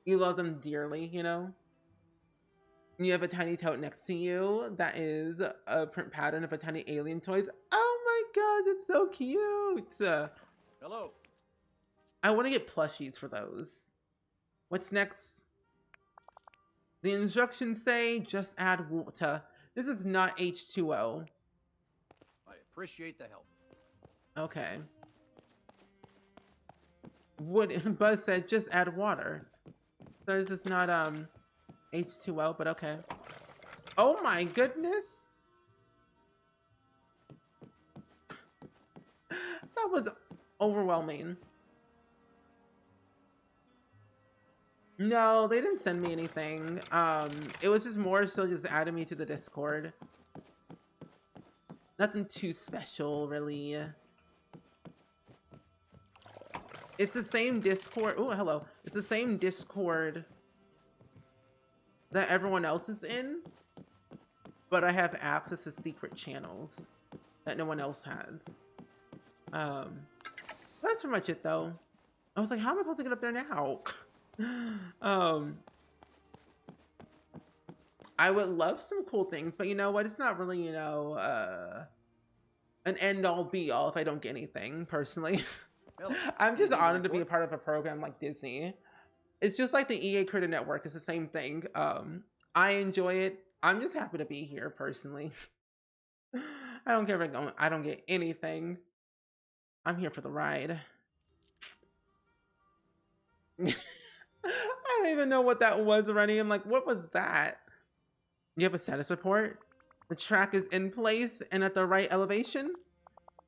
you love them dearly, you know? You have a tiny tote next to you that is a print pattern of a tiny alien toys. Oh my god, it's so cute! Hello. I want to get plushies for those. What's next? The instructions say just add water. This is not H2O. I appreciate the help. Okay. Wood Buzz said just add water. So this is not H2O, but okay. Oh my goodness. That was overwhelming. No, they didn't send me anything. It was just more so just adding me to the Discord. Nothing too special, really. It's the same Discord. Oh, hello. It's the same Discord that everyone else is in, but I have access to secret channels that no one else has. That's pretty much it, though. I was like, how am I supposed to get up there now? I would love some cool things, but you know what? It's not really, you know, an end-all be-all if I don't get anything, personally. I'm just honored to be a part of a program like Disney. It's just like the EA Creator Network. It's the same thing. I enjoy it. I'm just happy to be here, personally. I don't care if I don't get anything. I'm here for the ride. I don't even know what that was already. I'm like, what was that? You have a status report? The track is in place and at the right elevation?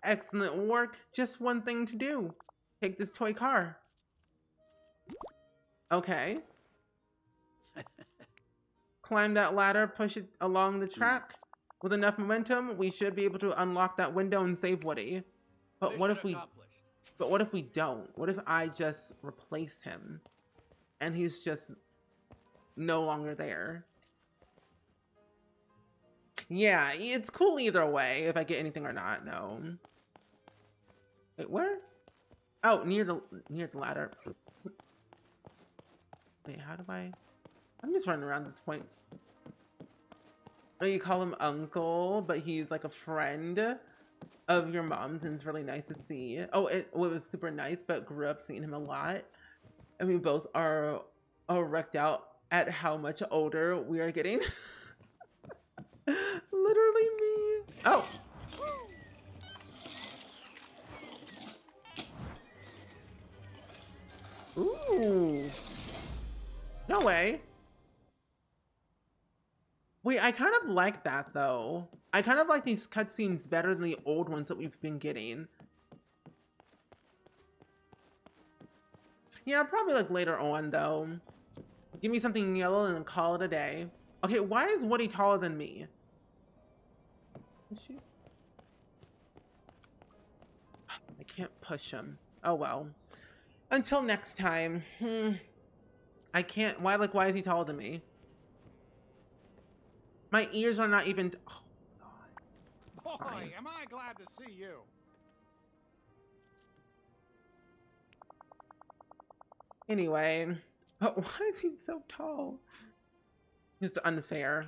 Excellent work. Just one thing to do. Take this toy car. Okay. Climb that ladder, push it along the track. With enough momentum, we should be able to unlock that window and save Woody. But what if we don't? What if I just replace him? And he's just no longer there. Yeah, it's cool either way, if I get anything or not, no. Wait, where? Oh, near the ladder. Wait, how do I? I'm just running around at this point. Oh, you call him uncle, but he's like a friend of your mom's, and it's really nice to see. Oh, it was super nice, but grew up seeing him a lot. And we both are wrecked out at how much older we are getting. Literally me. Oh. Ooh. No way. Wait, I kind of like that though. I kind of like these cutscenes better than the old ones that we've been getting. Yeah, probably like later on though. Give me something yellow and call it a day. Okay, why is Woody taller than me? Is she? I can't push him. Oh well. Until next time. I can't. Why is he taller than me? My ears are not even. Oh God. Boy, Fine. am I glad to see you. Anyway, but why is he so tall? It's unfair.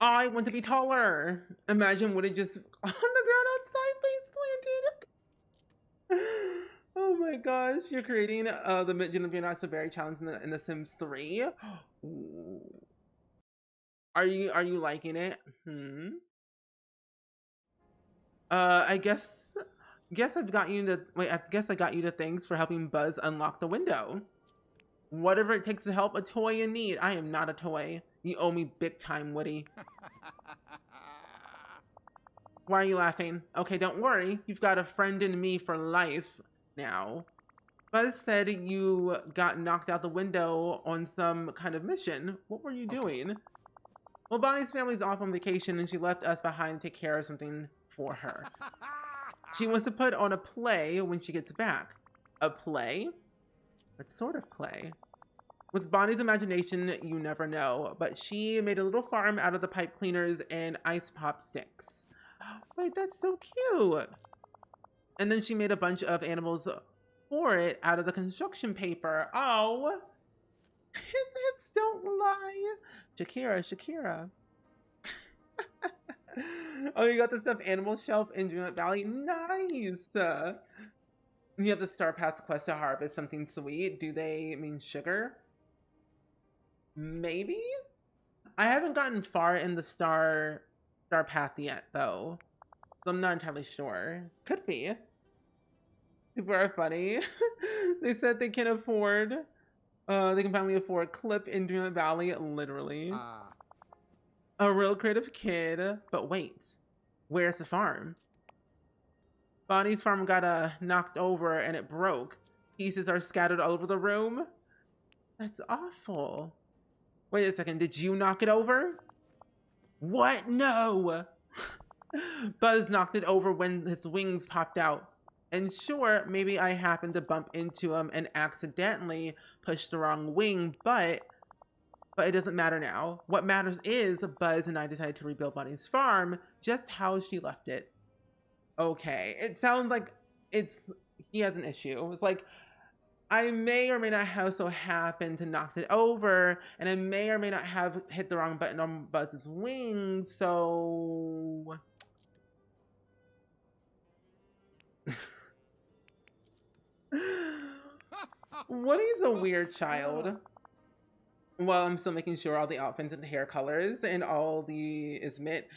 I want to be taller. Imagine Woody just on the ground outside, face planted. Oh my gosh, you're creating the Midget of Your Not So Very challenge in the Sims 3. Ooh. Are you liking it? I guess I've got you the I guess I got you the thanks for helping Buzz unlock the window. Whatever it takes to help a toy in need. I am not a toy. You owe me big time, Woody. Why are you laughing? Okay, don't worry. You've got a friend in me for life now. Buzz said you got knocked out the window on some kind of mission. What were you doing? Well, Bonnie's family's off on vacation and she left us behind to take care of something for her. She wants to put on a play when she gets back. A play? What sort of play? With Bonnie's imagination, you never know. But she made a little farm out of the pipe cleaners and ice pop sticks. Wait, that's so cute. And then she made a bunch of animals for it out of the construction paper. Oh, his hips don't lie. Shakira, Shakira. Oh, you got the stuffed animal shelf in Dreamlight Valley? Nice. You have the Star Path quest to harvest something sweet. Do they mean sugar? Maybe? I haven't gotten far in the Star Path yet, though. So I'm not entirely sure. Could be. People are funny. They said they can afford, they can finally afford Clip in Dreamlight Valley, literally. A real creative kid. But wait, where's the farm? Bonnie's farm got knocked over and it broke. Pieces are scattered all over the room. That's awful. Wait a second, did you knock it over? What? No! Buzz knocked it over when his wings popped out. And sure, maybe I happened to bump into him and accidentally pushed the wrong wing, but it doesn't matter now. What matters is Buzz and I decided to rebuild Bonnie's farm just how she left it. Okay, it sounds like he has an issue. It's like, I may or may not have so happened to knock it over, and I may or may not have hit the wrong button on Buzz's wings, so... Woody's a weird child. Well, I'm still making sure all the outfits and hair colors and all the is met.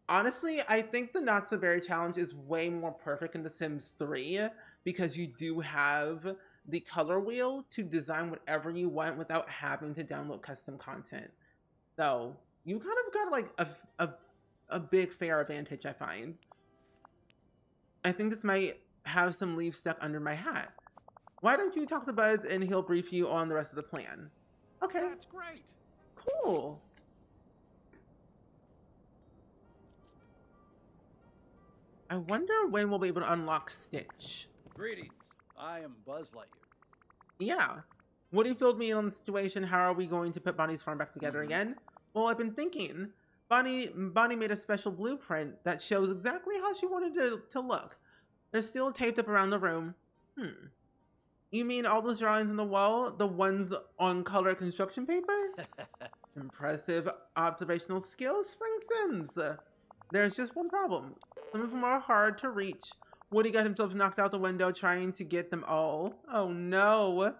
Honestly, I think the Not So Very challenge is way more perfect in The Sims 3 because you do have the color wheel to design whatever you want without having to download custom content. So you kind of got like a big fair advantage, I find. I think this might have some leaves stuck under my hat. Why don't you talk to Buzz and he'll brief you on the rest of the plan? Okay. That's great. Cool. I wonder when we'll be able to unlock Stitch. Greetings. I am Buzz Lightyear. Yeah. Woody filled me in on the situation. How are we going to put Bonnie's farm back together again? Well, I've been thinking. Bonnie made a special blueprint that shows exactly how she wanted to look. They're still taped up around the room. You mean all those drawings on the wall? The ones on color construction paper? Impressive observational skills, Spring Sims. There's just one problem. Some of them are hard to reach. Woody got himself knocked out the window trying to get them all. Oh no.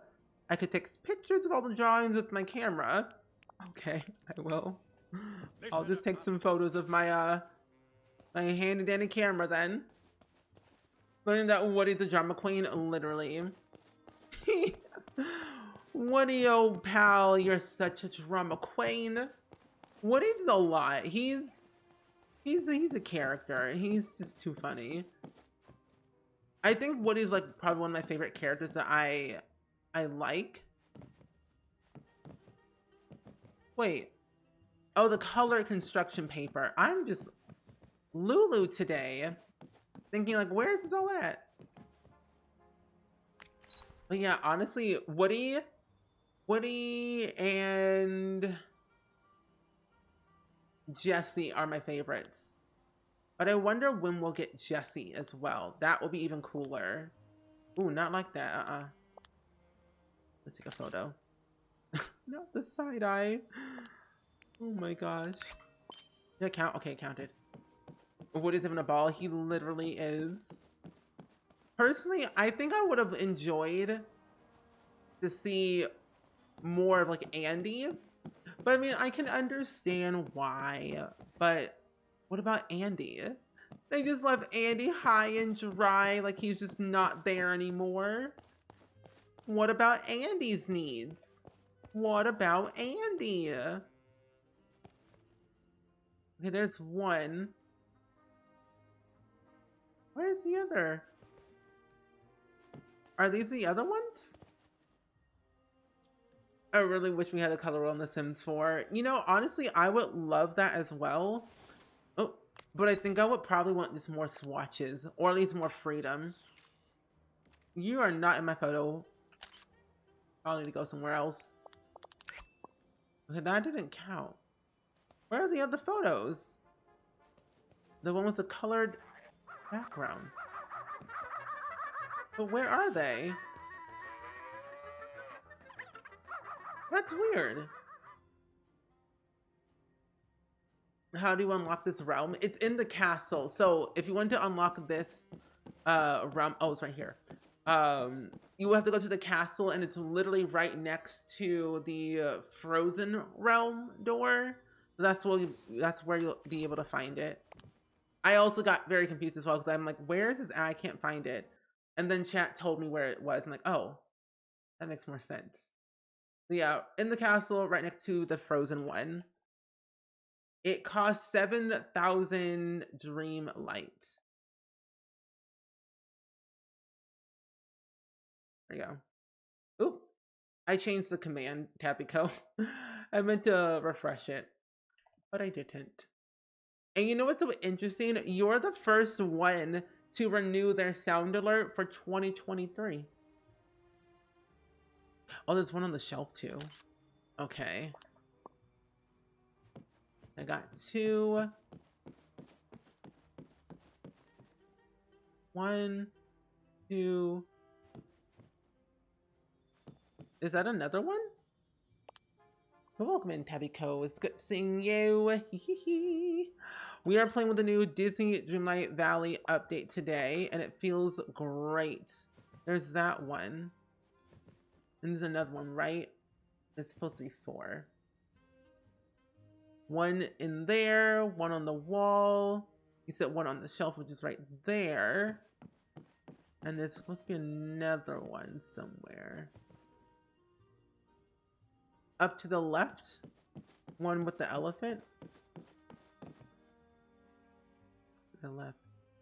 I could take pictures of all the drawings with my camera. Okay, I will. I'll just take some photos of my my handy dandy camera then. Learning that Woody's the drama queen, literally. Woody, oh pal, you're such a drama queen. Woody's a lot. He's a character. He's just too funny. I think Woody's like probably one of my favorite characters that I like. Wait. Oh, the color construction paper. I'm just Lulu today. Thinking like, where's this all at? But yeah, honestly, Woody and Jessie are my favorites. But I wonder when we'll get Jessie as well. That will be even cooler. Ooh, not like that. Let's take a photo. Not the side eye. Oh my gosh. Did I count? Okay, counted. Woody's having a ball. He literally is. Personally, I think I would have enjoyed to see more of like Andy. But I mean, I can understand why. But what about Andy? They just left Andy high and dry, like he's just not there anymore. What about Andy's needs? What about Andy? Okay, there's one. Where's the other? Are these the other ones? I really wish we had a color on The Sims 4. You know, honestly, I would love that as well. Oh, but I think I would probably want just more swatches, or at least more freedom. You are not in my photo. I'll need to go somewhere else. Okay, that didn't count. Where are the other photos? The one with the colored background. But where are they? That's weird. How do you unlock this realm? It's in the castle. So if you want to unlock this realm, oh, it's right here. You have to go to the castle, and it's literally right next to the frozen realm door. So that's where you'll be able to find it. I also got very confused as well because I'm like, where is this? I can't find it. And then chat told me where it was. I'm like, oh, that makes more sense. So yeah, in the castle, right next to the frozen one. It costs 7,000 dreamlight. There you go. Oop. I changed the command, Tapico. I meant to refresh it, but I didn't. And you know what's so interesting? You're the first one to renew their sound alert for 2023. Oh, there's one on the shelf too. Okay. I got 2. 1, 2. Is that another one? Welcome in, Tabico. It's good seeing you. We are playing with the new Disney Dreamlight Valley update today, and it feels great. There's that one. And there's another one, right? It's supposed to be 4. One in there, one on the wall. You said one on the shelf, which is right there. And there's supposed to be another one somewhere. Up to the left, one with the elephant. The left.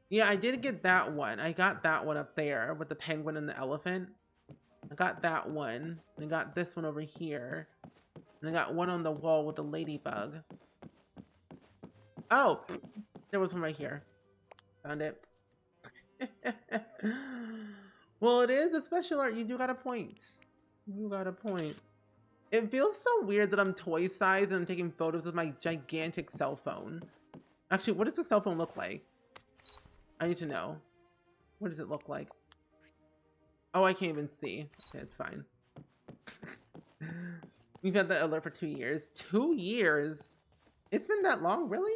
Yeah, I did get that one. I got that one up there with the penguin and the elephant. I got that one. I got this one over here. And I got one on the wall with the ladybug. Oh, there was one right here. Found it. Well, it is a special art. You do got a point. You got a point. It feels so weird that I'm toy size and I'm taking photos with my gigantic cell phone. Actually, what does the cell phone look like? I need to know. What does it look like? Oh, I can't even see. Okay, it's fine. We've had that alert for 2 years. 2 years? It's been that long, really?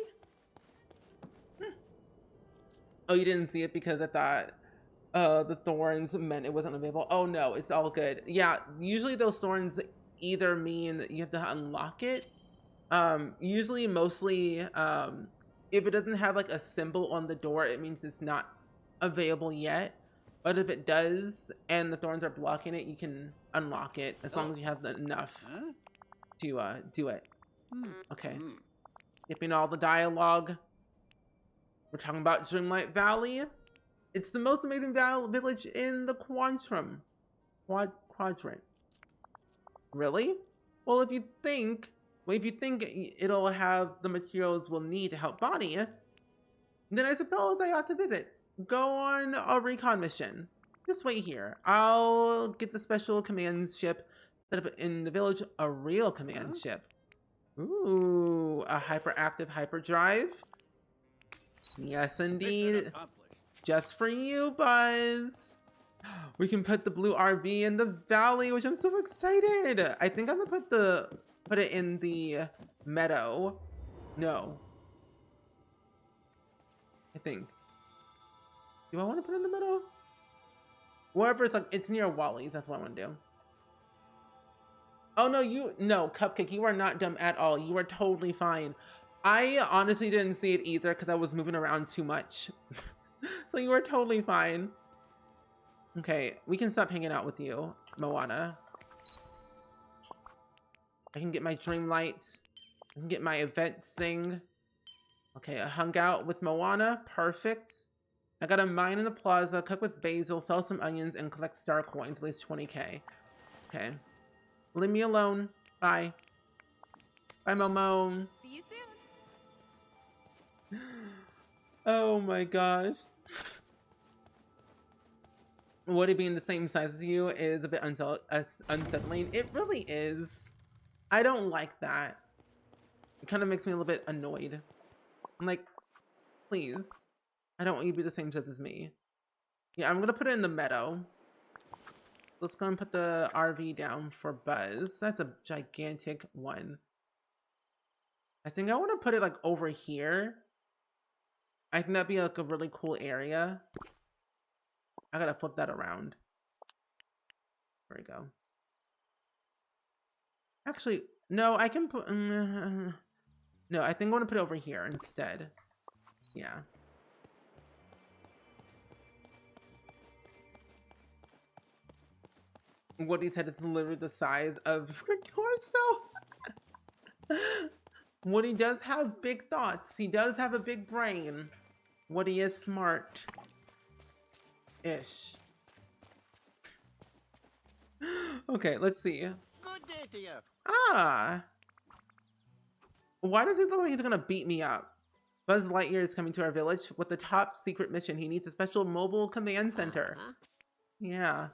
Oh, you didn't see it because I thought the thorns meant it wasn't available. Oh no, it's all good. Yeah, usually those thorns either mean you have to unlock it. Usually, mostly, if it doesn't have like a symbol on the door, it means it's not available yet. But if it does and the thorns are blocking it, you can unlock it as long as you have enough to do it. Okay. Skipping all the dialogue. We're talking about Dreamlight Valley. It's the most amazing village in the quadrant. Really? Well, if you think it'll have the materials we'll need to help Bonnie, then I suppose I ought to visit. Go on a recon mission. Just wait here. I'll get the special command ship set up in the village. A real command ship. Ooh, a hyperactive hyperdrive. Yes, indeed. Just for you, Buzz. We can put the blue RV in the valley, which I'm so excited. I think I'm gonna put it in the meadow. No. I think. Do I want to put it in the meadow? Wherever it's near Wally's, that's what I want to do. Oh no, Cupcake, you are not dumb at all. You are totally fine. I honestly didn't see it either because I was moving around too much. So you are totally fine. Okay, we can stop hanging out with you, Moana. I can get my dream light. I can get my events thing. Okay, I hung out with Moana. Perfect. I got a mine in the plaza, cook with basil, sell some onions, and collect star coins, at least 20k. Okay. Leave me alone. Bye. Bye, Momo. See you soon. Oh my gosh. Woody being the same size as you is a bit unsettling. It really is. I don't like that. It kind of makes me a little bit annoyed. I'm like, please. I don't want you to be the same size as me. Yeah, I'm gonna put it in the meadow. Let's go and put the RV down for Buzz. That's a gigantic one. I think I want to put it like over here. I think that'd be like a really cool area. I gotta flip that around. There we go. Actually, no, I can put... no, I think I want to put it over here instead. Yeah. Woody said it's literally the size of your torso. Woody does have big thoughts. He does have a big brain. Woody is smart. Ish. Okay, let's see. Good day to you. Ah. Why does he look like he's gonna beat me up? Buzz Lightyear is coming to our village with the top secret mission. He needs a special mobile command center. Yeah.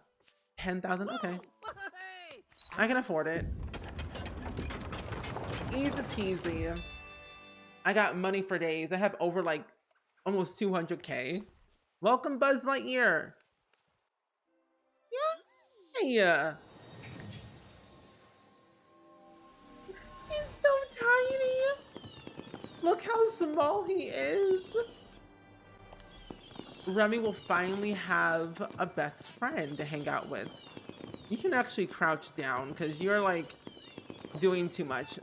10,000, okay. I can afford it. Easy peasy. I got money for days. I have over like almost 200K. Welcome, Buzz Lightyear. Yeah. He's so tiny. Look how small he is. Remy will finally have a best friend to hang out with. You can actually crouch down because you're like doing too much.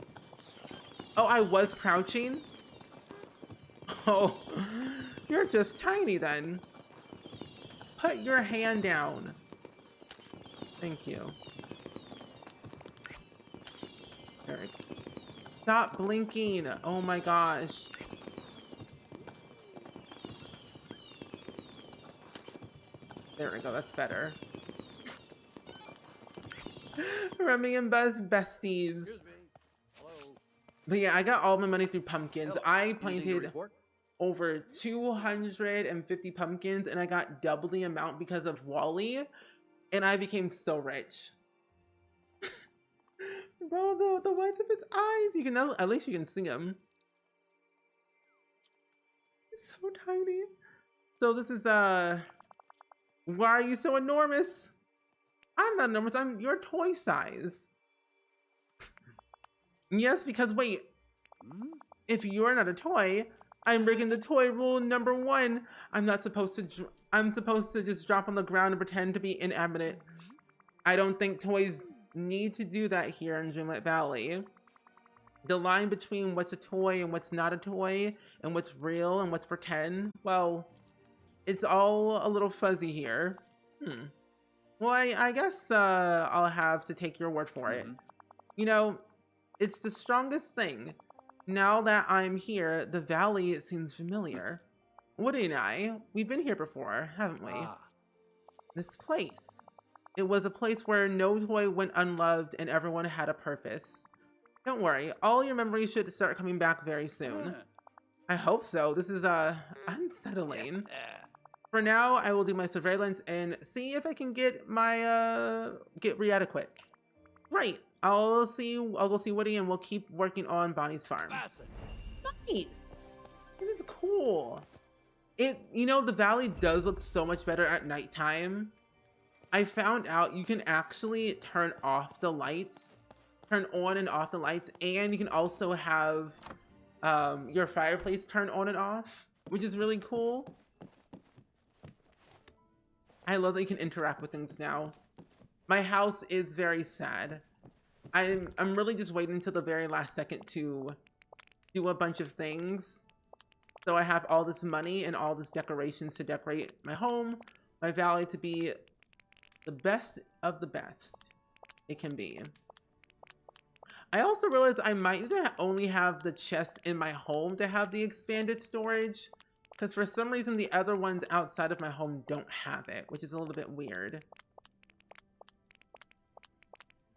Oh, I was crouching? Oh, you're just tiny then. Put your hand down. Thank you. There. Stop blinking. Oh my gosh. There we go, that's better. Remy and Buzz besties. Excuse me. Hello. But yeah, I got all my money through pumpkins. Hello. I Anything to planted report? over 250 pumpkins and I got double the amount because of Wally. And I became so rich. Bro, the whites of his eyes. You can, at least you can see him. He's so tiny. So this is, why are you so enormous? I'm not enormous, I'm your toy size. Yes, because wait, if you're not a toy, I'm breaking the toy rule number 1. I'm supposed to just drop on the ground and pretend to be inanimate. I don't think toys need to do that here in Dreamlight Valley. The line between what's a toy and what's not a toy, and what's real and what's pretend, well, it's all a little fuzzy here. Well, I guess I'll have to take your word for it. You know, it's the strongest thing. Now that I'm here, the valley, it seems familiar. Woody and I, we've been here before, haven't we? This place. It was a place where no toy went unloved and everyone had a purpose. Don't worry, all your memories should start coming back very soon. I hope so. This is unsettling. For now, I will do my surveillance and see if I can get my get re-adequate. Right. I'll go see Woody and we'll keep working on Bonnie's farm. Nice. This is cool. You know, the valley does look so much better at nighttime. I found out you can actually turn off the lights, turn on and off the lights, and you can also have your fireplace turn on and off, which is really cool. I love that you can interact with things now. My house is very sad. I'm really just waiting until the very last second to do a bunch of things. So I have all this money and all this decorations to decorate my home, my valley to be the best of the best it can be. I also realized I might only have the chest in my home to have the expanded storage, because for some reason the other ones outside of my home don't have it, which is a little bit weird.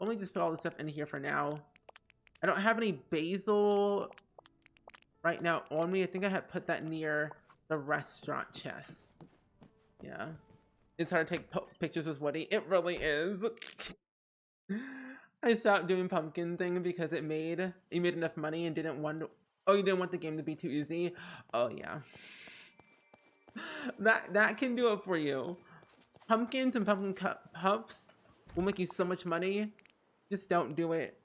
Let me just put all this stuff in here for now. I don't have any basil right now on me. I think I had put that near the restaurant chest. Yeah. It's hard to take pictures with Woody. It really is. I stopped doing pumpkin thing because it made enough money and didn't want to, oh, you didn't want the game to be too easy. Oh yeah. That can do it for you. Pumpkins and puffs will make you so much money. Just don't do it.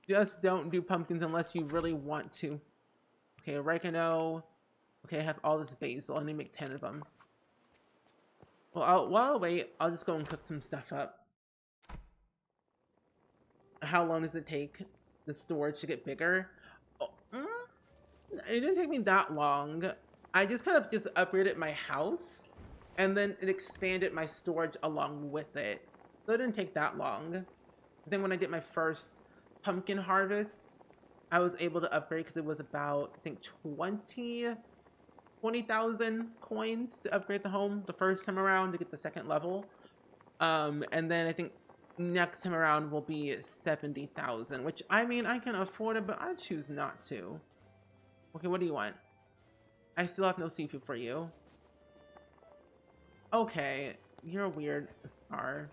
Just don't do pumpkins unless you really want to. Okay, oregano. Okay, I have all this basil. I need to make 10 of them. Well, while I wait, I'll just go and cook some stuff up. How long does it take the storage to get bigger? Oh, it didn't take me that long. I just kind of just upgraded my house, and then it expanded my storage along with it. So it didn't take that long. Then when I did my first pumpkin harvest, I was able to upgrade because it was about, I think, 20,000 coins to upgrade the home the first time around to get the second level. And then I think next time around will be 70,000, which, I mean, I can afford it, but I choose not to. Okay, what do you want? I still have no seafood for you. Okay, you're a weird star.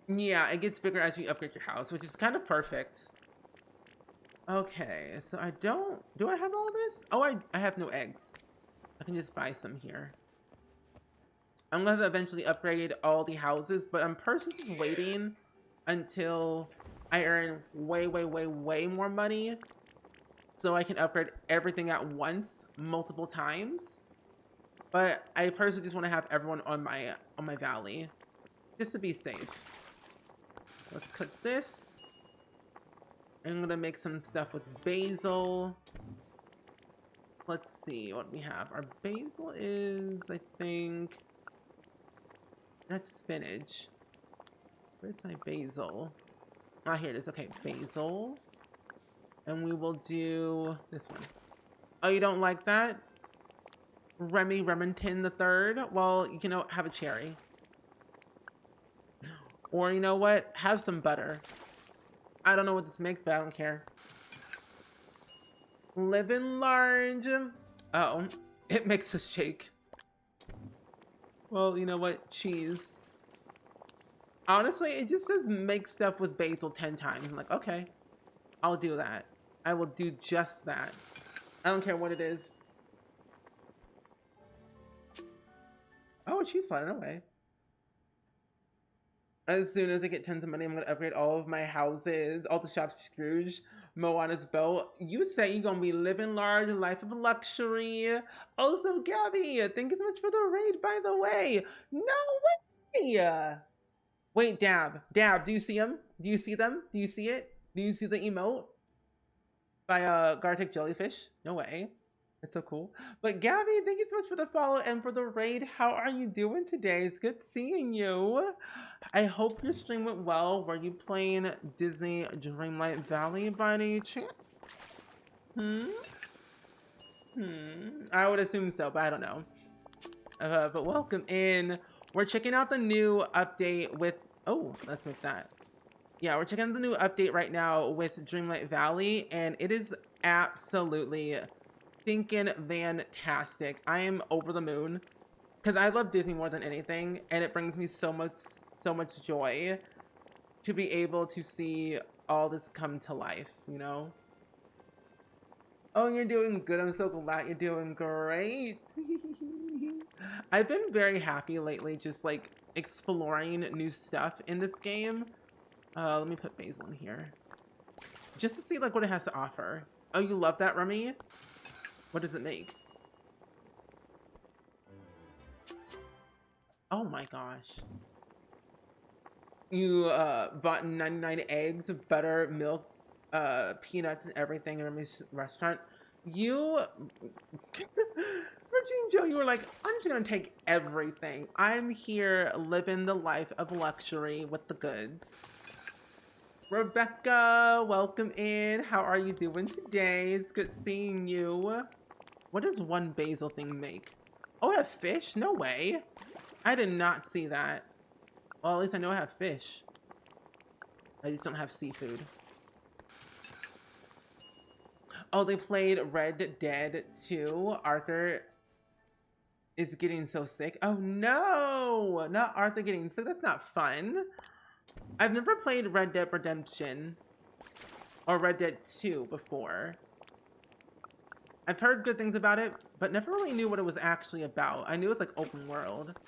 Yeah, it gets bigger as you upgrade your house, which is kind of perfect. Okay, so I don't... Do I have all this? Oh, I have no eggs. I can just buy some here. I'm going to eventually upgrade all the houses, but I'm personally just waiting until I earn way more money so I can upgrade everything at once, multiple times. But I personally just want to have everyone on my valley, just to be safe. Let's cook this. I'm gonna make some stuff with basil. Let's see what we have. Our basil is, I think, that's spinach. Where's my basil? Ah, here it is. Okay, basil. And we will do this one. Oh, you don't like that? Remy Remington the Third? Well, you can have a cherry. Or you know what? Have some butter. I don't know what this makes, but I don't care. Living large. Oh, it makes a shake. Well, you know what? Cheese. Honestly, it just says make stuff with basil 10 times. I'm like, okay, I'll do that. I will do just that. I don't care what it is. Oh, she's flying away. As soon as I get tons of money, I'm going to upgrade all of my houses, all the shops to Scrooge, Moana's boat. You say you're going to be living large, a life of luxury. Also, Gabby, thank you so much for the raid, by the way. No way! Wait, Dab, do you see them? Do you see them? Do you see it? Do you see the emote? By Gartic Jellyfish? No way. It's so cool. But Gabby, thank you so much for the follow and for the raid. How are you doing today? It's good seeing you. I hope your stream went well. Were you playing Disney Dreamlight Valley by any chance? I would assume so, but I don't know. But welcome in. We're checking out the new update with... Oh, let's make that. Yeah, we're checking out the new update right now with Dreamlight Valley, and it is absolutely stinking fantastic. I am over the moon because I love Disney more than anything, and it brings me so much joy to be able to see all this come to life, you know? Oh, you're doing good. I'm so glad you're doing great. I've been very happy lately, just like exploring new stuff in this game. Let me put basil in here just to see like what it has to offer. Oh, you love that, Remy? What does it make? Oh my gosh. You bought 99 eggs, butter, milk, peanuts, and everything in Remy's restaurant. You, Regine Joe, you were like, I'm just gonna take everything. I'm here living the life of luxury with the goods. Rebecca, welcome in. How are you doing today? It's good seeing you. What does one basil thing make? Oh, I have fish? No way. I did not see that. Well, at least I know I have fish. I just don't have seafood. Oh, they played Red Dead 2. Arthur is getting so sick. Oh no, not Arthur getting sick. That's not fun. I've never played Red Dead Redemption or Red Dead 2 before. I've heard good things about it, but never really knew what it was actually about. I knew it was like open world.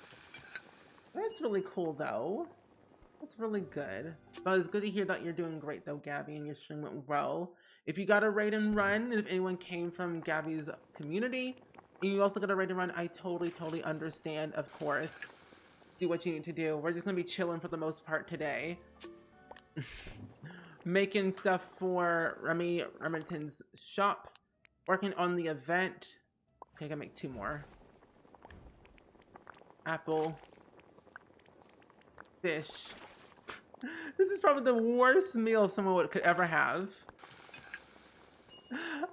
That's really cool though. That's really good. But it's good to hear that you're doing great though, Gabby, and your stream went well. If you got a raid and run, and if anyone came from Gabby's community, and you also got a raid and run, I totally understand, of course. Do what you need to do. We're just gonna be chilling for the most part today. Making stuff for Remy Remington's shop. Working on the event. Okay, I gotta make 2 more. Apple. Fish. This is probably the worst meal someone could ever have.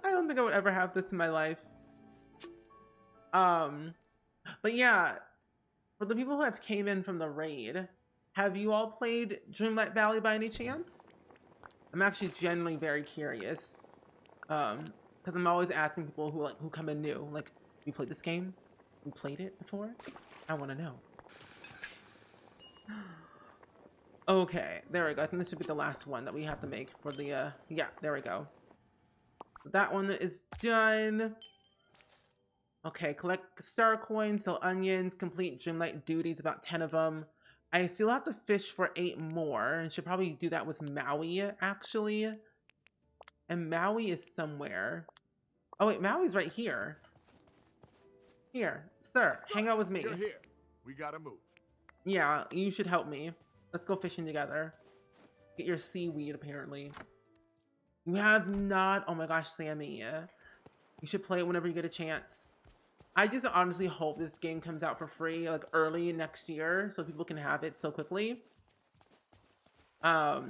I don't think I would ever have this in my life. But yeah, for the people who have came in from the raid, have you all played Dreamlight Valley by any chance? I'm actually genuinely very curious. Because I'm always asking people who come in new, like, you played this game? You played it before? I want to know. Okay, there we go. I think this should be the last one that we have to make for the, yeah, there we go. That one is done. Okay, collect star coins, sell onions, complete Dreamlight duties, about 10 of them. I still have to fish for 8 more, and should probably do that with Maui, actually. And Maui is somewhere. Oh wait, Maui's right here. Here, sir, hang out with me. You're here. We gotta move. Yeah, you should help me. Let's go fishing together. Get your seaweed, apparently. You have not. Oh my gosh, Sammy. You should play it whenever you get a chance. I just honestly hope this game comes out for free, like early next year, so people can have it so quickly. I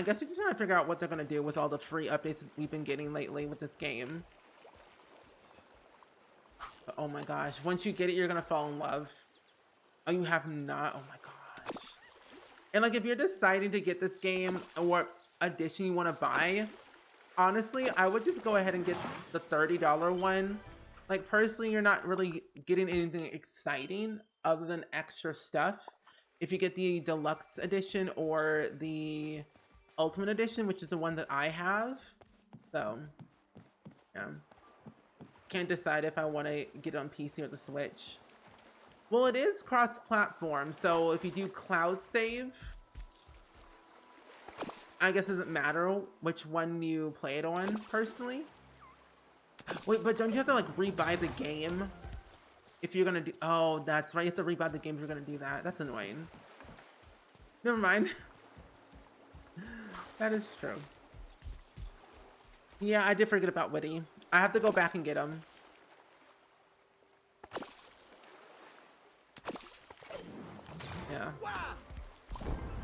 guess we're just trying to figure out what they're gonna do with all the free updates we've been getting lately with this game. But, oh my gosh, once you get it, you're gonna fall in love. Oh, you have not? Oh my gosh. And like, if you're deciding to get this game or what edition you want to buy, honestly, I would just go ahead and get the $30 one. Like, personally, you're not really getting anything exciting other than extra stuff. If you get the deluxe edition or the ultimate edition, which is the one that I have. So, yeah. Can't decide if I want to get it on PC or the Switch. Well, it is cross-platform, so if you do cloud save, I guess it doesn't matter which one you play it on, personally. Wait, but don't you have to, like, rebuy the game? If you're gonna do... Oh, that's right, you have to rebuy the game if you're gonna do that. That's annoying. Never mind. That is true. Yeah, I did forget about Woody. I have to go back and get him. Yeah.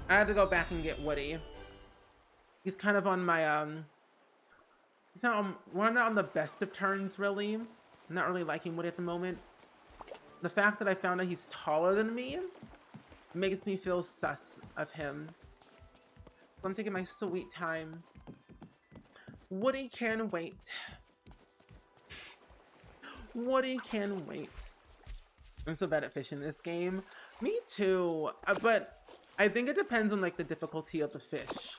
I had to go back and get Woody. He's kind of on my, he's not on, we're not on the best of terms, really. I'm not really liking Woody at the moment. The fact that I found out he's taller than me makes me feel sus of him. So I'm taking my sweet time. Woody can wait. Woody can wait. I'm so bad at fishing this game. Me too, but I think it depends on like the difficulty of the fish.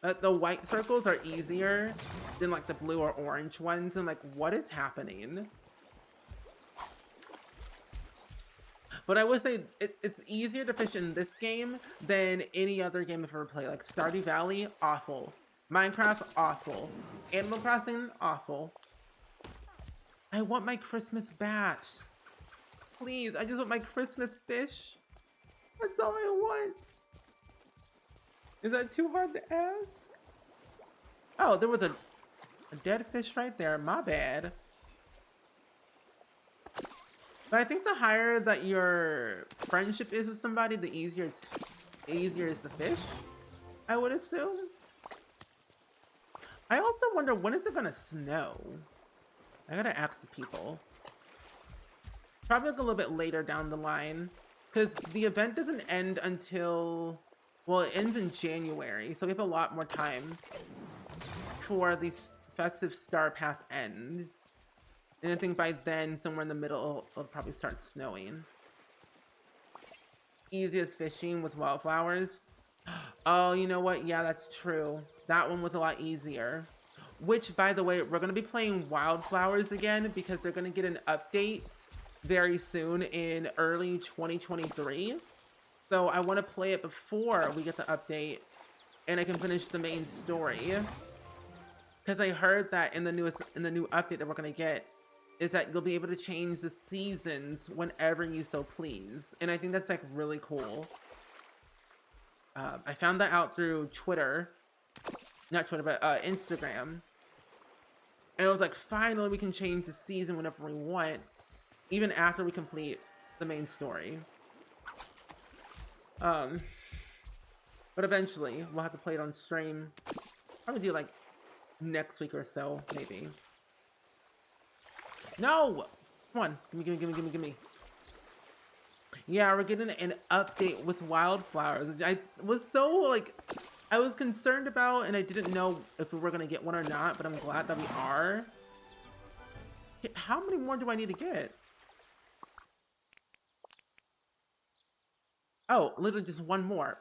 The white circles are easier than like the blue or orange ones, and like, what is happening? But I would say it's easier to fish in this game than any other game I've ever played. Like Stardew Valley, awful. Minecraft, awful. Animal Crossing, awful. I want my Christmas bass. Please, I just want my Christmas fish. That's all I want. Is that too hard to ask? Oh, there was a dead fish right there. My bad. But I think the higher that your friendship is with somebody, the easier is the fish, I would assume. I also wonder, when is it gonna snow? I gotta ask the people. Probably like a little bit later down the line, because the event doesn't end until, well, it ends in January, so we have a lot more time for the festive Star Path ends. And I think by then, somewhere in the middle, it'll probably start snowing. Easiest fishing with wildflowers. Oh, you know what? Yeah, that's true. That one was a lot easier. Which, by the way, we're going to be playing wildflowers again because they're going to get an update very soon in early 2023. So I want to play it before we get the update and I can finish the main story. Because I heard that in the new update that we're going to get is that you'll be able to change the seasons whenever you so please. And I think that's like really cool. I found that out through Twitter. Not Twitter, but Instagram. And it was like, finally we can change the season whenever we want, even after we complete the main story. But eventually, we'll have to play it on stream. Probably do like next week or so, maybe. No! Come on, give me. Yeah, we're getting an update with wildflowers. I was so, like, I was concerned about, and I didn't know if we were going to get one or not, but I'm glad that we are. How many more do I need to get? Oh, literally just one more.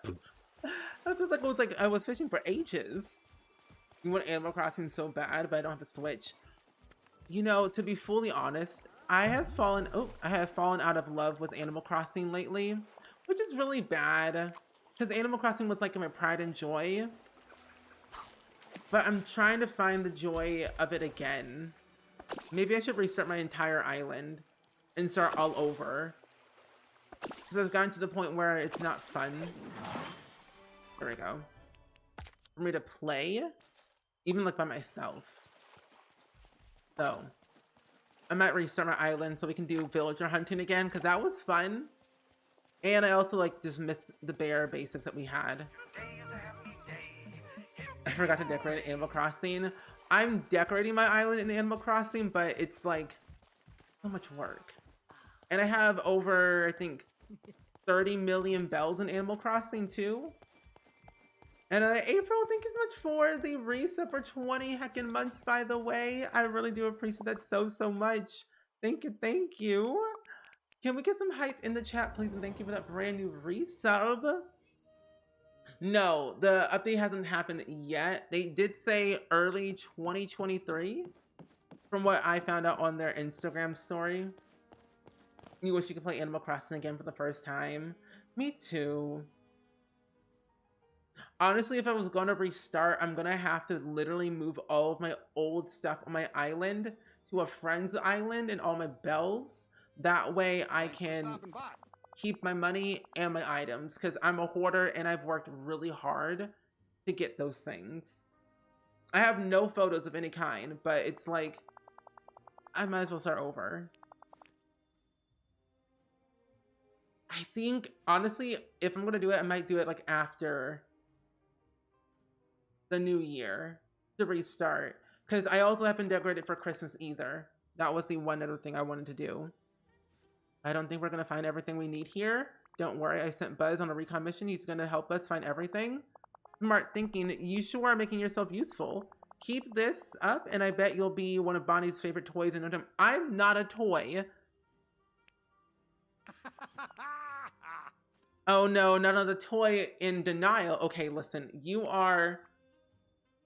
I feel like I was fishing for ages. You want Animal Crossing so bad, but I don't have to switch. You know, to be fully honest, I have fallen out of love with Animal Crossing lately, which is really bad because Animal Crossing was like my pride and joy. But I'm trying to find the joy of it again. Maybe I should restart my entire island and start all over. Because I've gotten to the point where it's not fun. There we go. For me to play, even like by myself. So, I might restart my island so we can do villager hunting again, because that was fun. And I also like just missed the bare basics that we had. I forgot to decorate Animal Crossing. I'm decorating my island in Animal Crossing, but it's like so much work. And I have over, I think, 30 million bells in Animal Crossing too. And April, thank you so much for the reset for 20 heckin' months, by the way. I really do appreciate that so much. Thank you. Can we get some hype in the chat, please? And thank you for that brand new resub. No, the update hasn't happened yet. They did say early 2023, from what I found out on their Instagram story. You wish you could play Animal Crossing again for the first time. Me too. Honestly, if I was going to restart, I'm going to have to literally move all of my old stuff on my island to a friend's island and all my bells. That way I can keep my money and my items, because I'm a hoarder and I've worked really hard to get those things. I have no photos of any kind, but it's like, I might as well start over. I think, honestly, if I'm going to do it, I might do it like after the new year to restart, because I also haven't decorated for Christmas either. That was the one other thing I wanted to do. I don't think we're going to find everything we need here. Don't worry, I sent Buzz on a recon mission. He's going to help us find everything. Smart thinking. You sure are making yourself useful. Keep this up, and I bet you'll be one of Bonnie's favorite toys in no time. I'm not a toy. Oh no, none of the toy in denial. Okay, listen, you are...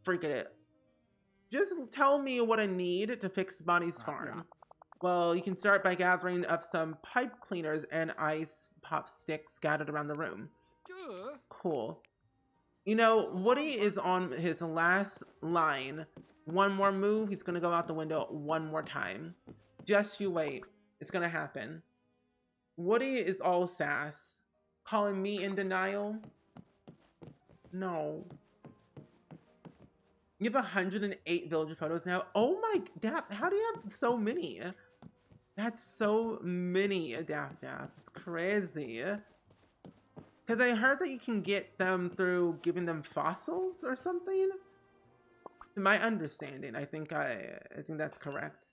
Forget it. Just tell me what I need to fix Bonnie's farm. Yeah. Well, you can start by gathering up some pipe cleaners and ice pop sticks scattered around the room. Cool. You know, Woody is on his last line. One more move, he's gonna go out the window one more time. Just you wait. It's gonna happen. Woody is all sass. Calling me in denial? No. You have 108 villager photos now. Oh my, Dap, how do you have so many? That's so many, Dap. It's crazy. Because I heard that you can get them through giving them fossils or something. To my understanding, I think that's correct.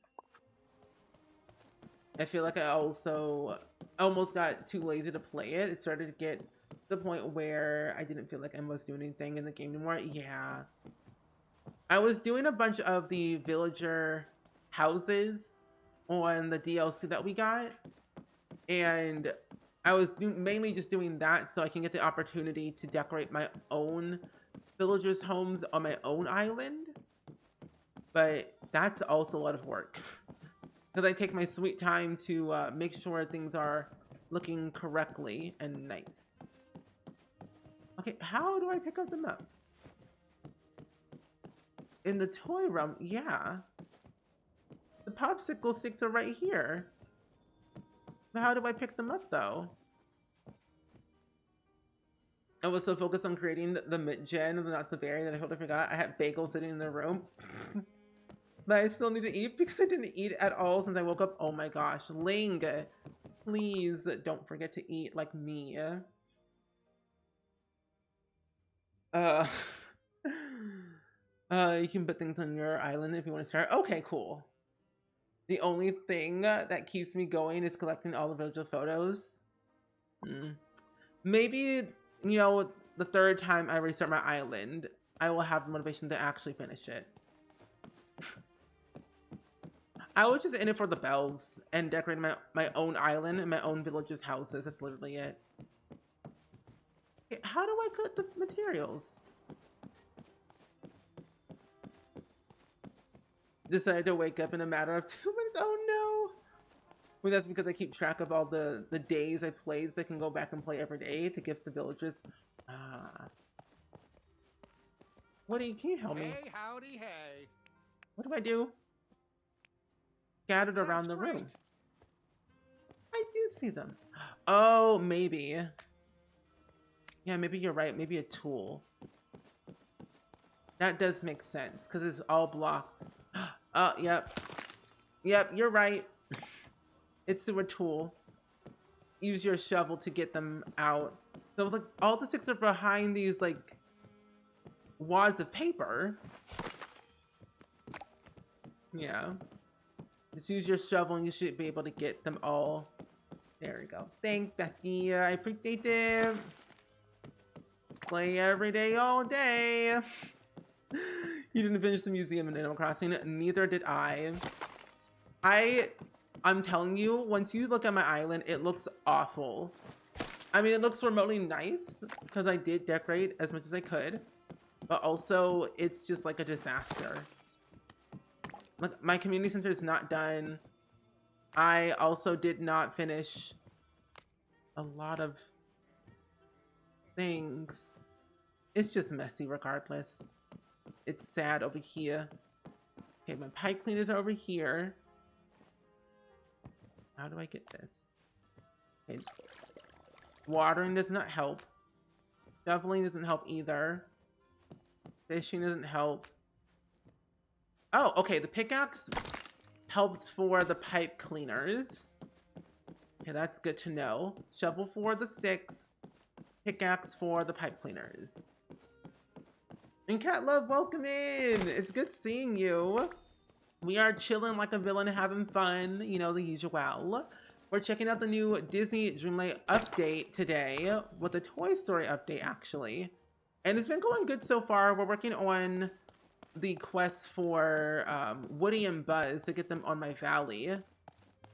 I feel like I also almost got too lazy to play it. It started to get to the point where I didn't feel like I was doing anything in the game anymore. Yeah. I was doing a bunch of the villager houses on the DLC that we got, and I was mainly just doing that so I can get the opportunity to decorate my own villagers' homes on my own island. But that's also a lot of work because I take my sweet time to make sure things are looking correctly and nice. Okay, how do I pick up them up? In the toy room, yeah. The popsicle sticks are right here. But how do I pick them up though? I was so focused on creating the mid-gen of the Not So Berry that I totally forgot I had bagels sitting in the room. But I still need to eat because I didn't eat at all since I woke up. Oh my gosh, Ling, please don't forget to eat like me. Uh, you can put things on your island if you want to start. Okay, cool. The only thing that keeps me going is collecting all the villager photos. Maybe, you know, the third time I restart my island, I will have the motivation to actually finish it. I was just in it for the bells and decorating my own island and my own villagers' houses. That's literally it. Okay, how do I cut the materials? Decided to wake up in a matter of 2 minutes. Oh no! Well, that's because I keep track of all the days I played so I can go back and play every day to give the villagers. Woody, can you help me? Hey, howdy, hey. What do I do? Scattered around the That's great. room. I do see them. Oh, maybe. Yeah, maybe you're right. Maybe a tool. That does make sense because it's all blocked. Oh, yep. Yep, you're right. It's through a tool. Use your shovel to get them out. So like all the sticks are behind these like wads of paper. Yeah. Just use your shovel and you should be able to get them all. There we go. Thanks, Becky. I appreciate it. Play every day, all day. You didn't finish the museum in Animal Crossing. Neither did I. I'm telling you, once you look at my island, it looks awful. I mean, it looks remotely nice because I did decorate as much as I could, but also it's just like a disaster. Like, my community center is not done. I also did not finish a lot of things. It's just messy regardless. It's sad over here. Okay, my pipe cleaners are over here. How do I get this? Okay. Watering does not help. Shoveling doesn't help either. Fishing doesn't help. Oh, okay, the pickaxe helps for the pipe cleaners. Okay, that's good to know. Shovel for the sticks. Pickaxe for the pipe cleaners. And Cat Love, welcome in! It's good seeing you. We are chilling like a villain, having fun, you know, the usual. We're checking out the new Disney Dreamlight update today, with a Toy Story update, actually. And it's been going good so far. We're working on the quest for Woody and Buzz to get them on my valley.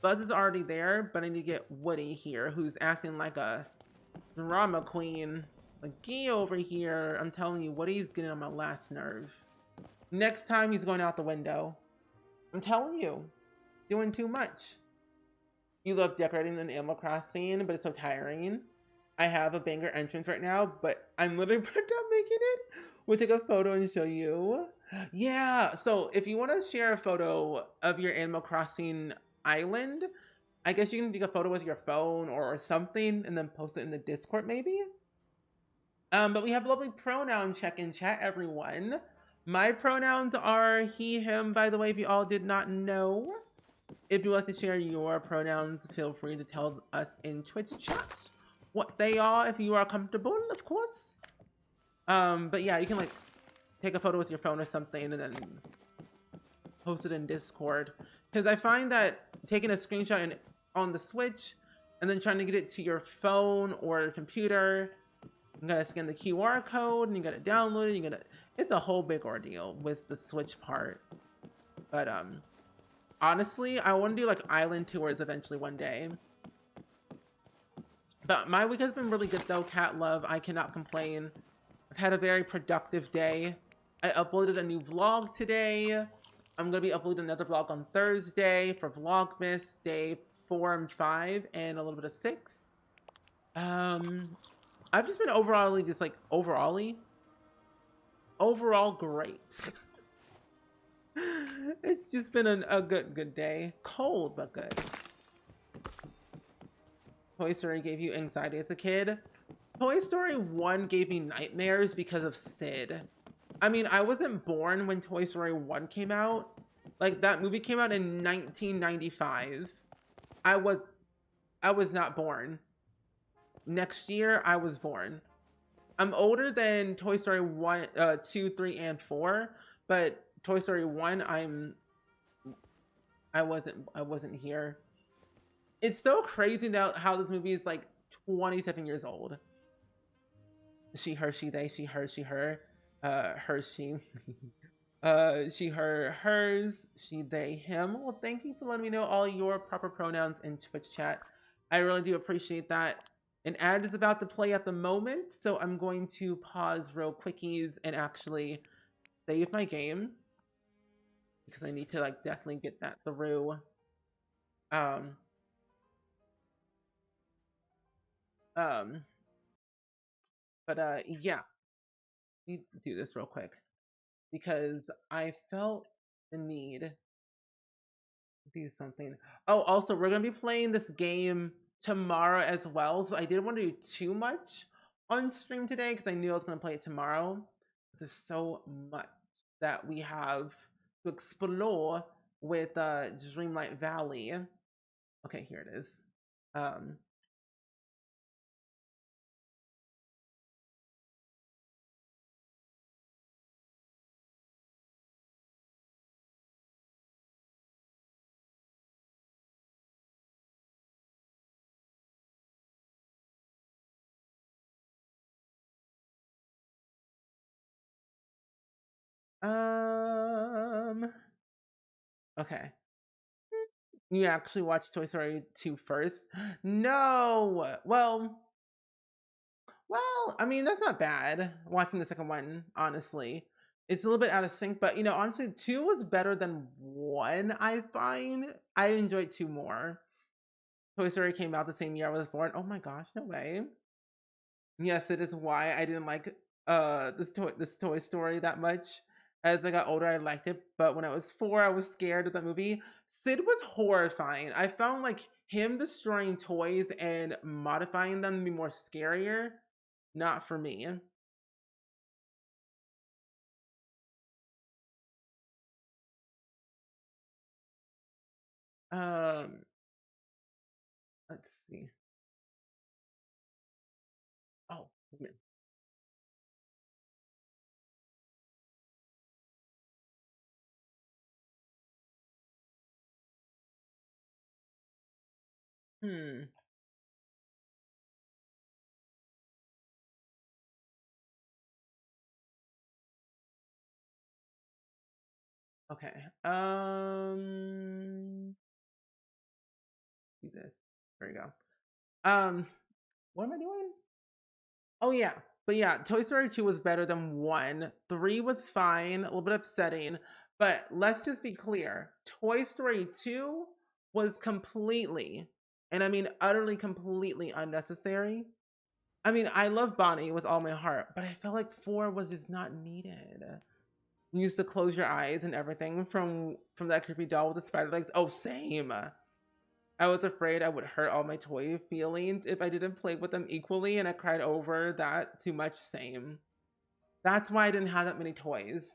Buzz is already there, but I need to get Woody here, who's acting like a drama queen. Like, Gee over here, I'm telling you, Woody's getting on my last nerve. Next time, he's going out the window. I'm telling you, doing too much. You love decorating an Animal Crossing, but it's so tiring. I have a banger entrance right now, but I'm literally put up making it. We'll take a photo and show you. Yeah, so if you want to share a photo of your Animal Crossing island, I guess you can take a photo with your phone or something and then post it in the Discord maybe. But we have a lovely pronoun check in chat, everyone. My pronouns are he, him, by the way, if you all did not know. If you'd like to share your pronouns, feel free to tell us in Twitch chat what they are if you are comfortable, of course. But yeah, you can like take a photo with your phone or something and then post it in Discord. Because I find that taking a screenshot on the Switch and then trying to get it to your phone or computer, you gotta scan the QR code and you gotta download it, it's a whole big ordeal with the Switch part. But honestly, I want to do like island tours eventually one day. But my week has been really good though. Cat love, I cannot complain. I've had a very productive day. I uploaded a new vlog today. I'm gonna be uploading another vlog on Thursday for Vlogmas day 4 and 5 and a little bit of 6. I've just been overall great. It's just been a good day. Cold but good. Toy Story gave you anxiety as a kid? Toy Story 1 gave me nightmares because of Sid. I mean, I wasn't born when Toy Story 1 came out. Like, that movie came out in 1995. I was not born. Next year, I was born. I'm older than Toy Story 1, 2, 3, and 4, but Toy Story 1, I wasn't here. It's so crazy now how this movie is like 27 years old. She, her, she, they, she, her, her, she, she, her, hers, she, they, him. Well, thank you for letting me know all your proper pronouns in Twitch chat. I really do appreciate that. An ad is about to play at the moment, so I'm going to pause real quickies and actually save my game because I need to like definitely get that through. Yeah, need to do this real quick because I felt the need to do something. Oh, also, we're gonna be playing this game tomorrow as well, so I didn't want to do too much on stream today because I knew I was gonna play it tomorrow. There's so much that we have to explore with Dreamlight Valley. Okay, here it is. Okay. You actually watched Toy Story 2 first? No! Well, I mean, that's not bad, watching the second one, honestly. It's a little bit out of sync, but, you know, honestly, 2 was better than 1, I find. I enjoyed 2 more. Toy Story came out the same year I was born. Oh my gosh, no way. Yes, it is why I didn't like this Toy Story that much. As I got older, I liked it, but when I was 4, I was scared of that movie. Sid was horrifying. I found like him destroying toys and modifying them to be more scarier. Not for me. Um, let's see. Oh, wait a minute. Hmm. Okay. Do this. There you go. What am I doing? Oh yeah. But yeah, Toy Story 2 was better than 1. 3 was fine, a little bit upsetting. But let's just be clear. Toy Story 2 was completely, and I mean utterly completely unnecessary. I mean, I love Bonnie with all my heart, but I felt like 4 was just not needed. You used to close your eyes and everything from that creepy doll with the spider legs. Oh, same. I was afraid I would hurt all my toy feelings if I didn't play with them equally, and I cried over that too much. Same. That's why I didn't have that many toys.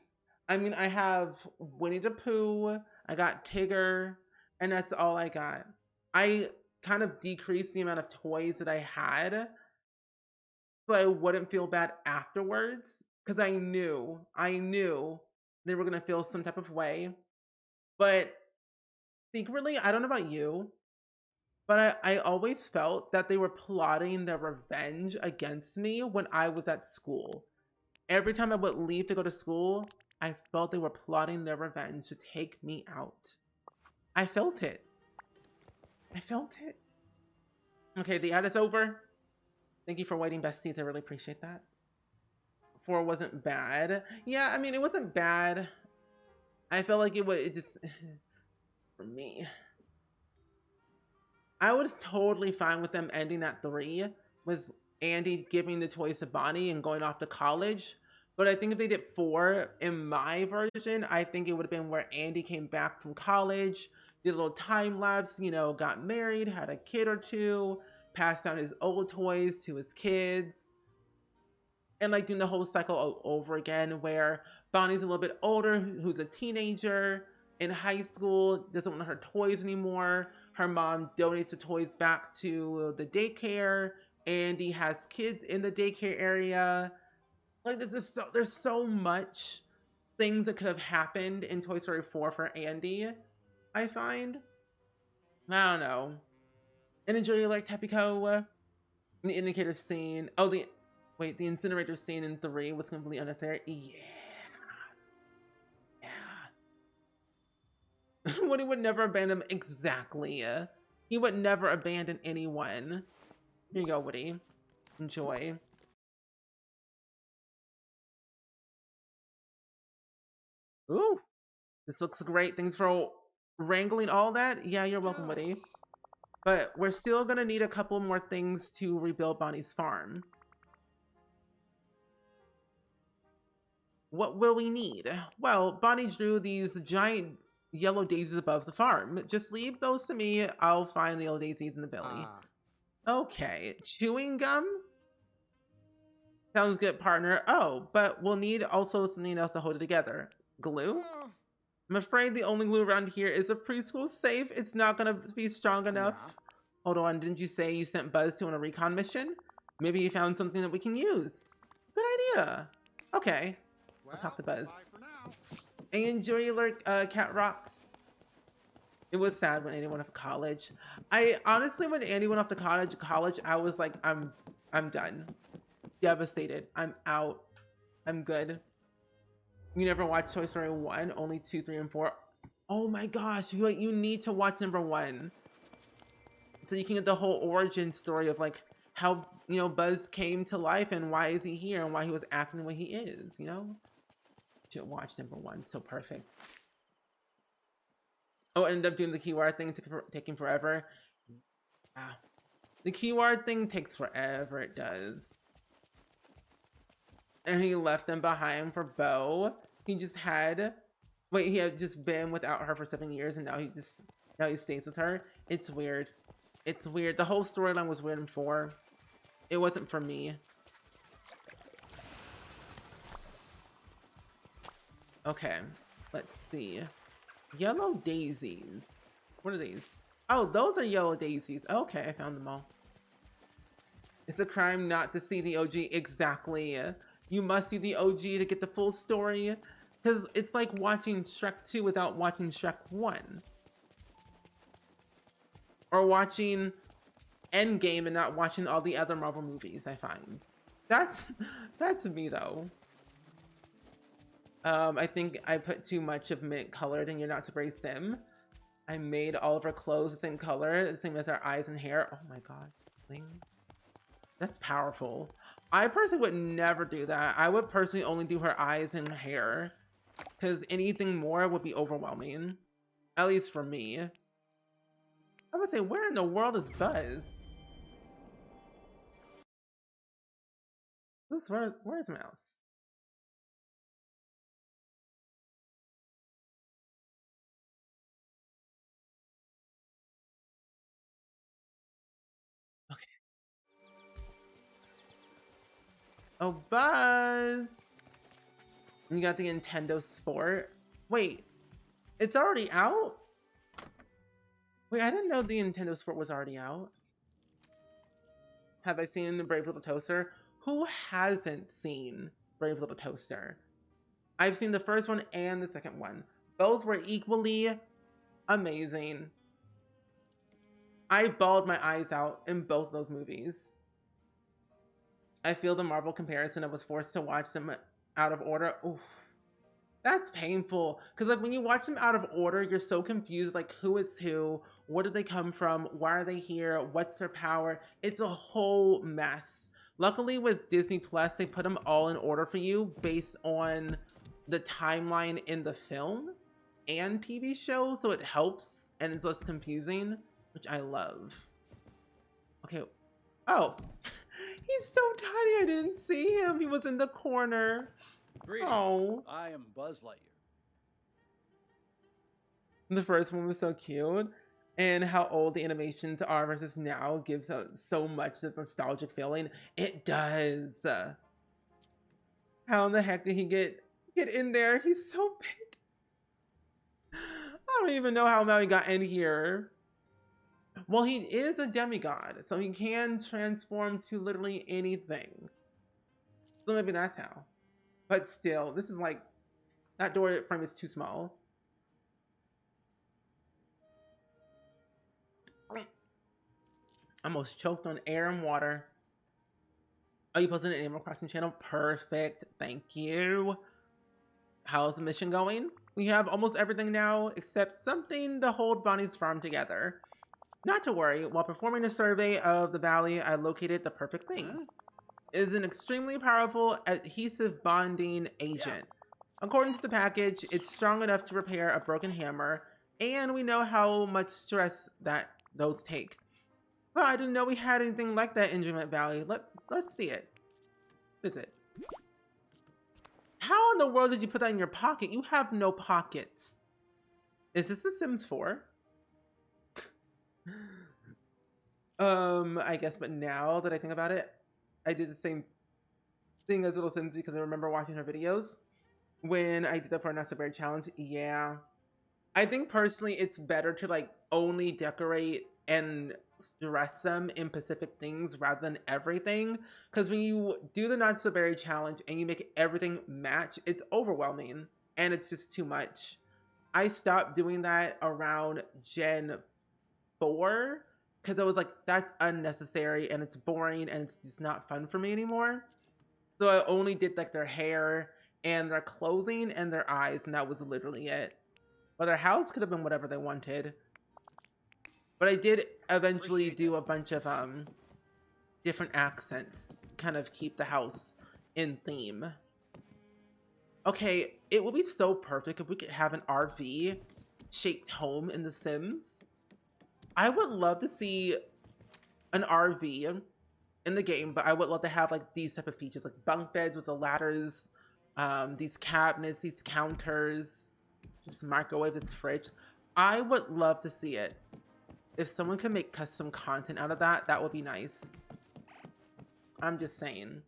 I mean, I have Winnie the Pooh, I got Tigger, and that's all I got. I kind of decreased the amount of toys that I had so I wouldn't feel bad afterwards because I knew they were going to feel some type of way. But secretly, I don't know about you, but I always felt that they were plotting their revenge against me when I was at school. Every time I would leave to go to school, I felt they were plotting their revenge to take me out. I felt it. I felt it. Okay, the ad is over. Thank you for waiting, besties. I really appreciate that. 4 wasn't bad. Yeah, I mean, it wasn't bad. I felt like it just, for me. I was totally fine with them ending at 3, with Andy giving the toys to Bonnie and going off to college. But I think if they did 4, in my version, I think it would have been where Andy came back from college, did a little time lapse, you know, got married, had a kid or two, passed down his old toys to his kids, and like doing the whole cycle over again, where Bonnie's a little bit older, who's a teenager in high school, doesn't want her toys anymore. Her mom donates the toys back to the daycare. Andy has kids in the daycare area. Like there's so much things that could have happened in Toy Story 4 for Andy, I find. I don't know. And enjoy your like Tepico. The indicator scene. Oh, the incinerator scene in 3 was completely unnecessary. Yeah. Woody would never abandon him. Exactly. He would never abandon anyone. Here you go, Woody. Enjoy. Ooh, this looks great. Thanks for wrangling all that. Yeah, you're welcome, Woody. But we're still gonna need a couple more things to rebuild Bonnie's farm. What will we need? Well, Bonnie drew these giant yellow daisies above the farm. Just leave those to me. I'll find the yellow daisies in the valley. Okay, chewing gum? Sounds good, partner. Oh, but we'll need also something else to hold it together. Glue? I'm afraid the only glue around here is a preschool safe. It's not gonna be strong enough. Yeah. Hold on, didn't you say you sent Buzz to on a recon mission? Maybe you found something that we can use. Good idea. Okay, well, I'll talk to Buzz. And enjoy your Cat Rocks. It was sad when Andy went off to college. I honestly, when Andy went off to college, I was like, I'm done. Devastated. I'm out. I'm good. You never watched Toy Story 1, only 2, 3, and 4. Oh my gosh, you need to watch number 1. So you can get the whole origin story of like how, you know, Buzz came to life and why is he here and why he was acting the way he is, you know? You should watch number 1, so perfect. Oh, ended up doing the keyword thing, taking forever. Ah, the keyword thing takes forever, it does. And he left them behind for Bo. He had just been without her for 7 years, and now he stays with her. It's weird. It's weird. The whole storyline was weird in 4. It wasn't for me. Okay, let's see. Yellow daisies. What are these? Oh, those are yellow daisies. Okay, I found them all. It's a crime not to see the OG. Exactly. You must see the OG to get the full story. Because it's like watching Shrek 2 without watching Shrek 1. Or watching Endgame and not watching all the other Marvel movies, I find. That's me, though. I think I put too much of mint colored and you're not super sim. I made all of her clothes the same color, the same as her eyes and hair. Oh my god. That's powerful. I personally would never do that. I would personally only do her eyes and hair. Because anything more would be overwhelming. At least for me. I would say, where in the world is Buzz? Oops, where's Mouse? Okay. Oh, Buzz! You got the Nintendo Sport. Wait, it's already out? Wait, I didn't know the Nintendo Sport was already out. Have I seen the Brave Little Toaster? Who hasn't seen Brave Little Toaster? I've seen the first one and the second one. Both were equally amazing. I bawled my eyes out in both those movies. I feel the Marvel comparison. I was forced to watch them out of order. Oof. That's painful. Because like when you watch them out of order, you're so confused, like who is who, where did they come from, why are they here, what's their power? It's a whole mess. Luckily with Disney Plus, they put them all in order for you based on the timeline in the film and TV show, so it helps and it's less confusing, which I love. Okay. Oh, he's so tiny. I didn't see him. He was in the corner. Greetings. Oh. I am Buzz Lightyear. The first one was so cute. And how old the animations are versus now gives so much of nostalgic feeling. It does. How in the heck did he get in there? He's so big. I don't even know how Maui got in here. Well, he is a demigod, so he can transform to literally anything. So maybe that's how. But still, this is like, that door frame is too small. Almost choked on air and water. Are you posting an Animal Crossing channel? Perfect. Thank you. How's the mission going? We have almost everything now except something to hold Bonnie's farm together. Not to worry, while performing a survey of the valley, I located the perfect thing. It is an extremely powerful adhesive bonding agent. According to the package, it's strong enough to repair a broken hammer, and we know how much stress that those take. Well, I didn't know we had anything like that in Dreamlight Valley. Let's see it. Visit. How in the world did you put that in your pocket? You have no pockets. Is this The Sims 4? I guess, but now that I think about it, I did the same thing as Little Sims because I remember watching her videos when I did that for a Not So Berry challenge. Yeah. I think personally it's better to like only decorate and dress them in specific things rather than everything. Because when you do the Not So Berry challenge and you make everything match, it's overwhelming and it's just too much. I stopped doing that around Gen 4 because I was like, that's unnecessary and it's boring and it's just not fun for me anymore. So I only did like their hair and their clothing and their eyes, and that was literally it. But their house could have been whatever they wanted. But I did eventually do a bunch of different accents, kind of keep the house in theme. Okay, it would be so perfect if we could have an RV shaped home in The Sims. I would love to see an RV in the game, but I would love to have like these type of features, like bunk beds with the ladders, these cabinets, these counters, just microwave, this fridge. I would love to see it. If someone could make custom content out of that, that would be nice. I'm just saying.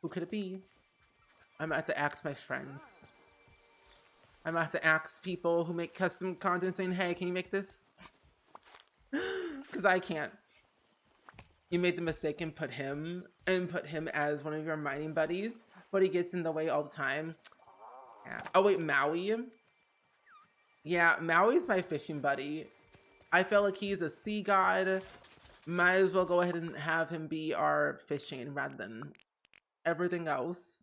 Who could it be? I'm gonna have to ask my friends. I'm gonna have to ask people who make custom content saying, hey, can you make this? Because I can't. You made the mistake and put him as one of your mining buddies, but he gets in the way all the time. Yeah. Oh wait, Maui? Yeah, Maui's my fishing buddy. I feel like he's a sea god. Might as well go ahead and have him be our fishing rather than everything else.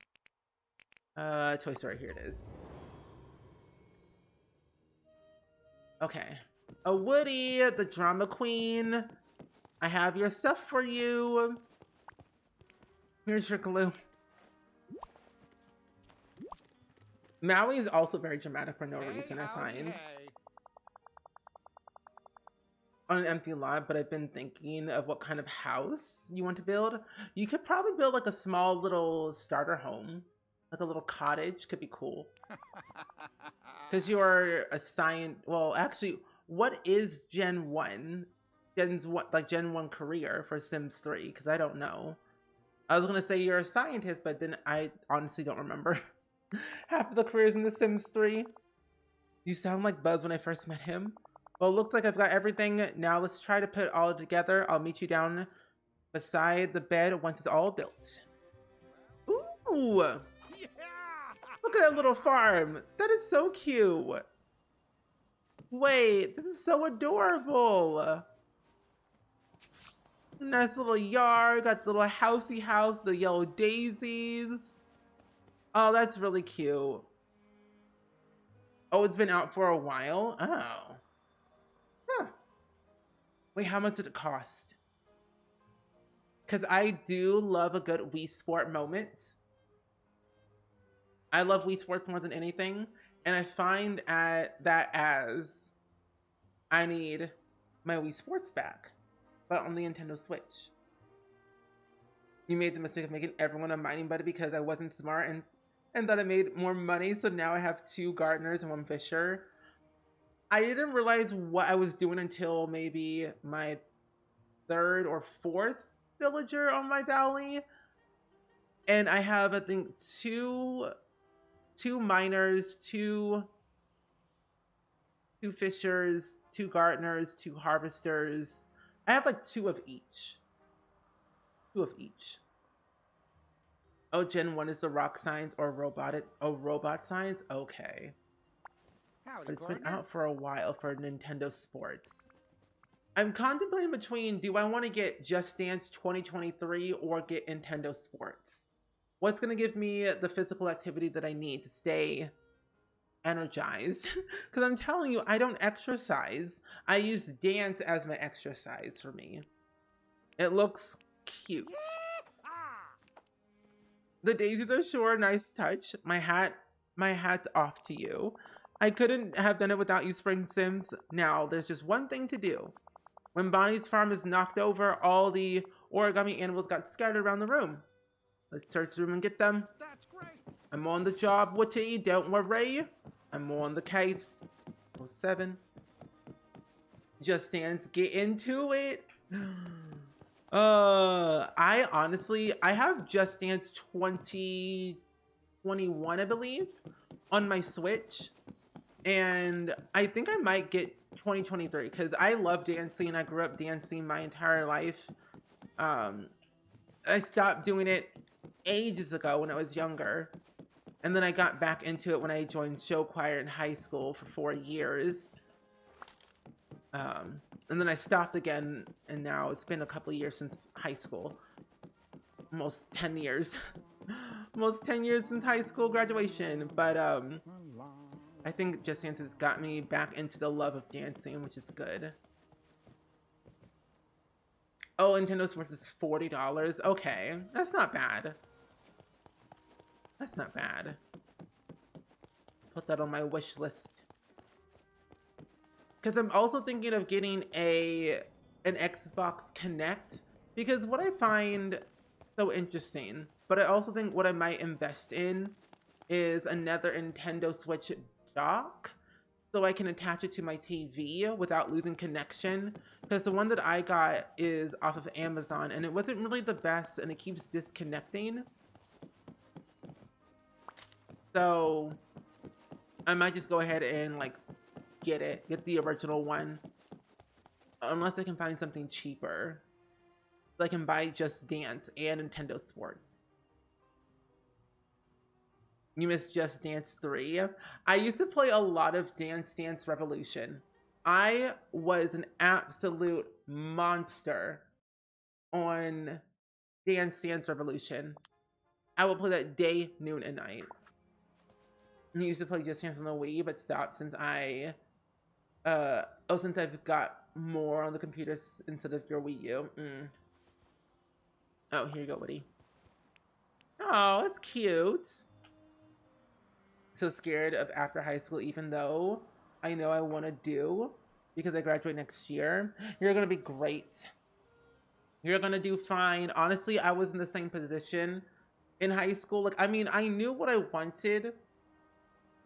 Toy Story, here it is. Okay. A Woody, the drama queen. I have your stuff for you. Here's your glue. Maui is also very dramatic for no reason, I find. On an empty lot, but I've been thinking of what kind of house you want to build. You could probably build like a small little starter home. Like a little cottage could be cool. Because you're a science. Well, actually, what is Gen 1? Gen 1 career for Sims 3? Because I don't know. I was going to say you're a scientist, but then I honestly don't remember half of the careers in The Sims 3. You sound like Buzz when I first met him. Well, it looks like I've got everything. Now let's try to put it all together. I'll meet you down beside the bed once it's all built. Ooh! Yeah! Look at that little farm. That is so cute. Wait, this is so adorable. Nice little yard, got the little housey house, the yellow daisies. Oh, that's really cute. Oh, it's been out for a while? Oh. Huh. Wait, how much did it cost? Because I do love a good Wii Sport moment. I love Wii Sports more than anything. And I find that as I need my Wii Sports back, but on the Nintendo Switch. You made the mistake of making everyone a mining buddy because I wasn't smart and thought I made more money. So now I have 2 gardeners and 1 fisher. I didn't realize what I was doing until maybe my 3rd or 4th villager on my valley. And I have, I think, two miners, two fishers, 2 gardeners, 2 harvesters. I have like 2 of each. 2 of each. Oh, Gen 1 is the rock science or robot science? Okay. Howdy, But it's been partner. out for a while for Nintendo Sports. I'm contemplating between, do I want to get Just Dance 2023 or get Nintendo Sports? What's going to give me the physical activity that I need to stay energized? Because I'm telling you, I don't exercise. I use dance as my exercise for me. It looks cute. The daisies are sure a nice touch. My hat's off to you. I couldn't have done it without you, Spring Sims. Now, there's just one thing to do. When Bonnie's farm is knocked over, all the origami animals got scattered around the room. Let's search the room and get them. That's great. I'm on the job, Woody. Don't worry. I'm on the case. 07. Just Dance, get into it. I honestly, I have Just Dance 2021, I believe, on my Switch. And I think I might get 2023 because I love dancing. I grew up dancing my entire life. I stopped doing it ages ago when I was younger. And then I got back into it when I joined show choir in high school for 4 years. And then I stopped again, and now it's been a couple of years since high school. Almost 10 years. Almost 10 years since high school graduation. But I think Just Dance has got me back into the love of dancing, which is good. Oh, Nintendo Sports is $40. Okay, that's not bad. That's not bad. Put that on my wish list. Because I'm also thinking of getting an Xbox Connect. Because what I find so interesting, but I also think what I might invest in is another Nintendo Switch dock. So I can attach it to my TV without losing connection. Because the one that I got is off of Amazon and it wasn't really the best and it keeps disconnecting. So I might just go ahead and like get the original one. Unless I can find something cheaper. So I can buy Just Dance and Nintendo Sports. You missed Just Dance 3. I used to play a lot of Dance Dance Revolution. I was an absolute monster on Dance Dance Revolution. I would play that day, noon, and night. I used to play Just Dance on the Wii, but stopped since since I've got more on the computer instead of your Wii U. Oh, here you go, Woody. Oh, that's cute. So scared of after high school, even though I know I want to do, because I graduate next year. You're going to be great. You're going to do fine. Honestly, I was in the same position in high school. Like, I mean, I knew what I wanted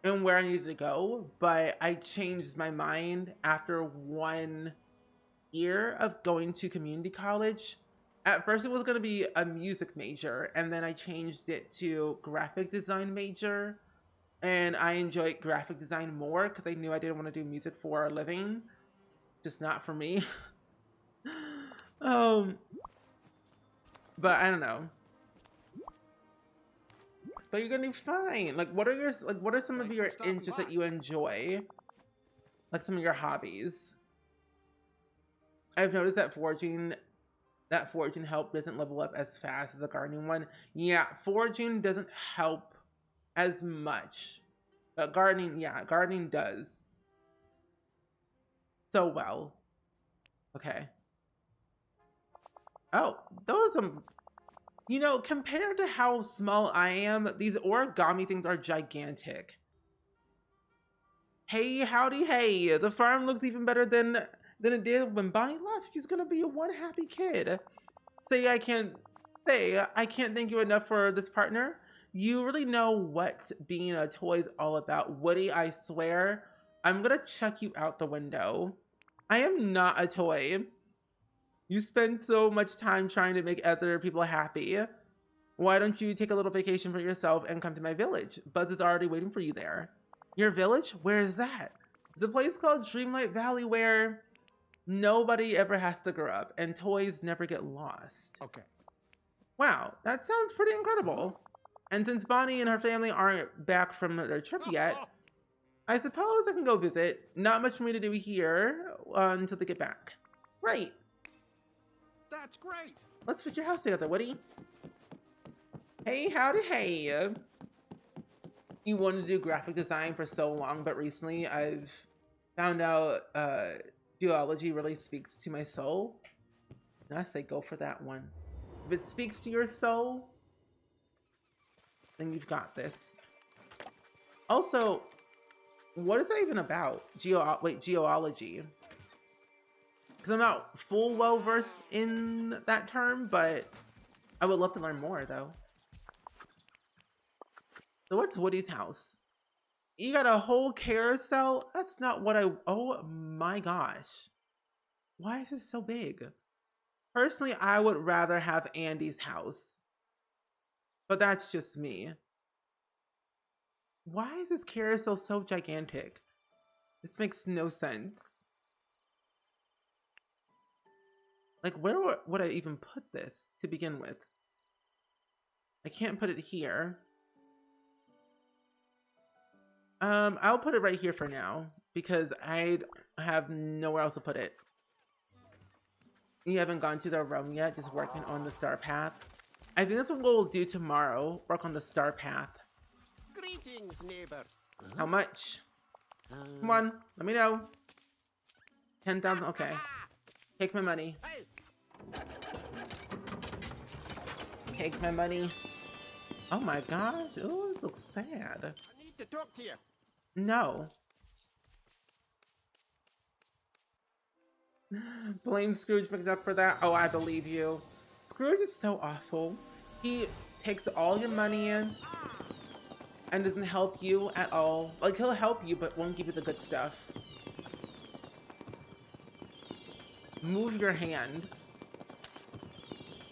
and where I needed to go, but I changed my mind after 1 year of going to community college. At first, it was going to be a music major, and then I changed it to graphic design major. And I enjoyed graphic design more because I knew I didn't want to do music for a living. Just not for me. But I don't know. But you're gonna do fine. Like, what are some of your interests that you enjoy? Like some of your hobbies. I've noticed that that foraging help doesn't level up as fast as the gardening one. Yeah, foraging doesn't help as much. But gardening, yeah, gardening does. So well. Okay. Oh, those are, you know, compared to how small I am, these origami things are gigantic. Hey, howdy, hey. The farm looks even better than it did when Bonnie left. She's gonna be one happy kid. I can't thank you enough for this partner. You really know what being a toy is all about. Woody, I swear, I'm gonna chuck you out the window. I am not a toy. You spend so much time trying to make other people happy. Why don't you take a little vacation for yourself and come to my village? Buzz is already waiting for you there. Your village? Where is that? It's a place called Dreamlight Valley where nobody ever has to grow up and toys never get lost. Okay. Wow, that sounds pretty incredible. And since Bonnie and her family aren't back from their trip yet, I suppose I can go visit. Not much for me to do here until they get back. Right. That's great. Let's put your house together, Woody. Hey, howdy, hey. You wanted to do graphic design for so long, but recently I've found out geology really speaks to my soul. And I say go for that one. If it speaks to your soul, then you've got this. Also, what is that even about? Geology. Because I'm not full well versed in that term, but I would love to learn more though. So what's Woody's house? You got a whole carousel? That's not what oh my gosh. Why is it so big? Personally, I would rather have Andy's house. But that's just me. Why is this carousel so gigantic? This makes no sense. Like, where would I even put this to begin with? I can't put it here. I'll put it right here for now because I have nowhere else to put it. You haven't gone to the realm yet, just working on the star path. I think that's what we'll do tomorrow, work on the star path. Greetings, neighbor. How much? Come on, let me know. 10,000, okay. Take my money. Take my money. Oh my gosh, oh, this looks sad. I need to talk to you. No. Blame Scrooge picked up for that? Oh, I believe you. Scrooge is so awful. He takes all your money in and doesn't help you at all. Like, he'll help you, but won't give you the good stuff. Move your hand.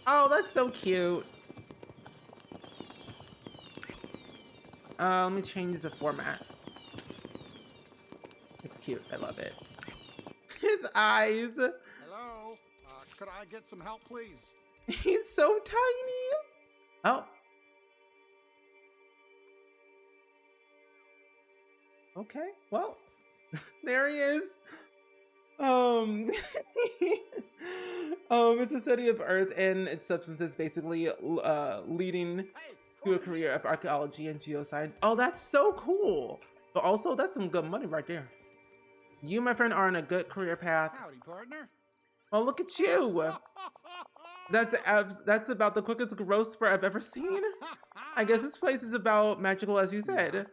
Oh, that's so cute. Let me change the format. It's cute. I love it. His eyes. Hello. Could I get some help, please? He's so tiny. Oh. Okay. Well, there he is. It's a study of Earth and its substances, basically leading to a career of archaeology and geoscience. Oh, that's so cool. But also, that's some good money right there. You, my friend, are on a good career path. Howdy, partner. Oh, look at you. That's about the quickest growth spurt I've ever seen. I guess this place is about magical, as you said.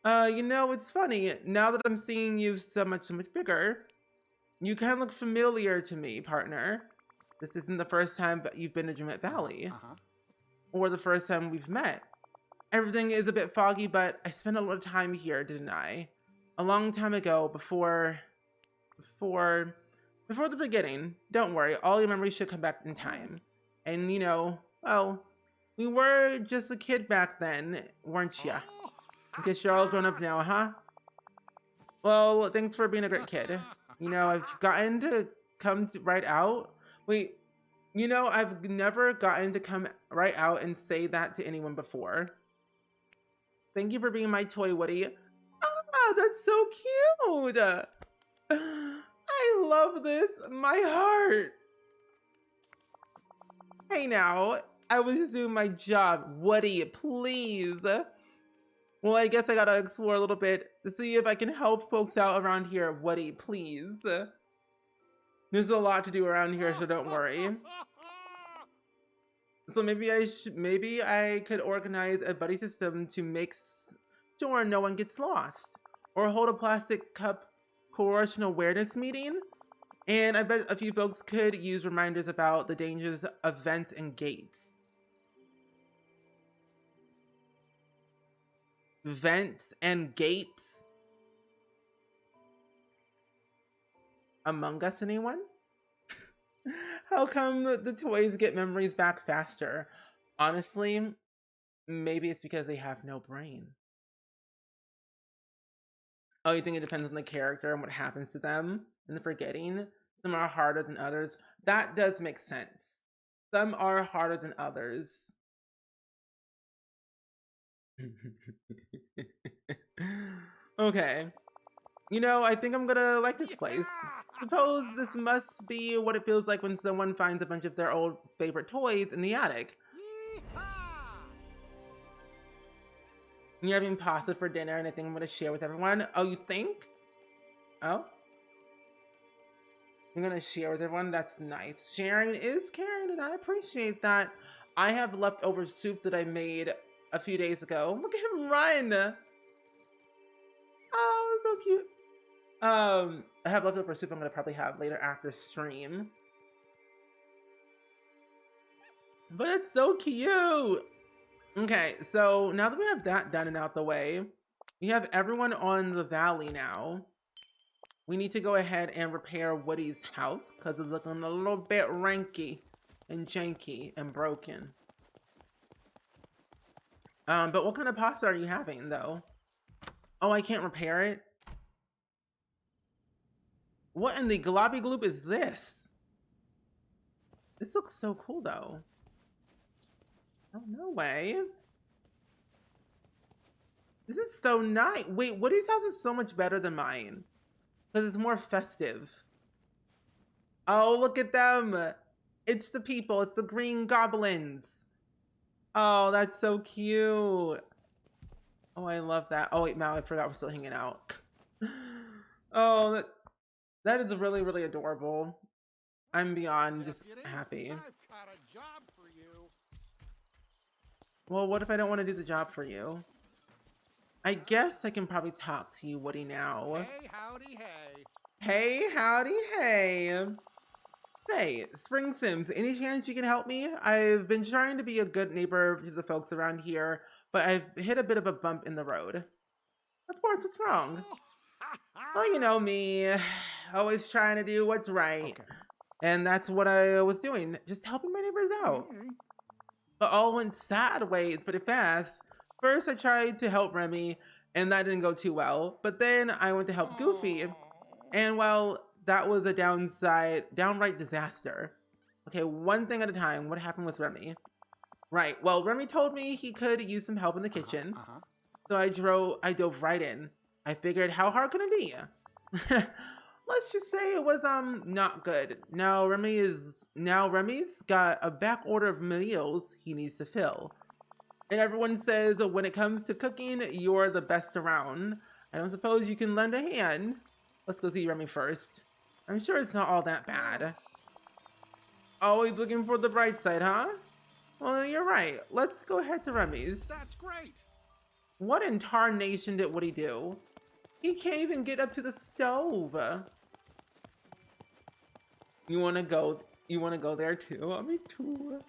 You know, it's funny. Now that I'm seeing you so much bigger, you kind of look familiar to me, partner. This isn't the first time you've been to Dreamlight Valley. Or the first time we've met. Everything is a bit foggy, but I spent a lot of time here, didn't I? A long time ago, before the beginning. Don't worry, all your memories should come back in time. And you know, well, we were just a kid back then, weren't ya? I guess you're all grown up now, huh? Well, thanks for being a great kid. You know, I've gotten to come right out. Wait, you know, I've never gotten to come right out and say that to anyone before. Thank you for being my toy, Woody. Ah, that's so cute. I love this. My heart. Hey now, I was just doing my job. Woody, please. Well, I guess I gotta explore a little bit to see if I can help folks out around here. Woody, please. There's a lot to do around here, so don't worry. So maybe I could organize a buddy system to make sure no one gets lost, or hold a plastic cup coercion awareness meeting. And I bet a few folks could use reminders about the dangers of vents and gates. Vents and gates? Among Us, anyone? How come the toys get memories back faster? Honestly, maybe it's because they have no brain. Oh, you think it depends on the character and what happens to them and the forgetting? Some are harder than others. That does make sense. Some are harder than others. Okay. You know, I think I'm gonna like this place. Suppose this must be what it feels like when someone finds a bunch of their old favorite toys in the attic. You're having pasta for dinner and I think I'm gonna share with everyone. Oh, you think? Oh? You're gonna share with everyone? That's nice. Sharing is caring and I appreciate that. I have leftover soup that I made a few days ago. Look at him run! Oh, so cute. I have leftover soup I'm gonna probably have later after stream. But it's so cute! Okay, so now that we have that done and out the way, we have everyone on the valley now. We need to go ahead and repair Woody's house because it's looking a little bit ranky and janky and broken. But what kind of pasta are you having though? Oh, I can't repair it? What in the globby gloop is this? This looks so cool though. Oh, no way. This is so nice. Wait, Woody's house is so much better than mine. Because it's more festive. Oh, look at them. It's the people. It's the green goblins. Oh, that's so cute. Oh, I love that. Oh, wait, Mal, I forgot we're still hanging out. Oh, that is really, really adorable. I'm beyond just happy. I've got a job for you. Well, what if I don't want to do the job for you? I guess I can probably talk to you, Woody, now. Hey, howdy, hey. Hey, howdy, hey. Hey, Spring Sims, any chance you can help me? I've been trying to be a good neighbor to the folks around here, but I've hit a bit of a bump in the road. Of course, what's wrong? Well, you know me, always trying to do what's right. Okay. And that's what I was doing, just helping my neighbors out. Okay. But all went sideways pretty fast. First, I tried to help Remy, and that didn't go too well. But then I went to help Goofy, and well, that was a downright disaster. Okay, one thing at a time. What happened with Remy? Right, well, Remy told me he could use some help in the kitchen. So I dove right in. I figured, how hard can it be? Let's just say it was not good. Now Remy's got a back order of meals he needs to fill. And everyone says that when it comes to cooking, you're the best around. I don't suppose you can lend a hand. Let's go see Remy first. I'm sure it's not all that bad. Always looking for the bright side, huh? Well, you're right. Let's go ahead to Remy's. That's great. What in tarnation did Woody do? He can't even get up to the stove. You wanna go there too? Oh, me too.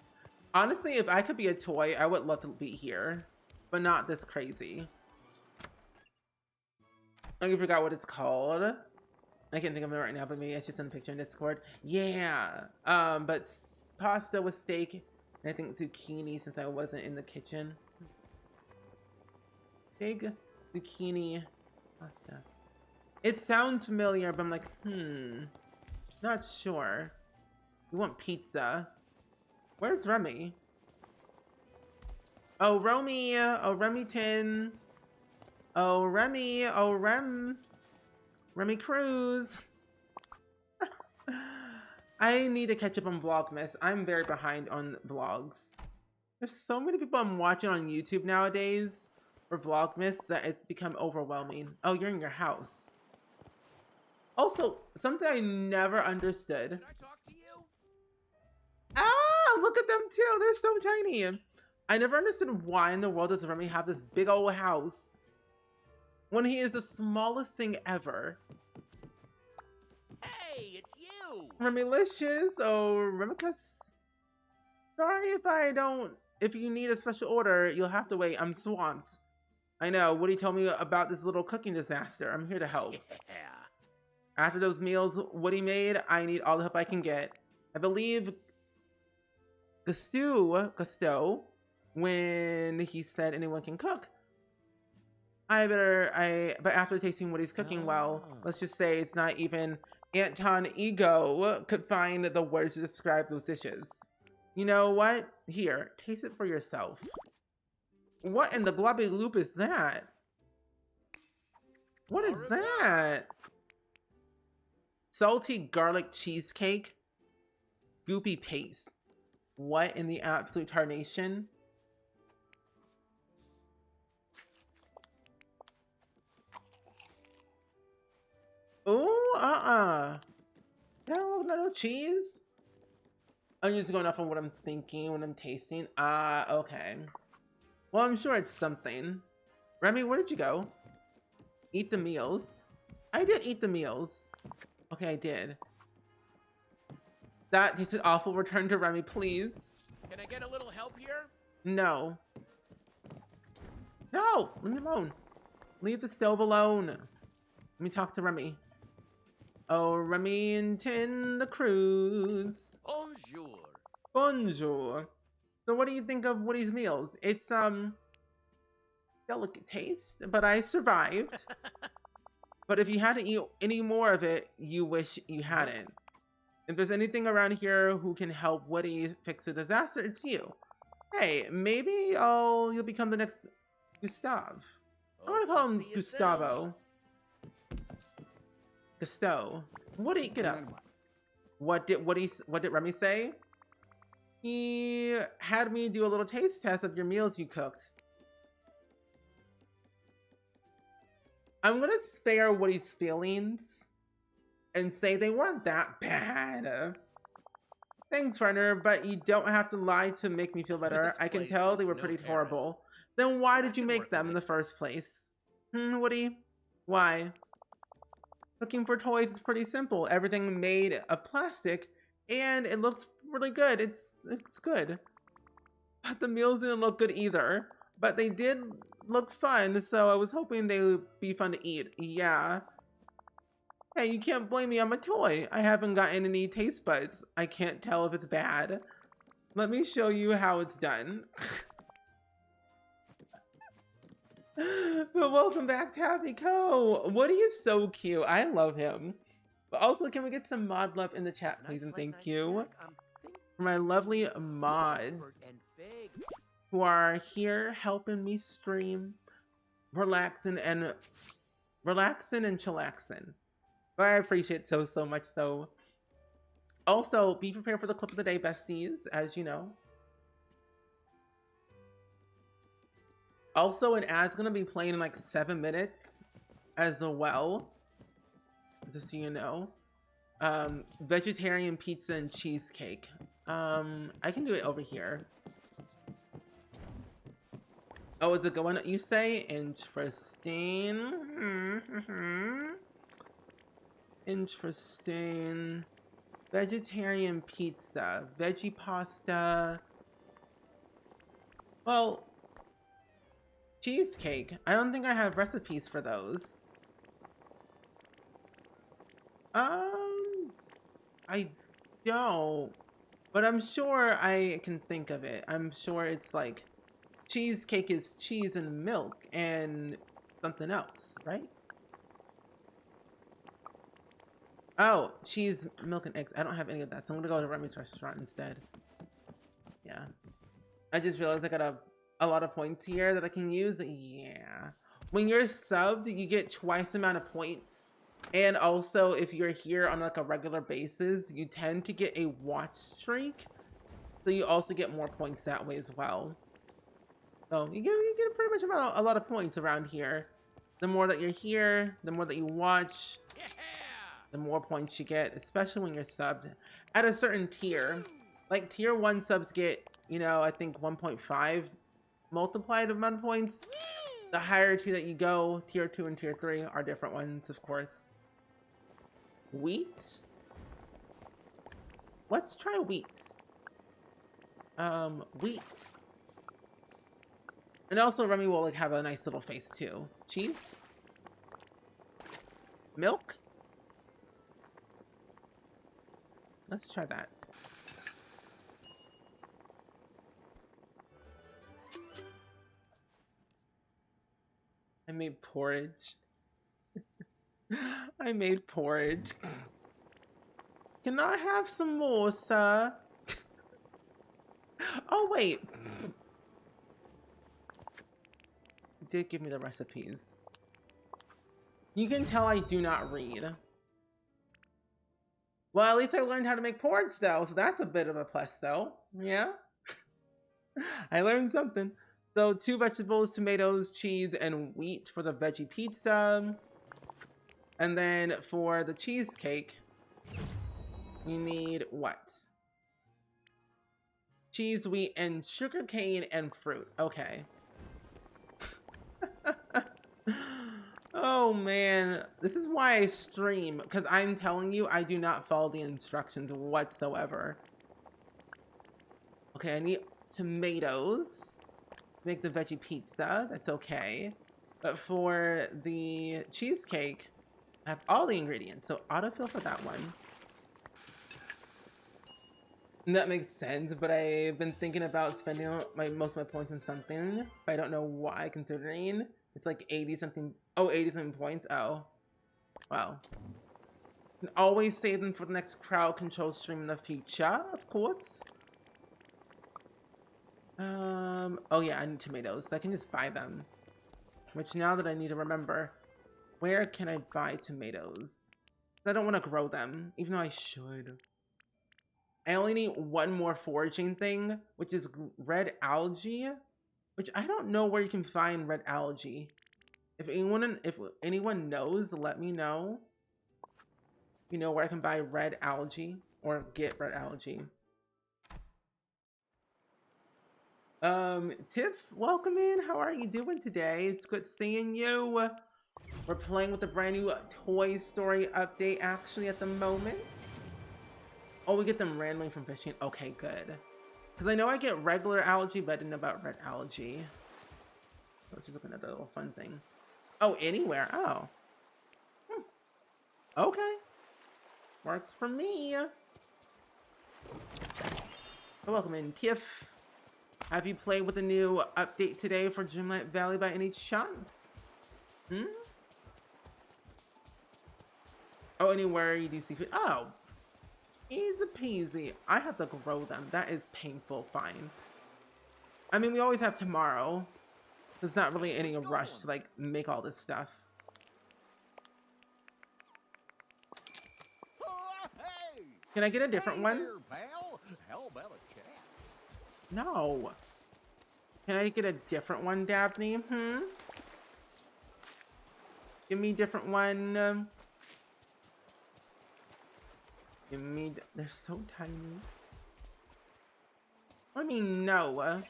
Honestly, if I could be a toy, I would love to be here. But not this crazy. I forgot what it's called. I can't think of it right now, but maybe I should send a picture in Discord. Yeah. But pasta with steak. And I think zucchini since I wasn't in the kitchen. Big zucchini pasta. It sounds familiar, but I'm like, not sure. We want pizza. Where's Remy? Oh, Romy. Oh, Remington. Oh, Remy. Oh, Remy Cruz. I need to catch up on Vlogmas. I'm very behind on vlogs. There's so many people I'm watching on YouTube nowadays for Vlogmas that it's become overwhelming. Oh, you're in your house. Also, something I never understood. Can I talk to you? Ah, look at them too. They're so tiny. I never understood why in the world does Remy have this big old house when he is the smallest thing ever. Hey, it's you. Remilicious, oh, Remicus. Sorry if you need a special order, you'll have to wait. I'm swamped. I know, Woody told me about this little cooking disaster. I'm here to help. Yeah. After those meals Woody made, I need all the help I can get. I believe Gusto, when he said anyone can cook. But after tasting Woody's cooking, well, let's just say it's not even Anton Ego could find the words to describe those dishes. You know what? Here, taste it for yourself. What in the globby loop is that? What is that? Salty garlic cheesecake? Goopy paste. What in the absolute tarnation? Ooh, no cheese? I'm just going off on what I'm thinking when I'm tasting. Okay. Well, I'm sure it's something. Remy, where did you go? Eat the meals. I did eat the meals. Okay, I did. That tasted awful. Return to Remy, please. Can I get a little help here? No. No! Leave me alone. Leave the stove alone. Let me talk to Remy. Oh, Remington the Cruise. Bonjour. Bonjour. So what do you think of Woody's meals? It's, delicate taste, but I survived. But if you had to eat any more of it, you wish you hadn't. If there's anything around here who can help Woody fix a disaster, it's you. Hey, maybe you'll become the next Gustav. I'm gonna call him Gustavo. Gusto. Woody, get up. What did Remy say? He had me do a little taste test of your meals you cooked. I'm gonna spare Woody's feelings and say they weren't that bad. Thanks, Runner, but you don't have to lie to make me feel better. I can tell they were pretty horrible. Then why did you make them in the first place? Woody? Why? Looking for toys is pretty simple. Everything made of plastic, and it looks really good. It's good. But the meals didn't look good either. But they did look fun, so I was hoping they would be fun to eat. Yeah. Hey, you can't blame me, I'm a toy. I haven't gotten any taste buds. I can't tell if it's bad. Let me show you how it's done. But welcome back to Happy Co. Woody is so cute. I love him. But also, can we get some mod love in the chat, please, and thank you for my lovely mods who are here helping me stream, relaxing and chillaxing. But I appreciate it so much, though. Also, be prepared for the clip of the day, besties, as you know. Also, an ad's gonna be playing in like 7 minutes as well. Just so you know. Vegetarian pizza and cheesecake. I can do it over here. Oh, is it going, you say? Interesting. Interesting. Vegetarian pizza. Veggie pasta. Well, cheesecake. I don't think I have recipes for those. I don't. But I'm sure I can think of it. I'm sure it's like cheesecake is cheese and milk and something else, right? Oh, cheese, milk, and eggs. I don't have any of that, so I'm gonna go to Remy's restaurant instead. Yeah. I just realized I got a lot of points here that I can use. Yeah. When you're subbed, you get twice the amount of points And also, if you're here on like a regular basis, you tend to get a watch streak. So you also get more points that way as well. So you get pretty much a lot of points around here. The more that you're here, the more that you watch, Yeah! the more points you get, especially when you're subbed at a certain tier. Like tier 1 subs get, you know, I think 1.5 multiplied amount of points. The higher tier that you go, tier 2 and tier 3 are different ones, of course. Wheat? Let's try wheat. Wheat. And also Remy will like have a nice little face too. Cheese? Milk? Let's try that. I made porridge. I made porridge. Can I have some more, sir? Oh, wait. It did give me the recipes. You can tell I do not read. Well, at least I learned how to make porridge, though, so that's a bit of a plus, though. Yeah? I learned something. So 2 vegetables, tomatoes, cheese, and wheat for the veggie pizza. And then for the cheesecake, we need what? Cheese, wheat, and sugar cane and fruit. Okay. Oh man, this is why I stream, because I'm telling you, I do not follow the instructions whatsoever. Okay, I need tomatoes. Make the veggie pizza, that's okay. But for the cheesecake, I have all the ingredients, so autofill for that one. And that makes sense, but I've been thinking about spending most of my points on something, but I don't know why, considering it's like 80 something, oh, 80 something points, oh. Wow. Can always save them for the next crowd control stream in the future, of course. Oh yeah, I need tomatoes, so I can just buy them. Which now that I need to remember, where can I buy tomatoes? I don't want to grow them, even though I should. I only need one more foraging thing, which is red algae, which I don't know where you can find red algae. If anyone knows, let me know. You know where I can buy red algae or get red algae. Tiff, welcome in. How are you doing today? It's good seeing you. We're playing with the brand new Toy Story update actually at the moment. Oh, we get them randomly from fishing. Okay, good. Because I know I get regular algae, but I didn't know about red algae. I was just looking at the little fun thing. Oh, anywhere. Oh. Okay. Works for me. Welcome in, Tiff. Have you played with the new update today for Dreamlight Valley by any chance? Hmm? Oh, anywhere you do see food. Oh. Easy peasy. I have to grow them. That is painful. Fine. I mean, we always have tomorrow. There's not really any rush to like make all this stuff. Can I get a different one? There, pal. How about a chat? No. Can I get a different one, Dabney? Give me a different one. Give me... They're so tiny. What do you mean, no?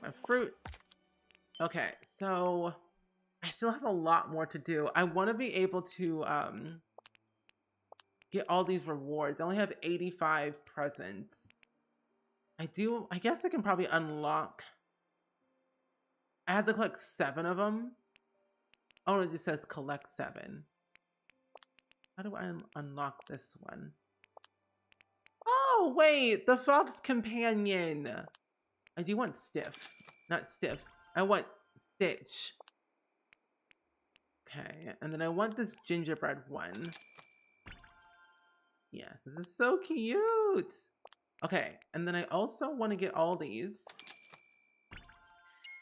My fruit. Okay, so... I still have a lot more to do. I want to be able to, get all these rewards. I only have 85 presents. I guess I can probably unlock. I have to collect 7 of them. Oh, it just says collect 7. How do I unlock this one? Oh, wait, the Fox Companion. I do want Stiff, not Stiff. I want Stitch. Okay, and then I want this gingerbread one. Yeah, this is so cute. Okay, and then I also want to get all these.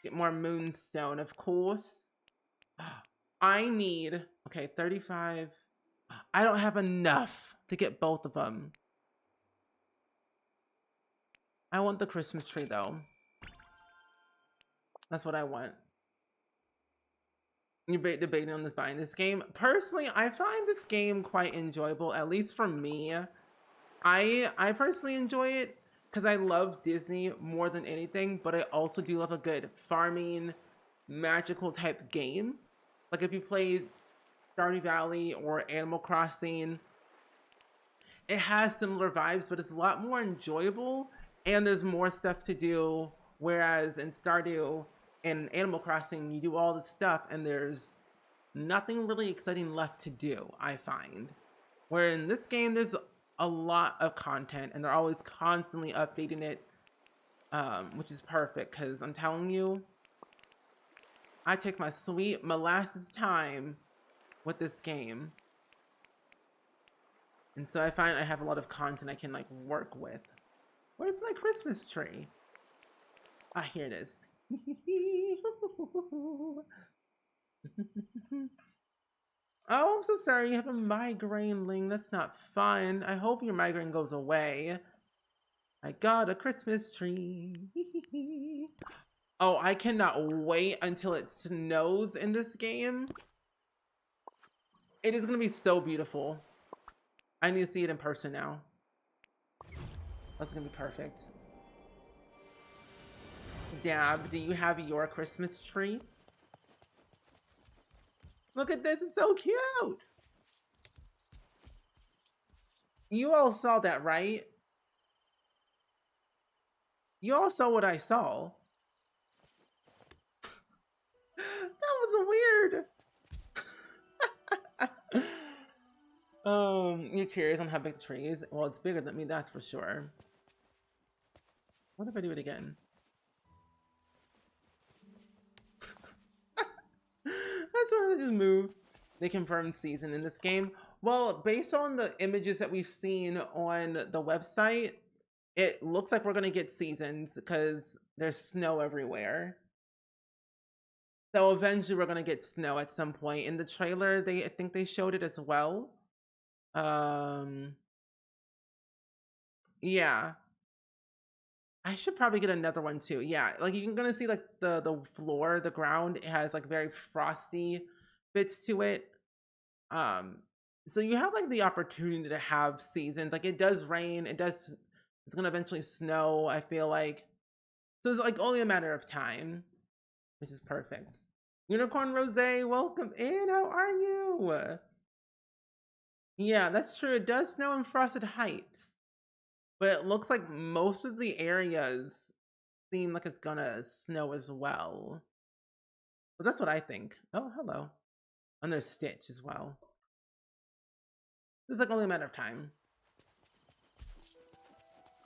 Get more moonstone, of course. I need, okay, 35. I don't have enough to get both of them. I want the Christmas tree though. That's what I want. You're debating on this buying this game. Personally, I find this game quite enjoyable, at least for me. I personally enjoy it because I love Disney more than anything, but I also do love a good farming, magical type game. Like if you played Stardew Valley or Animal Crossing, it has similar vibes, but it's a lot more enjoyable and there's more stuff to do. Whereas in Stardew and Animal Crossing, you do all the stuff and there's nothing really exciting left to do, I find. Where in this game, there's a lot of content and they're always constantly updating it, which is perfect because I'm telling you, I take my sweet molasses time with this game. And so I find I have a lot of content I can like work with. Where's my Christmas tree? Ah, here it is. Oh, I'm so sorry you have a migraine, Ling. That's not fun. I hope your migraine goes away. I got a Christmas tree. Oh, I cannot wait until it snows in this game. It is going to be so beautiful. I need to see it in person now. That's going to be perfect. Dab, do you have your Christmas tree? Look at this, it's so cute. You all saw that, right? You all saw what I saw. That was weird. You're curious on how big the tree is? Well, it's bigger than me, that's for sure. What if I do it again? That's why they just move. They confirmed season in this game. Well, based on the images that we've seen on the website, it looks like we're gonna get seasons because there's snow everywhere. So eventually we're gonna get snow at some point. In the trailer, I think they showed it as well. Yeah. I should probably get another one too. Yeah, like you're gonna see like the floor, the ground, it has like very frosty bits to it. So you have like the opportunity to have seasons. Like it does rain, it's gonna eventually snow, I feel like. So it's like only a matter of time, which is perfect. Unicorn Rose, welcome in. How are you? Yeah, that's true. It does snow in Frosted Heights, but it looks like most of the areas seem like it's gonna snow as well. But that's what I think. Oh, hello. And there's Stitch as well. It's like only a matter of time.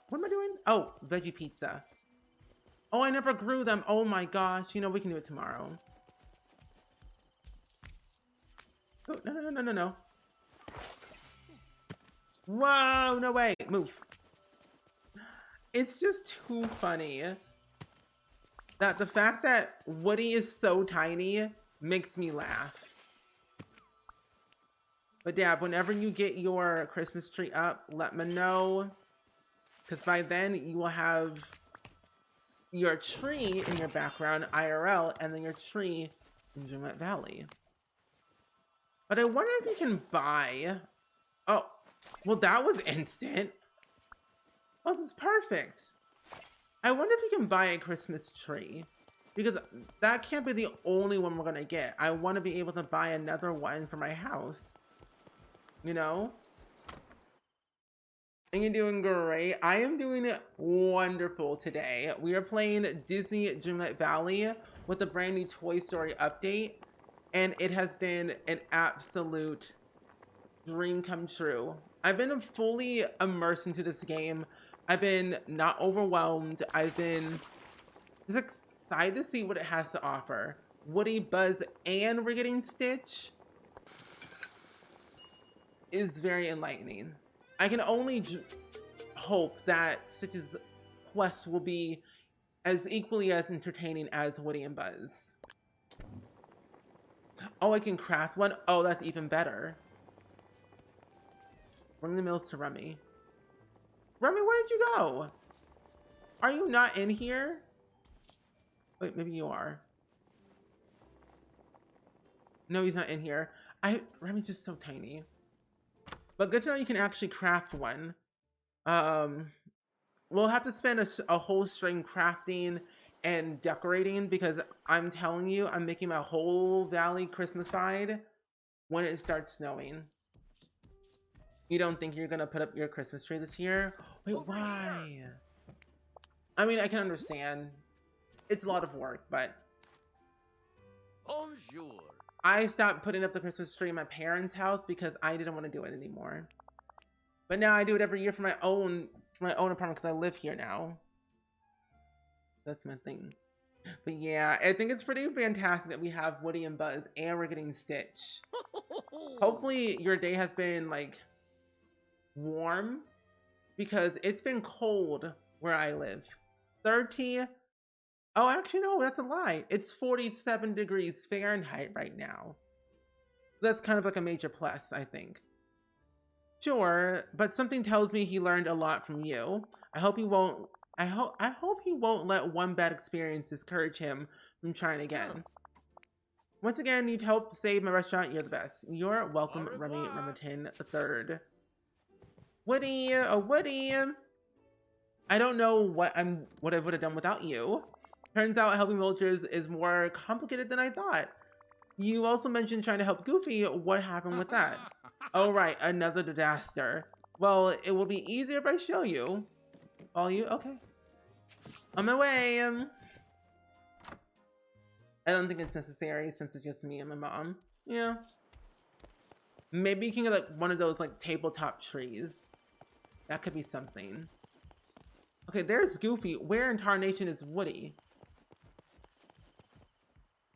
What am I doing? Oh, veggie pizza. Oh, I never grew them. Oh my gosh. You know, we can do it tomorrow. Oh, no. Whoa, no way. Move. It's just too funny that the fact that Woody is so tiny makes me laugh. But Dad, whenever you get your Christmas tree up, let me know. Because by then you will have your tree in your background, IRL, and then your tree in Dreamlight Valley. But I wonder if you can buy... Oh, well that was instant. Oh, this is perfect. I wonder if you can buy a Christmas tree. Because that can't be the only one we're gonna get. I want to be able to buy another one for my house. You know? And you're doing great. I am doing wonderful today. We are playing Disney Dreamlight Valley with a brand new Toy Story update. And it has been an absolute dream come true. I've been fully immersed into this game. I've been not overwhelmed. I've been just excited to see what it has to offer. Woody, Buzz, and we're getting Stitch is very enlightening. I can only hope that Stitch's quest will be as equally as entertaining as Woody and Buzz. Oh, I can craft one? Oh, that's even better. Bring the mills to Remy. Remy, where did you go? Are you not in here? Wait, maybe you are. No, he's not in here. Remy's just so tiny. But good to know you can actually craft one. We'll have to spend a whole string crafting and decorating because I'm telling you, I'm making my whole valley Christmasified when it starts snowing. You don't think you're gonna put up your Christmas tree this year? Wait, Over why? here. I mean, I can understand. It's a lot of work, but Bonjour. I stopped putting up the Christmas tree in my parents' house because I didn't want to do it anymore. But now I do it every year for my own apartment because I live here now. That's my thing. But yeah, I think it's pretty fantastic that we have Woody and Buzz and we're getting Stitch. Hopefully your day has been like warm because it's been cold where I live. 30. Oh, actually, no, that's a lie. It's 47 degrees Fahrenheit right now. That's kind of like a major plus, I think. Sure, but something tells me he learned a lot from you. I hope he won't let one bad experience discourage him from trying again. Once again, you've helped save my restaurant. You're the best. You're welcome, Remy Remington III. Woody, Woody. I don't know what I would have done without you. Turns out helping villagers is more complicated than I thought. You also mentioned trying to help Goofy. What happened with that? Oh, right, another disaster. Well, it will be easier if I show you. Follow you? Okay. On my way. I don't think it's necessary since it's just me and my mom. Yeah. Maybe you can get like one of those like tabletop trees. That could be something. Okay, there's Goofy. Where in tarnation is Woody?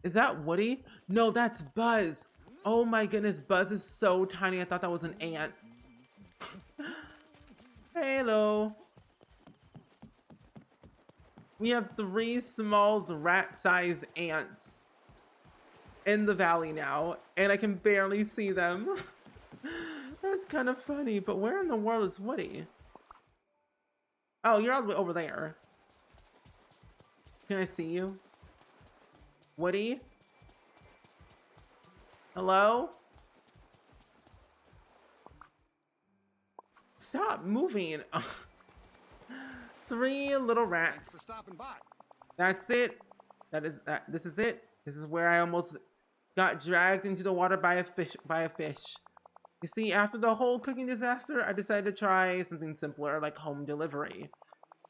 Is that Woody? No, that's Buzz. Oh my goodness, Buzz is so tiny. I thought that was an ant. Hello. We have 3 small rat-sized ants in the valley now, and I can barely see them. That's kind of funny, but where in the world is Woody? Oh, you're all the way over there. Can I see you? Woody? Hello? Stop moving. 3 little Thanks rats. for stopping by. That's it. This is it. This is where I almost got dragged into the water by a fish. You see, after the whole cooking disaster, I decided to try something simpler like home delivery.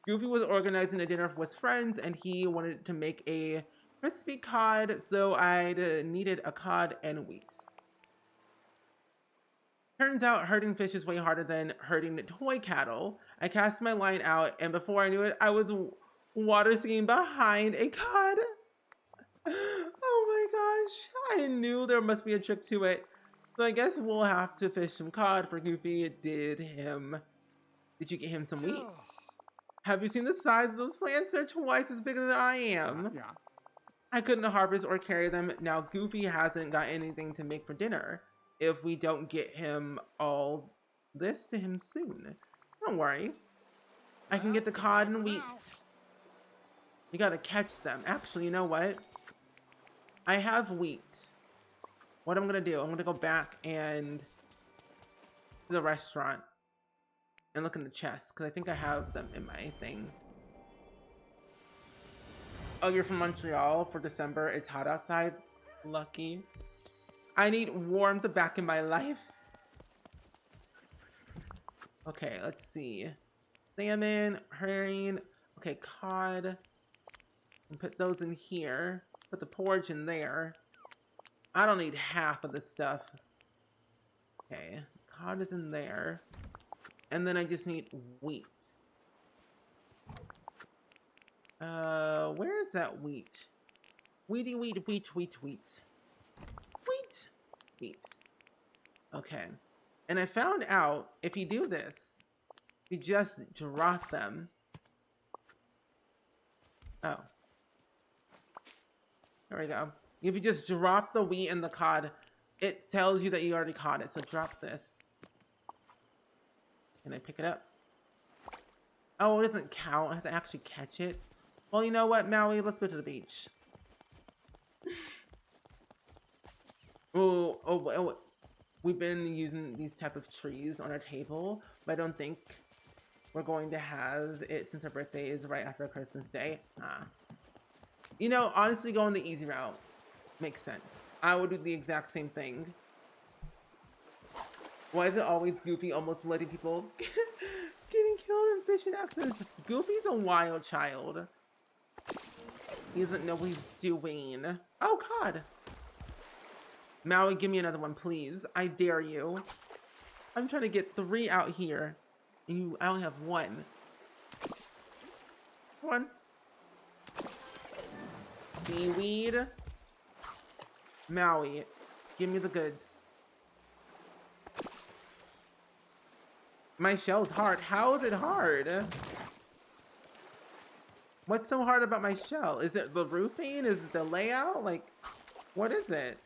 Goofy was organizing a dinner with friends and he wanted to make a crispy cod, so I needed a cod and wheat. Turns out herding fish is way harder than herding toy cattle. I cast my line out and before I knew it, I was water skiing behind a cod. Oh my gosh, I knew there must be a trick to it. So I guess we'll have to fish some cod for Goofy. Did you get him some wheat? Have you seen the size of those plants? They're twice as big as I am. Yeah. I couldn't harvest or carry them. Now Goofy hasn't got anything to make for dinner if we don't get him all this to him soon. Don't worry. I can get the cod and wheat. You gotta catch them. Actually, you know what? I have wheat. What I'm gonna do, I'm gonna go back and to the restaurant and look in the chest because I think I have them in my thing. Oh, you're from Montreal for December. It's hot outside. Lucky. I need warmth back in my life. Okay, let's see. Salmon, herring. Okay, cod. And put those in here. Put the porridge in there. I don't need half of this stuff. Okay, cod is in there. And then I just need wheat. Where is that wheat? Wheaty wheat, wheat, wheat, wheat. Wheat, wheat. Okay. And I found out if you do this, you just drop them. Oh. There we go. If you just drop the wheat and the cod, it tells you that you already caught it. So drop this. Can I pick it up? Oh, it doesn't count. I have to actually catch it. Well, you know what, Maui? Let's go to the beach. Oh, we've been using these type of trees on our table, but I don't think we're going to have it since our birthday is right after Christmas Day. You know, honestly, going the easy route makes sense. I would do the exact same thing. Why is it always Goofy almost letting people getting killed in fishing accidents? Goofy's a wild child. He doesn't know what he's doing. Oh, God. Maui, give me another one, please. I dare you. I'm trying to get 3 out here. And I only have 1. Come on. Seaweed. Maui, give me the goods. My shell's hard. How is it hard? What's so hard about my shell? Is it the roofing? Is it the layout? Like, what is it?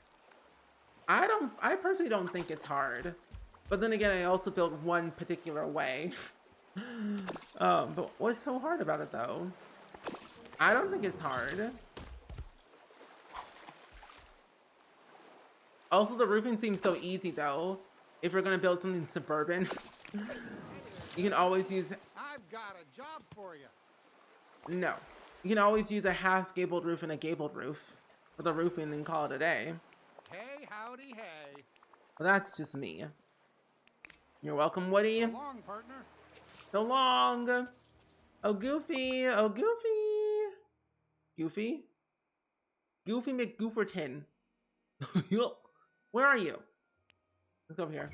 I personally don't think it's hard. But then again, I also built one particular way. But what's so hard about it though? I don't think it's hard. Also, the roofing seems so easy though. If you're gonna build something suburban, you can always use... I've got a job for you. No. You can always use a half gabled roof and a gabled roof for the roofing and call it a day. Hey, howdy, hey. Well, that's just me. You're welcome, Woody. So long, partner. So long. Oh, Goofy. Oh, Goofy. Goofy? Goofy McGooferton. Where are you? Let's go over here.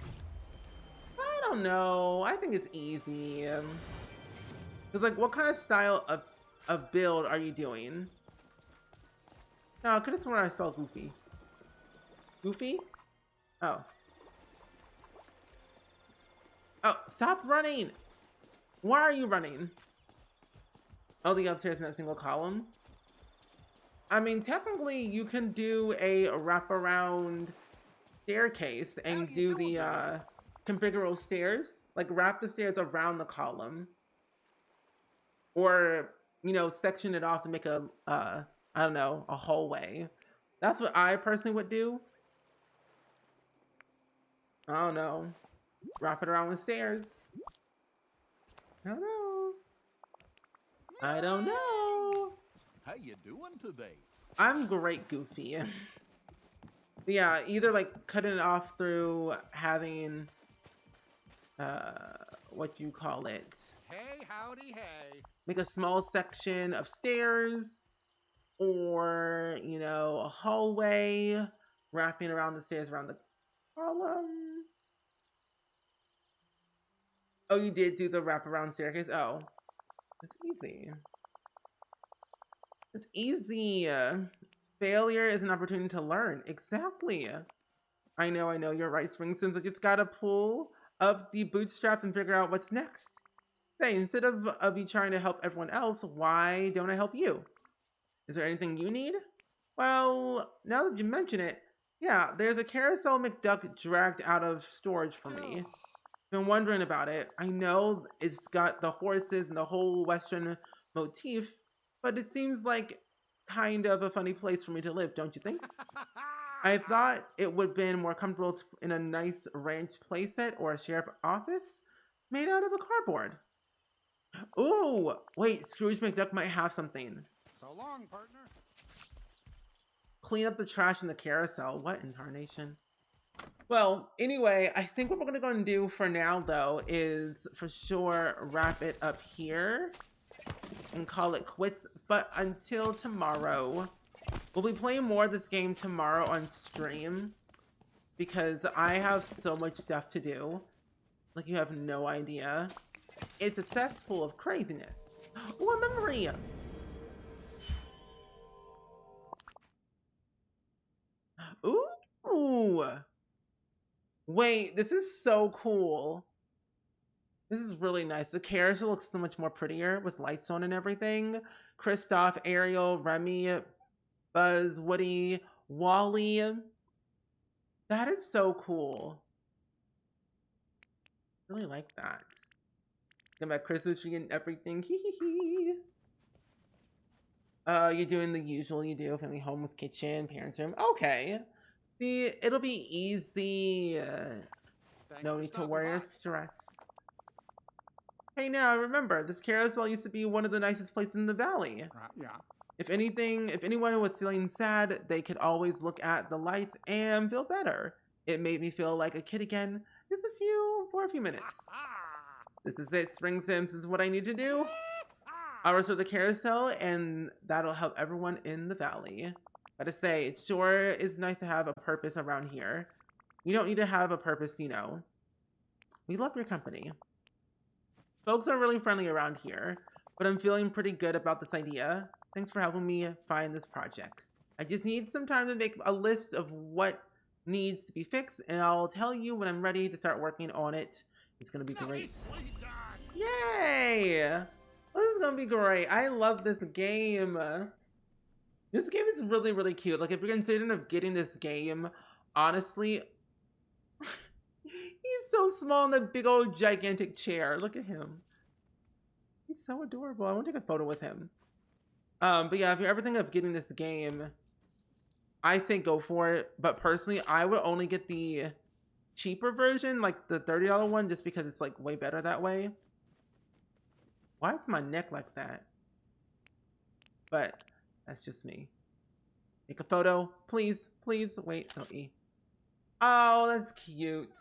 I don't know. I think it's easy. Cause like, what kind of style of build are you doing? No, I could have sworn I saw Goofy. Goofy? Oh. Oh, stop running! Why are you running? Oh, the upstairs in that single column? I mean, technically, you can do a wraparound staircase and do the configurable stairs. Like, wrap the stairs around the column. Or, you know, section it off to make a, I don't know, a hallway. That's what I personally would do. I don't know. Wrap it around with stairs. I don't know. I don't know. How you doing today? I'm great, Goofy. Yeah, either like cutting it off through having, what you call it? Hey, howdy, hey. Make a small section of stairs, or, you know, a hallway, wrapping around the stairs around the column. Oh, you did do the wraparound staircase? Oh, it's easy. It's easy. Failure is an opportunity to learn. Exactly. I know, you're right, Springson, but it's gotta pull up the bootstraps and figure out what's next. Say, instead of you trying to help everyone else, why don't I help you? Is there anything you need? Well, now that you mention it, yeah, there's a carousel McDuck dragged out of storage for me. Been wondering about it. I know it's got the horses and the whole Western motif, but it seems like kind of a funny place for me to live, don't you think? I thought it would have been more comfortable in a nice ranch playset or a sheriff office made out of a cardboard. Ooh, wait, Scrooge McDuck might have something. So long, partner. Clean up the trash in the carousel. What in tarnation? Well, anyway, I think what we're gonna go and do for now, though, is for sure wrap it up here and call it quits. But until tomorrow, we'll be playing more of this game tomorrow on stream because I have so much stuff to do. Like, you have no idea. It's a cesspool of craziness. Ooh, a memory! Ooh! Wait, this is so cool. This is really nice. The carousel looks so much more prettier with lights on and everything. Kristoff, Ariel, Remy, Buzz, Woody, Wally. That is so cool. Really like that. Got my Christmas tree and everything. You're doing the usual you do. Family home with kitchen, parents' room. Okay. See, it'll be easy. Thanks No for need to stopping worry or by. stress. Hey, now remember, this carousel used to be one of the nicest places in the valley. Yeah. If anyone was feeling sad, they could always look at the lights and feel better. It made me feel like a kid again, for a few minutes. This is it, Spring Sims. This is what I need to do. I'll restore the carousel, and that'll help everyone in the valley. Gotta say, it sure is nice to have a purpose around here. You don't need to have a purpose, you know. We love your company. Folks are really friendly around here, but I'm feeling pretty good about this idea. Thanks for helping me find this project. I just need some time to make a list of what needs to be fixed, and I'll tell you when I'm ready to start working on it. It's gonna be great. Yay! This is gonna be great. I love this game. This game is really, really cute. Like, if you're considering of getting this game, honestly, he's so small in that big old gigantic chair. Look at him. He's so adorable. I want to take a photo with him. But yeah, if you're ever thinking of getting this game, I think go for it. But personally, I would only get the cheaper version, like the $30 one, just because it's like way better that way. Why is my neck like that? But that's just me. Make a photo, please, please. Wait, don't E. Oh, that's cute.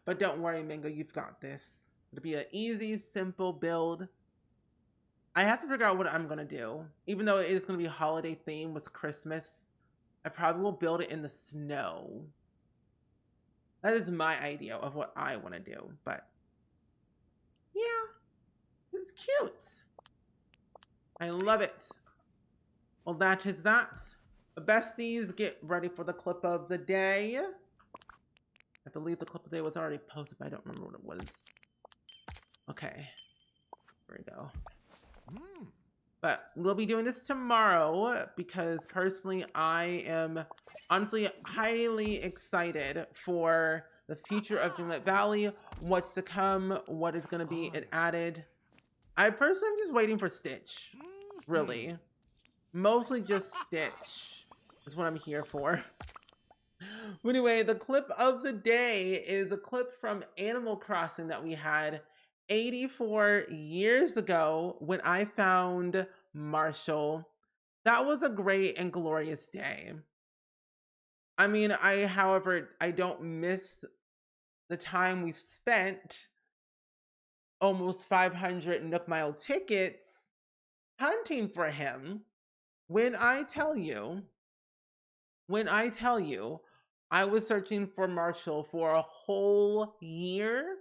But don't worry, Mango, you've got this. It'll be an easy, simple build. I have to figure out what I'm gonna do. Even though it is gonna be holiday themed with Christmas, I probably will build it in the snow. That is my idea of what I want to do. But yeah, it's cute. I love it. Well, that is that. Besties, get ready for the clip of the day. I believe the clip of the day was already posted, but I don't remember what it was. Okay, here we go. But we'll be doing this tomorrow because personally I am honestly highly excited for the future of Dreamlight Valley, what's to come, what is going to be added. I personally am just waiting for Stitch, really. Mostly just Stitch is what I'm here for. But anyway, the clip of the day is a clip from Animal Crossing that we had 84 years ago when I found Marshall. That was a great and glorious day. I mean, however, I don't miss the time we spent almost 500 Nook Mile tickets hunting for him. When I tell you, I was searching for Marshall for a whole year.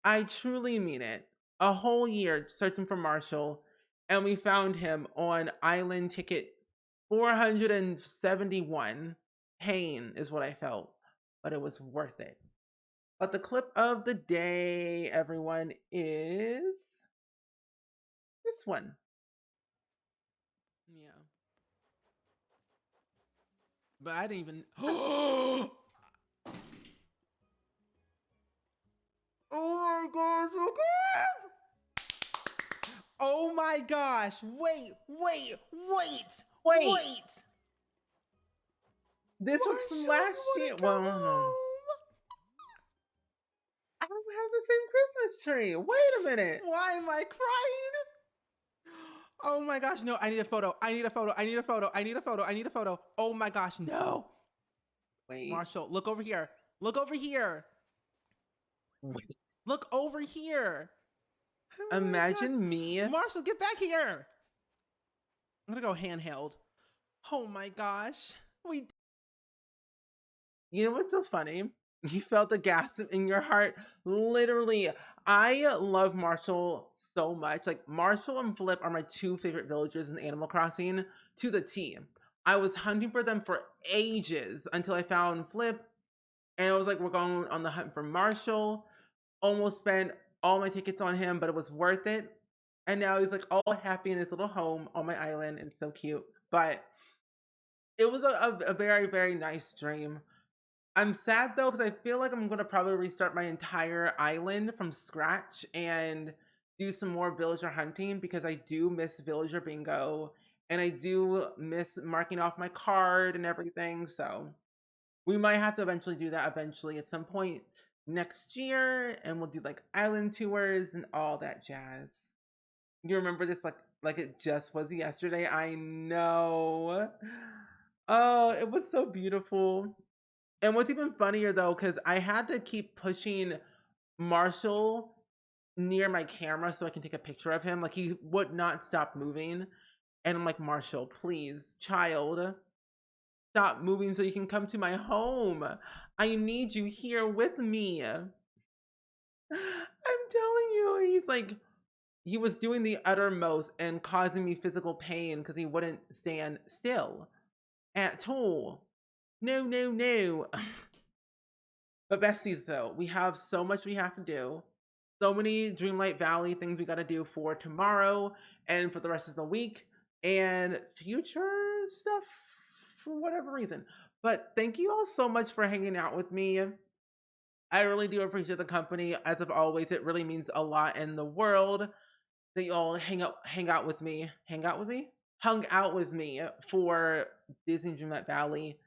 I truly mean it. A whole year searching for Marshall, and we found him on island ticket 471. Pain is what I felt, but it was worth it. But the clip of the day, everyone, is this one. Yeah. But I didn't even. Oh my gosh, okay. Oh my gosh. Wait. This was from last year. Well, no. I don't have the same Christmas tree. Wait a minute. Why am I crying? Oh my gosh, no, I need a photo. Oh my gosh, no. Wait. Marshall, look over here. Wait. Look over here. Oh imagine me. Marshall, get back here. I'm gonna go handheld. Oh my gosh. You know what's so funny? You felt the gasp in your heart. Literally, I love Marshall so much. Like, Marshall and Flip are my two favorite villagers in Animal Crossing to the T. I was hunting for them for ages until I found Flip. And I was like, we're going on the hunt for Marshall. Almost spent all my tickets on him, but it was worth it. And now he's like all happy in his little home on my island. It's so cute. But It was a very, very nice stream. I'm sad though because I feel like I'm gonna probably restart my entire island from scratch and do some more villager hunting because I do miss villager bingo and I do miss marking off my card and everything. So we might have to eventually do that eventually at some point next year, and we'll do like island tours and all that jazz. You remember this like it just was yesterday. I know. Oh, it was so beautiful. And what's even funnier though, because I had to keep pushing Marshall near my camera so I can take a picture of him. Like he would not stop moving. And I'm like, Marshall, please, child, stop moving so you can come to my home. I need you here with me. I'm telling you, he's like, he was doing the uttermost and causing me physical pain because he wouldn't stand still at all. No, no, no. But besties, though, we have so much we have to do. So many Dreamlight Valley things we got to do for tomorrow and for the rest of the week and future stuff for whatever reason. But thank you all so much for hanging out with me. I really do appreciate the company. As of always, it really means a lot in the world that you all hung out with me for Disney Dreamlight Valley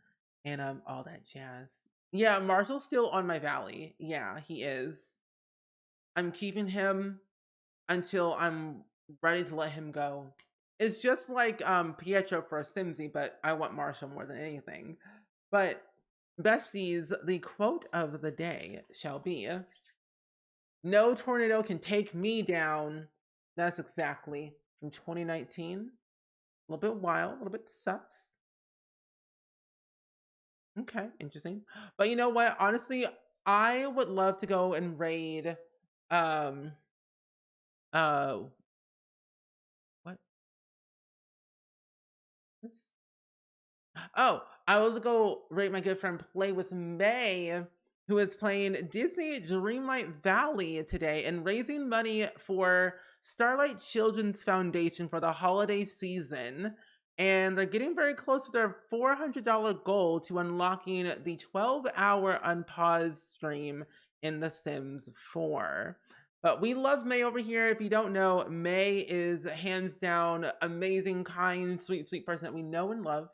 and all that jazz. Yeah, Marshall's still on my valley. Yeah, he is. I'm keeping him until I'm ready to let him go. It's just like Pietro for a Simsy, but I want Marshall more than anything. But besties, the quote of the day shall be, "No tornado can take me down." That's exactly from 2019. A little bit wild, a little bit sus. Okay, interesting. But you know what? Honestly, I would love to go and raid um uh what? Oh, I will go rate my good friend Play with May, who is playing Disney Dreamlight Valley today and raising money for Starlight Children's Foundation for the holiday season. And they're getting very close to their $400 goal to unlocking the 12-hour unpaused stream in The Sims 4. But we love May over here. If you don't know, May is hands down amazing, kind, sweet, sweet person that we know and love.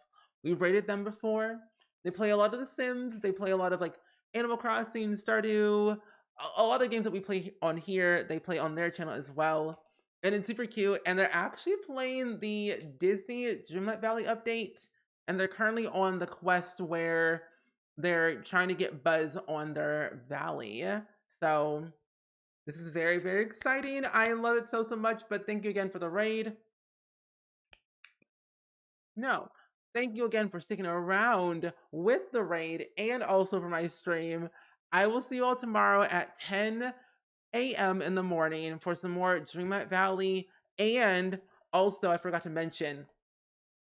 We've rated them before. They play a lot of The Sims. They play a lot of like Animal Crossing, Stardew, a lot of games that we play on here. They play on their channel as well. And it's super cute. And they're actually playing the Disney Dreamlight Valley update. And they're currently on the quest where they're trying to get Buzz on their valley. So this is very, very exciting. I love it so, so much. But thank you again for the raid. No, thank you again for sticking around with the raid and also for my stream. I will see you all tomorrow at 10 a.m. in the morning for some more Dreamlight Valley. And also, I forgot to mention,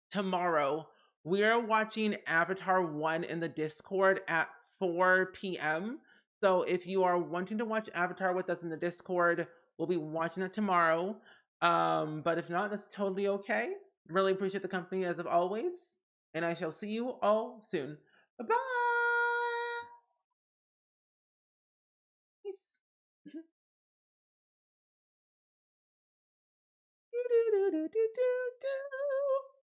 tomorrow we are watching Avatar 1 in the Discord at 4 p.m. So if you are wanting to watch Avatar with us in the Discord, we'll be watching it tomorrow. But if not, that's totally okay. Really appreciate the company as of always. And I shall see you all soon. Bye-bye. Peace. Do, do, do, do, do, do.